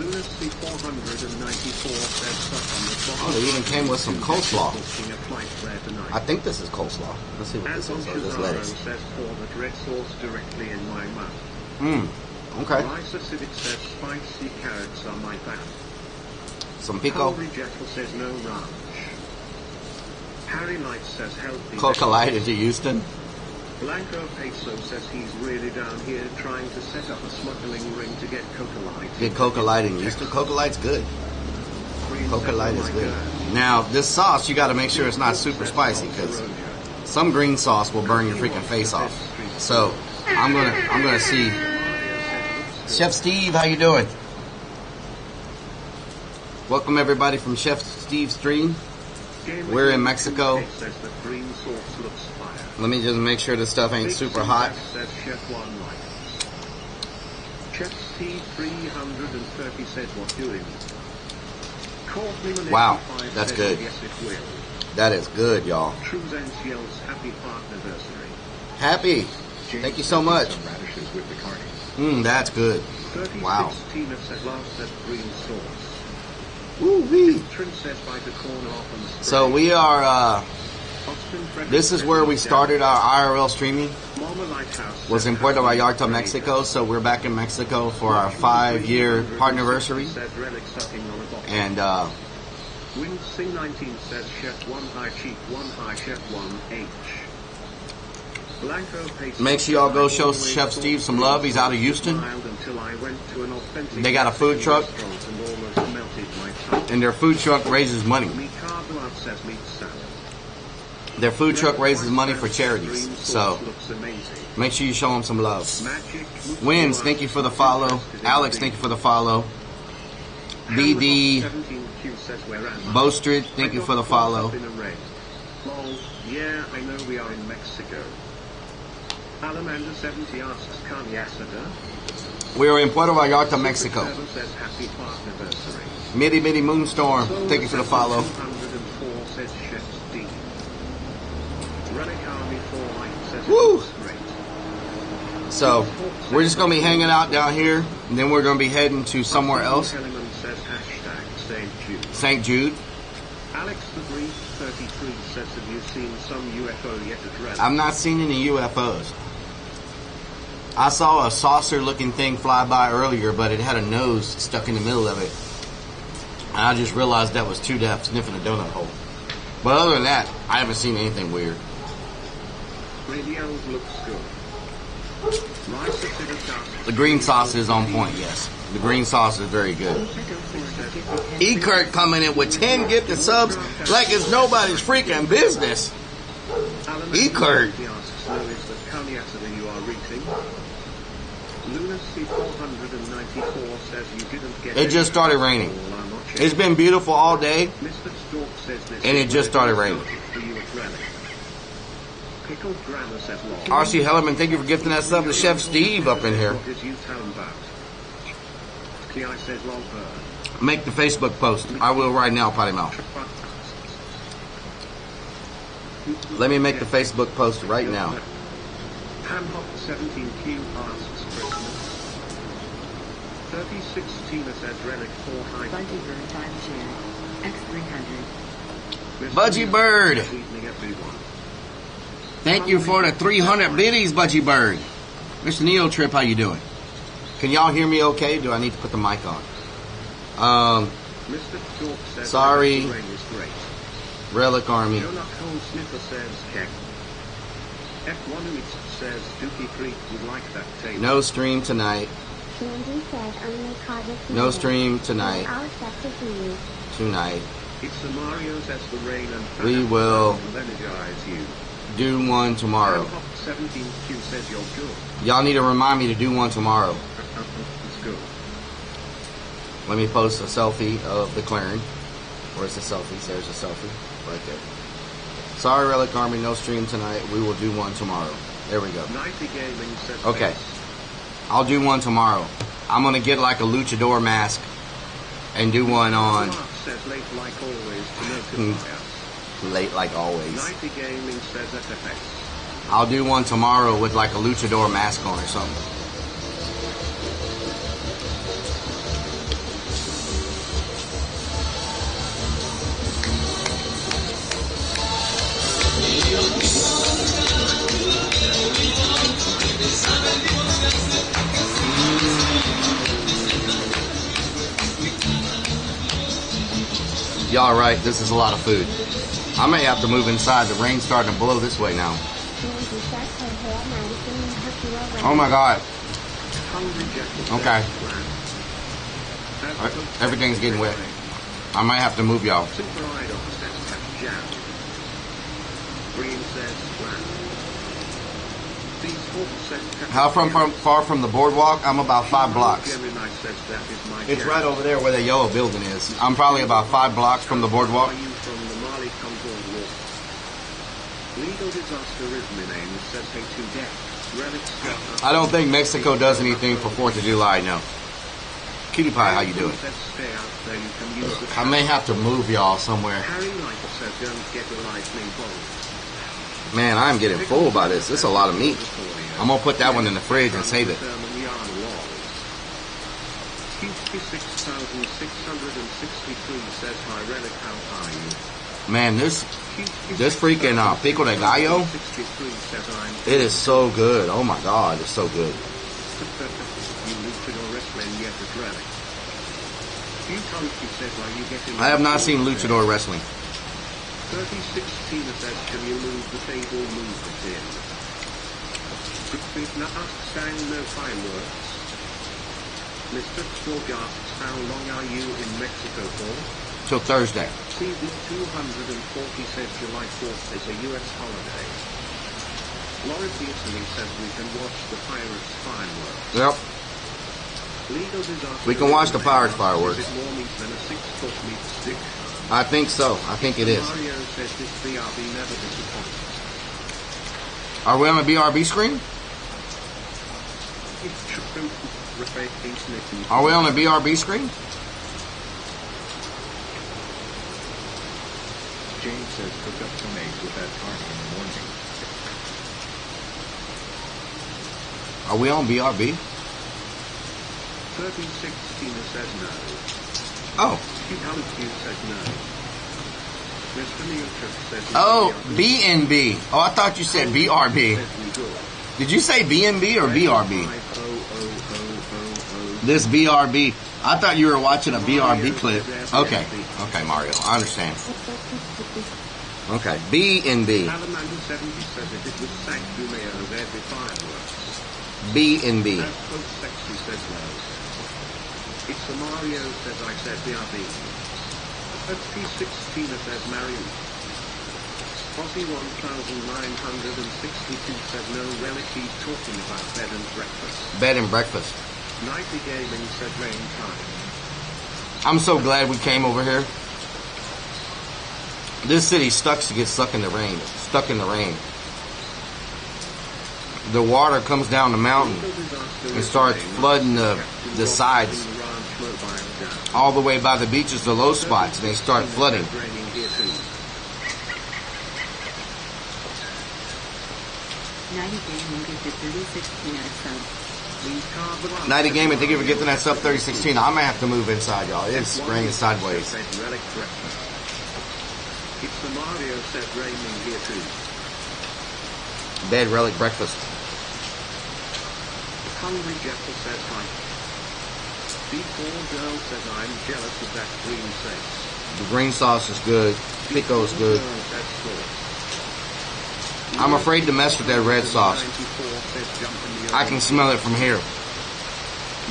Lunacy 494 says stuff on the bottom. Oh, they even came with some coleslaw. Booking a flight there tonight. I think this is coleslaw. Let's see what this is. Or is this lettuce? Says pour that red sauce directly in my mouth. Okay. Rice Acidic says spicy carrots are my fan. Some pico. Hungry Jekyll says no ranch. Harry Light says healthy. Coca Light into Houston. Blanco Peso says he's really down here trying to set up a smuggling ring to get Coca Light. Get Coca Light in Houston. Coca Light's good. Coca Light is good. Now, this sauce, you got to make sure it's not super spicy because some green sauce will burn your freaking face off. So, I'm gonna see. Chef Steve, how you doing? Welcome everybody from Chef Steve's stream. We're in Mexico. Let me just make sure this stuff ain't super hot. Chef C330 says what doing. Wow, that's good. That is good, y'all. Happy partnerversary. Happy. Thank you so much. That's good. Wow. Woo-wee. So we are, this is where we started our IRL streaming. Was in Puerto Vallarta, Mexico. So we're back in Mexico for our 5-year partnerversary. And, Win19 says Chef 1 high cheek, 1 high Chef 1H. Make sure y'all go show Chef Steve some love. He's out of Houston. They got a food truck, and their food truck raises money. Their food truck raises money for charities. So make sure you show them some love. Wins, thank you for the follow. Alex, thank you for the follow. BD Bostrid, thank you for the follow. Yeah, I know we are in Mexico. Alamander 70 asks Kanye Asada. We are in Puerto Vallarta, Mexico. Says happy partnerversary. Mitty Moonstorm, thank you for the follow. 104 says Chef Steve. Relic Army 4 says woo! Great. So we're just gonna be hanging out down here, and then we're gonna be heading to somewhere else. St. Jude. Alex the Brief 33 says, have you seen some UFO yet at Relic? I've not seen any UFOs. I saw a saucer-looking thing fly by earlier, but it had a nose stuck in the middle of it. And I just realized that was two deaths sniffing a donut hole. But other than that, I haven't seen anything weird. Radio looks good. The green sauce is on point, yes. The green sauce is very good. E-Kurt coming in with 10 gifted subs like it's nobody's freaking business. E-Kurt. It just started raining. It's been beautiful all day, and it just started raining. RC Hellerman, thank you for gifting that sub to Chef Steve up in here. Make the Facebook post. I will right now, Potty Mouth. Let me make the Facebook post right now. Hamhop 17Q asks Christmas. 36 Tina says Relic 4 high. Budgie Bird 5 share. X300. Budgie Bird. Thank you for the 300 biddies, Budgie Bird. Mr. Neo Trip, how you doing? Can y'all hear me okay? Do I need to put the mic on? Sorry. Relic Army. No stream tonight. No stream tonight. Tonight. We will do one tomorrow. Y'all need to remind me to do one tomorrow. Let me post a selfie of the clearing. Where's the selfie? There's a selfie right there. Sorry, Relic Army, no stream tonight. We will do one tomorrow. There we go. Okay. I'll do one tomorrow. I'm going to get like a luchador mask and do one on... Late like always. I'll do one tomorrow with like a luchador mask on or something. Y'all right, this is a lot of food. I may have to move inside. The rain's starting to blow this way now. Oh my God. Okay. Everything's getting wet. I might have to move y'all. How far from the boardwalk? I'm about 5 blocks. It's right over there where the yellow building is. I'm probably about 5 blocks from the boardwalk. I don't think Mexico does anything for 4th of July, no. Cutie Pie, how you doing? I may have to move y'all somewhere. Man, I'm getting full by this. This is a lot of meat. I'm going to put that one in the fridge and save it. Man, this freaking pico de gallo, it is so good. Oh my God, it's so good. I have not seen luchador wrestling. 3016 says, can you move the table, move it in. Saying no fireworks. Mr. Stork asks, how long are you in Mexico for? Till Thursday. CV 240 says July 4th is a U.S. holiday. Lawrence Italy says we can watch the Pirates fireworks. Yep. Legal disaster. We can watch the Pirates fireworks. Is it more meat than a 6-foot meat stick? I think so. I think it is. Mario says this BRB never disappoints. Are we on a BRB screen? Are we on a BRB screen? James says cook up some eggs with that target in the morning. Are we on BRB? 1316 says no. Oh. Says no. Mr. Neotrip says no. Oh, BNB. Oh, I thought you said BRB. Did you say BNB or BRB? This BRB. I thought you were watching a BRB clip. Okay. Okay, Mario. I understand. Okay. BNB. BNB. It's the Mario says I said BRB. P16 says Mario. Aussie 1962 said no relic, he's talking about bed and breakfast. Bed and breakfast. Nightly Gaming said rain time. I'm so glad we came over here. This city stuck to get stuck in the rain. Stuck in the rain. The water comes down the mountain and starts flooding the sides. All the way by the beaches, the low spots, and they start flooding. Nighty Gaming, thank you for getting that sub 3016. I might have to move inside, y'all. It's raining sideways. It's the Mario said raining here too. Bed relic breakfast. Hungry Jekyll says hi. B4 girl says I'm jealous of that green sauce. The green sauce is good. Pico is good. I'm afraid to mess with that red sauce. I can smell it from here.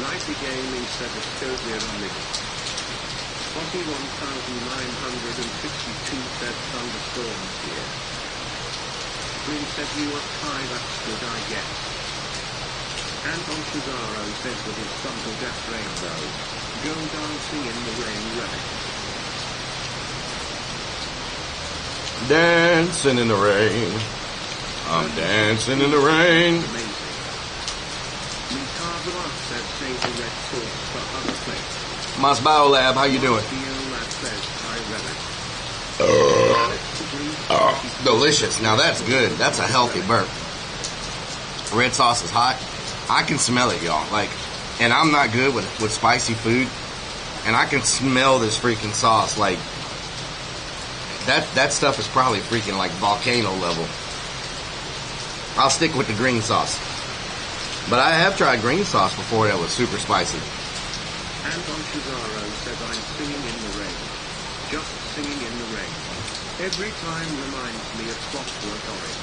Nightly Gaming said it's totally running. Aussie 1962 said thunderstorms here. Green said you were high, that's good I guess. Anton Cesaro says with his Thunder Death Rainbow. Go dancing in the rain relic. Dancing in the rain. I'm dancing in the rain. Mas Biolab, how you doing? Delicious. Now that's good. That's a healthy burp. Red sauce is hot. I can smell it, y'all. Like, and I'm not good with spicy food. And I can smell this freaking sauce. Like, that stuff is probably freaking like volcano level. I'll stick with the green sauce. But I have tried green sauce before that was super spicy. Anton Cesaro says I'm singing in the rain. Just singing in the rain. Every time reminds me of Clockwork Orange.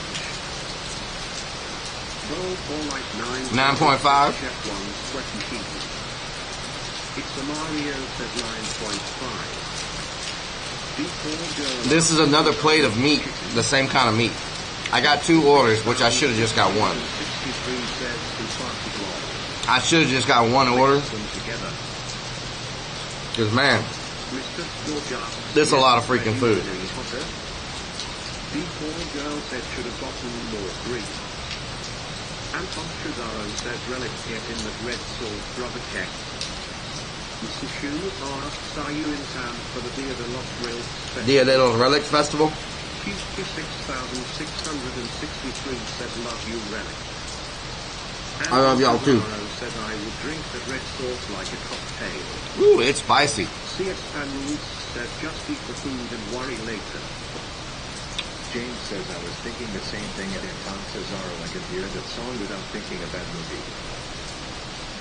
Bold for like 9.5. Chef 1 sweaty people. It's a Mario says 9.5. This is another plate of meat, the same kind of meat. I got 2 orders, which I should have just got 1. I should have just got 1 order. Because, man, this is a lot of freaking food. The poor girl said should have gotten more grease. Anton Chazaro says relics get in the red sauce rubber check. Mr. Shu asks, are you in town for the Dia de los Relics Festival? Dia de los Relics Festival? Q6663 says love you relic. I love y'all too. Said I would drink the red sauce like a cocktail. Ooh, it's spicy. CS Panus says just eat the food and worry later. James says I was thinking the same thing at Anton Cesaro like a beer that song without thinking a bad movie.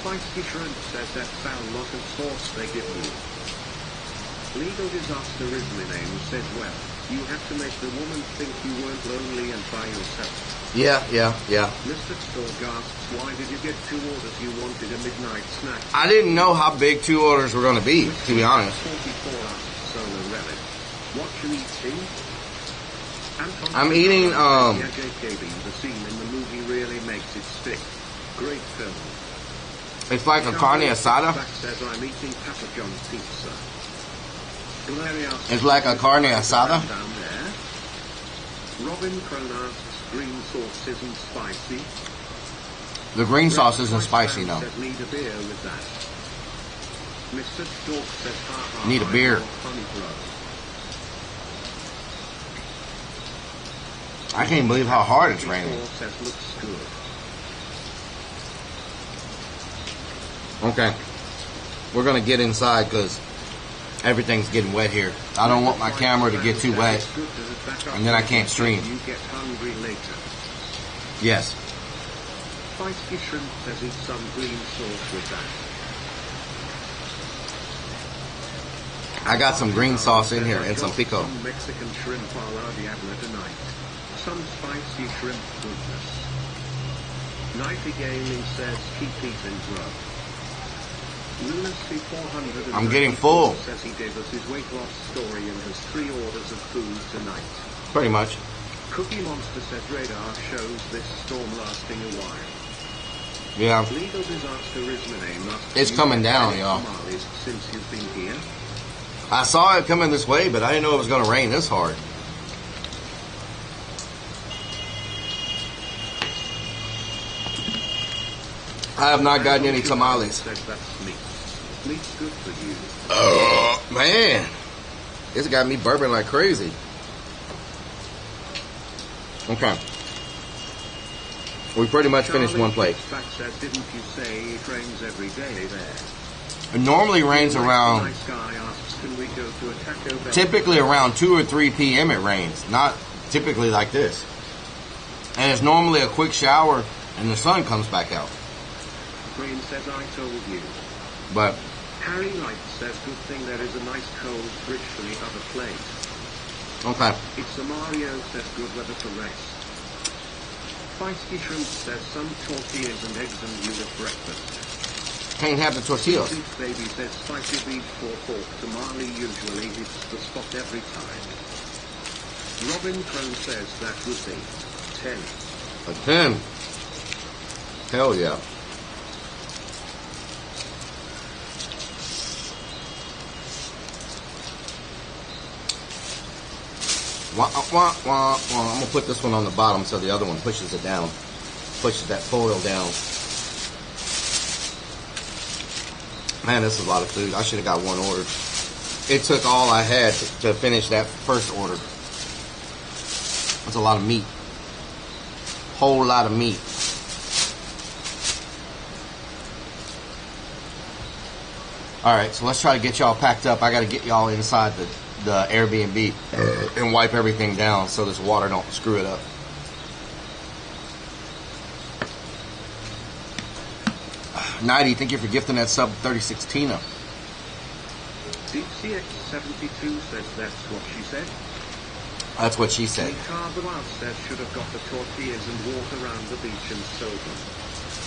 Feisty Shrimp says that foul lot of sauce they give you. Legal Disaster Ridley name says well, you have to make the woman think you weren't lonely and by yourself. Yeah. Mr. Store gasps, why did you get 2 orders? You wanted a midnight snack. I didn't know how big 2 orders were going to be, to be honest. 44 asks Solar Relic. What you eating? I'm eating, JKB, the scene in the movie really makes it stick. Great film. It's like a carne asada. Says I'm eating Papa John's pizza. It's like a carne asada. Down there. Robin Crone asks, green sauce isn't spicy. The green sauce isn't spicy, no. Says, need a beer with that. Mr. Stork says, ha, Need a beer. I can't believe how hard it's raining. Says, looks good. Okay. We're going to get inside because everything's getting wet here. I don't want my camera to get too wet and then I can't stream. You get hungry later. Yes. Feisty Shrimp says eat some green sauce with that. I got some green sauce in here and some pico. Some Mexican shrimp a la Diablo tonight. Some spicy shrimp goodness. Nightingale says keep eating grub. Lunacy 400 I'm getting full. Says he gave us his weight loss story and has 3 orders of food tonight. Pretty much. Cookie Monster says radar shows this storm lasting a while. Yeah. Legal Disaster Ismene must It's coming down, y'all. Since you've been here. I saw it coming this way, but I didn't know it was going to rain this hard. I have not gotten any tamales. Meat's good for you. Oh, man. This got me burping like crazy. Okay. We pretty much finished 1 plate. Didn't you say it rains every day there? It normally rains around, typically around 2 or 3 p.m. it rains. Not typically like this. And it's normally a quick shower and the sun comes back out. Green says I told you. But Harry Light says good thing there is a nice cold fridge for the other place. okay. It's a Mario says good weather for rest. Feisty Shrimp says some tortillas and eggs and you at breakfast. Can't have the tortillas. Beef Baby says spicy beef 4 pork tamale usually hits the spot every time. Robin Crone says that would be 10. A 10. Hell yeah. Wah, wah, wah, wah. I'm going to put this one on the bottom so the other one pushes it down. Pushes that foil down. Man, this is a lot of food. I should have got 1 order. It took all I had to finish that first order. That's a lot of meat. Whole lot of meat. Alright, so let's try to get y'all packed up. I got to get y'all inside the Airbnb and wipe everything down so this water don't screw it up. Nighty, thank you for gifting that sub 36 Tina. CX72 says that's what she said. That's what she said. Carvalho says should have got the tortillas and walk around the beach and sold them.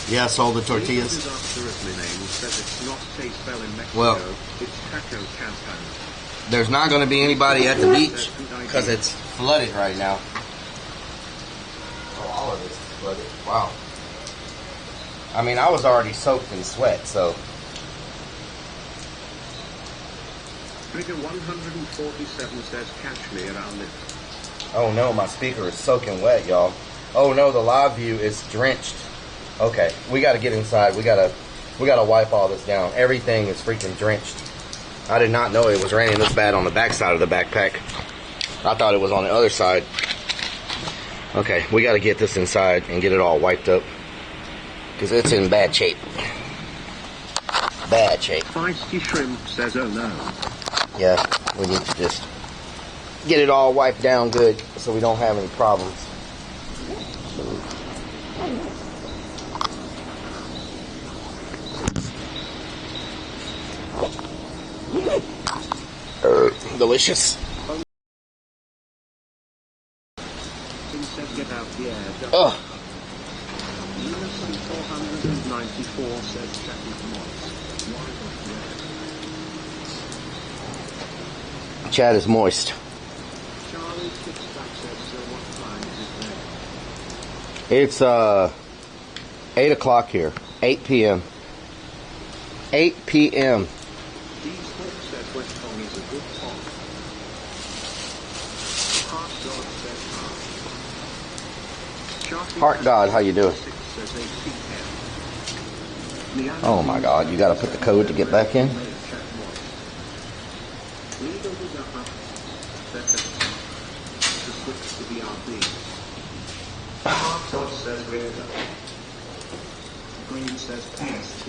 Yeah, sold the tortillas. Disasterously named says it's not Taste Bell in Mexico, Well, it's Taco Campan. there's not going to be anybody at the beach because it's flooded right now. Oh, all of this is flooded. Wow. I mean, I was already soaked in sweat, so. Figure 147 says catch me around it. Oh no, my speaker is soaking wet, y'all. Oh no, the live view is drenched. Okay, we gotta get inside. We gotta wipe all this down. Everything is freaking drenched. I did not know it was raining this bad on the back side of the backpack. I thought it was on the other side. Okay, we gotta get this inside and get it all wiped up. Because it's in bad shape. Bad shape. Feisty Shrimp says oh no. Yeah, we need to just get it all wiped down good so we don't have any problems. Delicious. Oh. 494 says Jackie Moist. Chad is moist. Charlie Kickback says so what time is it there? It's 8 o'clock here. 8 p.m. 8 p.m. These folks said West Kong is a good song. Heart God says Heart God, how you doing? Oh my God, you gotta put the code to get back in? God says Green says PST.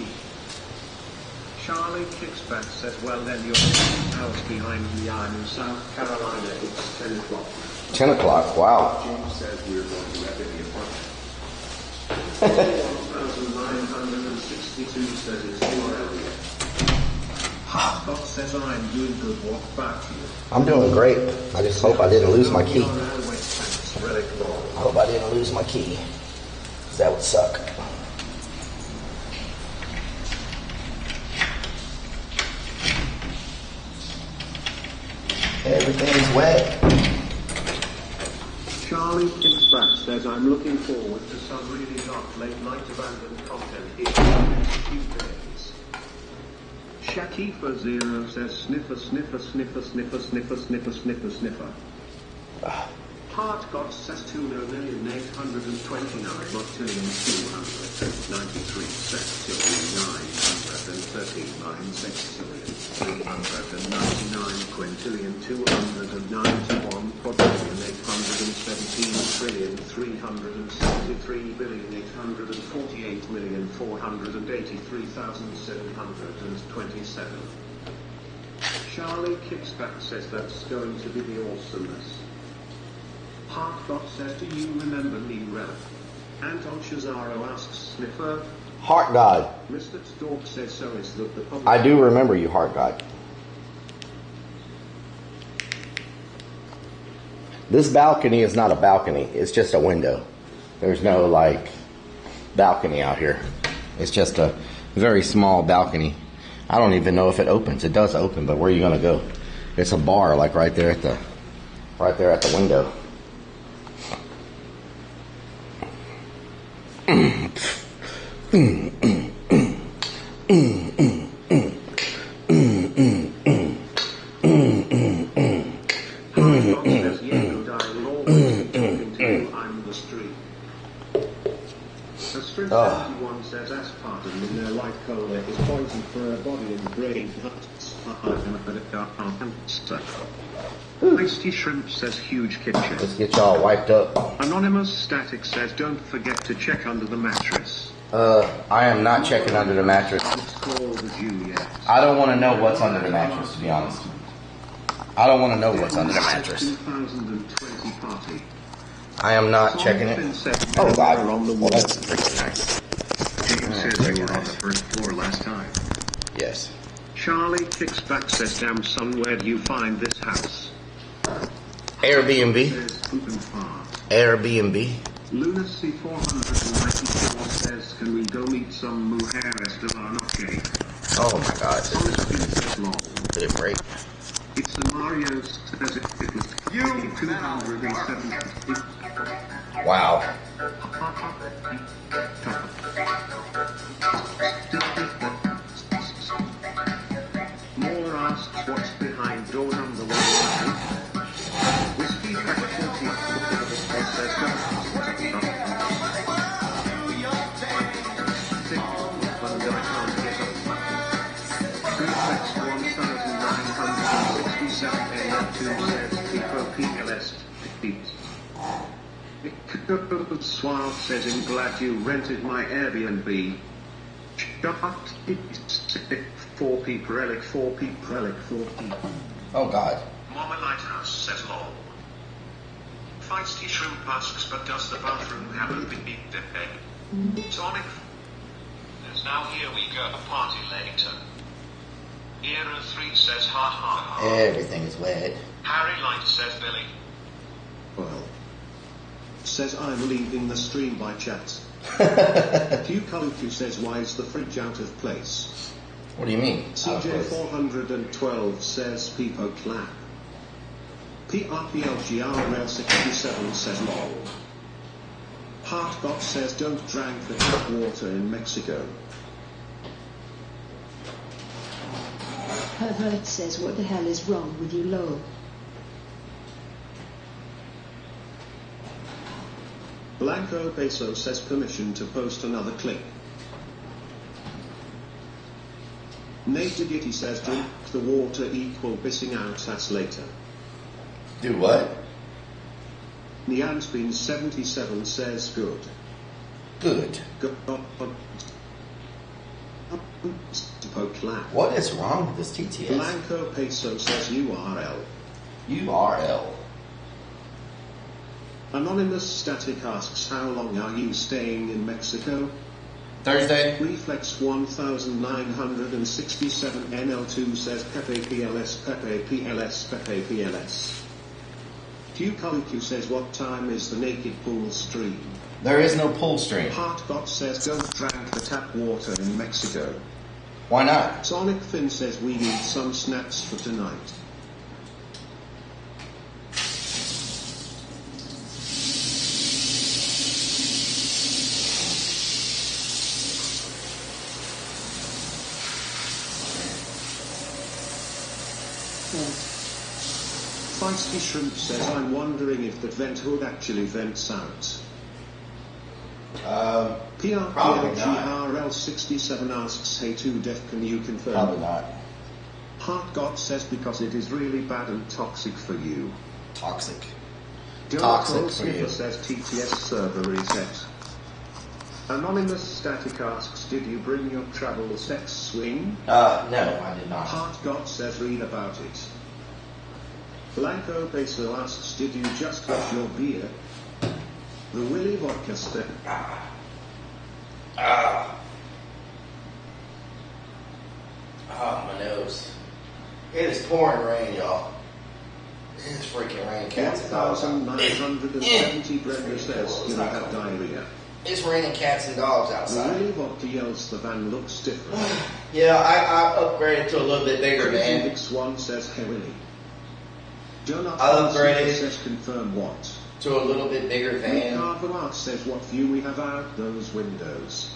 Charlie Kicksback says, well then you're 6 hours behind me. I'm in South Carolina. It's 10 o'clock. 10 o'clock, wow. James says we're going to have any appointment. 1962 says it's too early. Scott says I'm doing good. What about you? I'm doing great. I just hope I didn't lose my key. I hope I didn't lose my key. 'Cause that would suck. Everything's wet. Charlie Kicksback says I'm looking forward to some really dark late night abandoned content here in the next few days. Shakifa Zero says sniffer, sniffer, sniffer, sniffer, sniffer, sniffer, sniffer, sniffer. Heart God says 2,829,293 sextillion 939 quintillion 291 quadrillion 817 trillion 373 billion 848 million 483,727. Charlie Kicksback says that's going to be the awesomeness. Heartbot says, do you remember me, Rel? Anton Cesaro asks Sniffer. Heart God. Mr. Stork says so is the public. I do remember you, Heart God. This balcony is not a balcony. It's just a window. There's no, like, balcony out here. It's just a very small balcony. I don't even know if it opens. It does open, but where are you going to go? It's a bar, like, right there at the window. One says aspartame in their light cola is poison for a body and brain. Tasty Shrimp says huge kitchen. Let's get y'all wiped up. Anonymous Static says don't forget to check under the mattress. I am not checking under the mattress. It's called the Juliet. I don't want to know what's under the mattress, to be honest. I don't want to know what's under the mattress. 2020 party. I am not checking it. Oh God, well that's freaking nice. James says you were on the first floor last time. Yes. Charlie kicks back says, damn son, where do you find this house? Airbnb. Says poop and fart. Airbnb. Lunacy 494 says, can we go meet some mujeres de la noche? Oh my god. Did it break? It's a Mario says it was 270. Wow. Moore asks what's behind door number 1. Whiskey Crack 40 says Suave says, I'm glad you rented my Airbnb. 4p per relic, 4p per relic, 4p. Oh god. Mama Lighthouse says lol. Feisty Shrimp asks, but does the bathroom have a big bed? Sonic. As now here we go, a party later. Era 3 says ha ha ha. Everything is wet. Harry Light says Billy. Well. Says I'm leaving the stream by chat. Q says why is the fridge out of place? What do you mean? CJ 412 says Peepo clap. PRPLGRL 67 says lol. Heartbot says don't drink the tap water in Mexico. Pervert says what the hell is wrong with you lol. Blanco Peso says permission to post another clip. Nate Diggity says drink the water equal bissing out ass later. Do what? Neanspin 77 says good. Good. What is wrong with this TTS? Blanco Peso says URL. URL. Anonymous Static asks, how long are you staying in Mexico? Thursday. Reflex 1967 NL2 says Pepe PLS, Pepe PLS, Pepe PLS. QQ says, what time is the naked pool stream? There is no pool stream. Heartbot says, don't drink the tap water in Mexico. Why not? Sonic Finn says, we need some snaps for tonight. Feisty Shrimp says, I'm wondering if the vent hood actually vents out. PRPLGRL 67 asks, hey 2Def, can you confirm? Probably not. Heartgod says, because it is really bad and toxic for you. Toxic. Toxic for you. Says TTS server reset. Anonymous Static asks, did you bring your travel sex swing? No, I did not. Heartgod says, read about it. Blanco Peso asks, did you just have your beer? The Willy Vodka stick. Oh, my nose. It is pouring rain, y'all. It is freaking rain, cats and dogs. 1,970 Brenda says, you have diarrhea. It's raining cats and dogs outside. The Willy Vodka yells, the van looks different. Yeah, I upgraded to a little bit bigger van. X1 says, hey Willy. Jonathan I upgraded says, confirm what? To a little bit bigger van. Carver says, what view we have out those windows.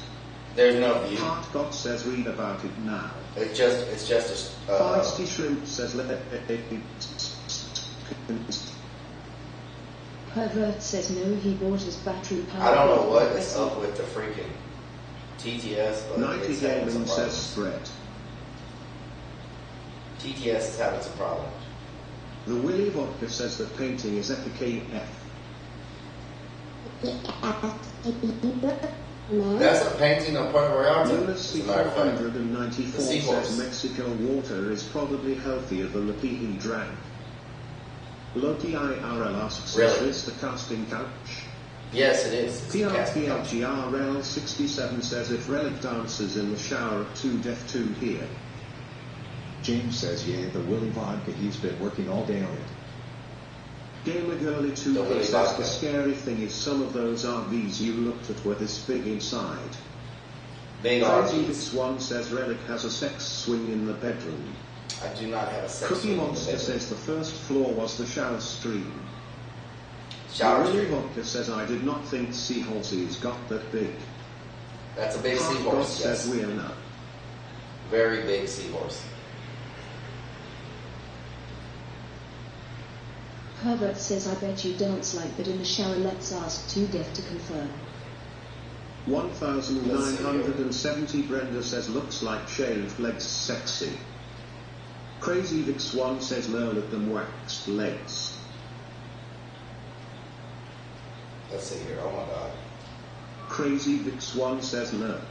There's no view. Heartbot says, read about it now. It's just a. Feisty Shrimp says, Pervert says no, he bought his battery power. I don't know what is up with the freaking TTS, but 90 Gaming says spread. TTS is having some problems. The Willy Vodka says that painting is epic AF. That's a painting of Puerto Vallarta. Lunacy 494 says Mexico water is probably healthier than the pee he drank. Loki IRL asks, is this the casting couch? Yes, it is. PRPLGRL 67 says, if Relic dances in the shower at 2Def2 here. James says, yeah, the Willy Vodka, he's been working all day on it. Gamer Girly 2K says the scary thing is some of those RVs you looked at were this big inside. Big Crazy RVs. This one says Relic has a sex swing in the bedroom. I do not have a sex Cookie swing in the Monster bedroom. says the first floor was the shower stream. Shower Willy stream. Vodka says I did not think seahorses got that big. That's a big Half seahorse, God says yes. we're not. Very big seahorse. Herbert says I bet you dance like that in the shower. Let's ask Too Deaf to confirm. 1970 Brenda says looks like shaved legs sexy. Crazy Vix1 says learn at them waxed legs. Let's see here. Oh my god. Crazy Vix1 says lurk.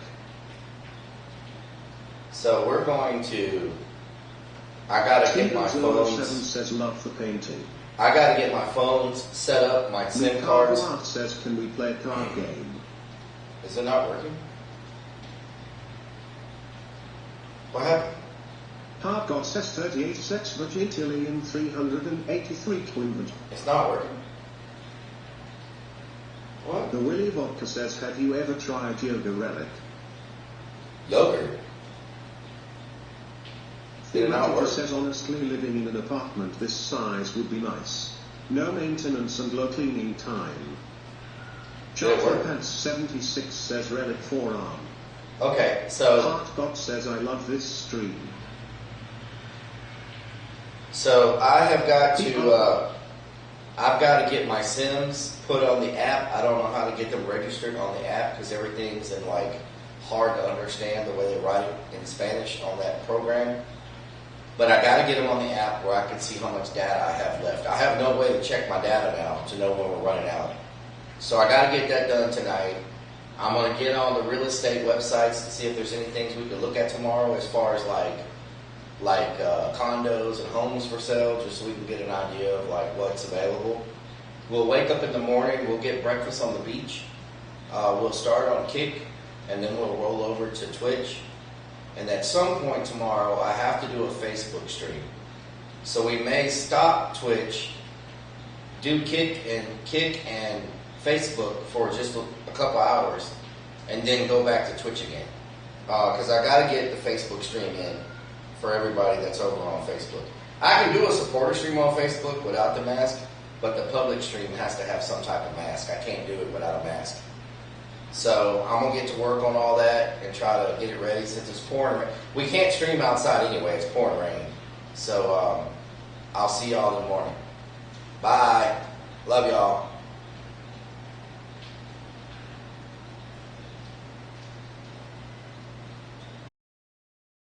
So we're going to. I gotta get my Stevens07 phones. says love the painting. I gotta get my phones set up, my SIM cards. Card says can we play a card game? Is it not working? What happened? Hard God says 38 sex Virgintilian 383 Twinbert. It's not working. What? The Willy Vodka says have you ever tried Yoga Relic? Yogurt. Did it not Thematica work? says honestly living in an apartment this size would be nice. No maintenance and low cleaning time. Did it work? Chocolate Pants 76 says Relic forearm. Okay, so Heart God says I love this stream. I have got to I've got to get my Sims put on the app. I don't know how to get them registered on the app because everything's in like hard to understand the way they write it in Spanish on that program. But I got to get them on the app where I can see how much data I have left. I have no way to check my data now to know when we're running out. So I got to get that done tonight. I'm going to get on the real estate websites to see if there's any things we can look at tomorrow as far as like condos and homes for sale, just so we can get an idea of like what's available. We'll wake up in the morning, we'll get breakfast on the beach, we'll start on Kick, and then we'll roll over to Twitch. And at some point tomorrow, I have to do a Facebook stream. So we may stop Twitch, do Kick and Facebook for just a couple hours, and then go back to Twitch again. Because I got to get the Facebook stream in for everybody that's over on Facebook. I can do a supporter stream on Facebook without the mask, but the public stream has to have some type of mask. I can't do it without a mask. So I'm going to get to work on all that and try to get it ready since it's pouring rain. We can't stream outside anyway. It's pouring rain. So I'll see y'all in the morning. Bye. Love y'all.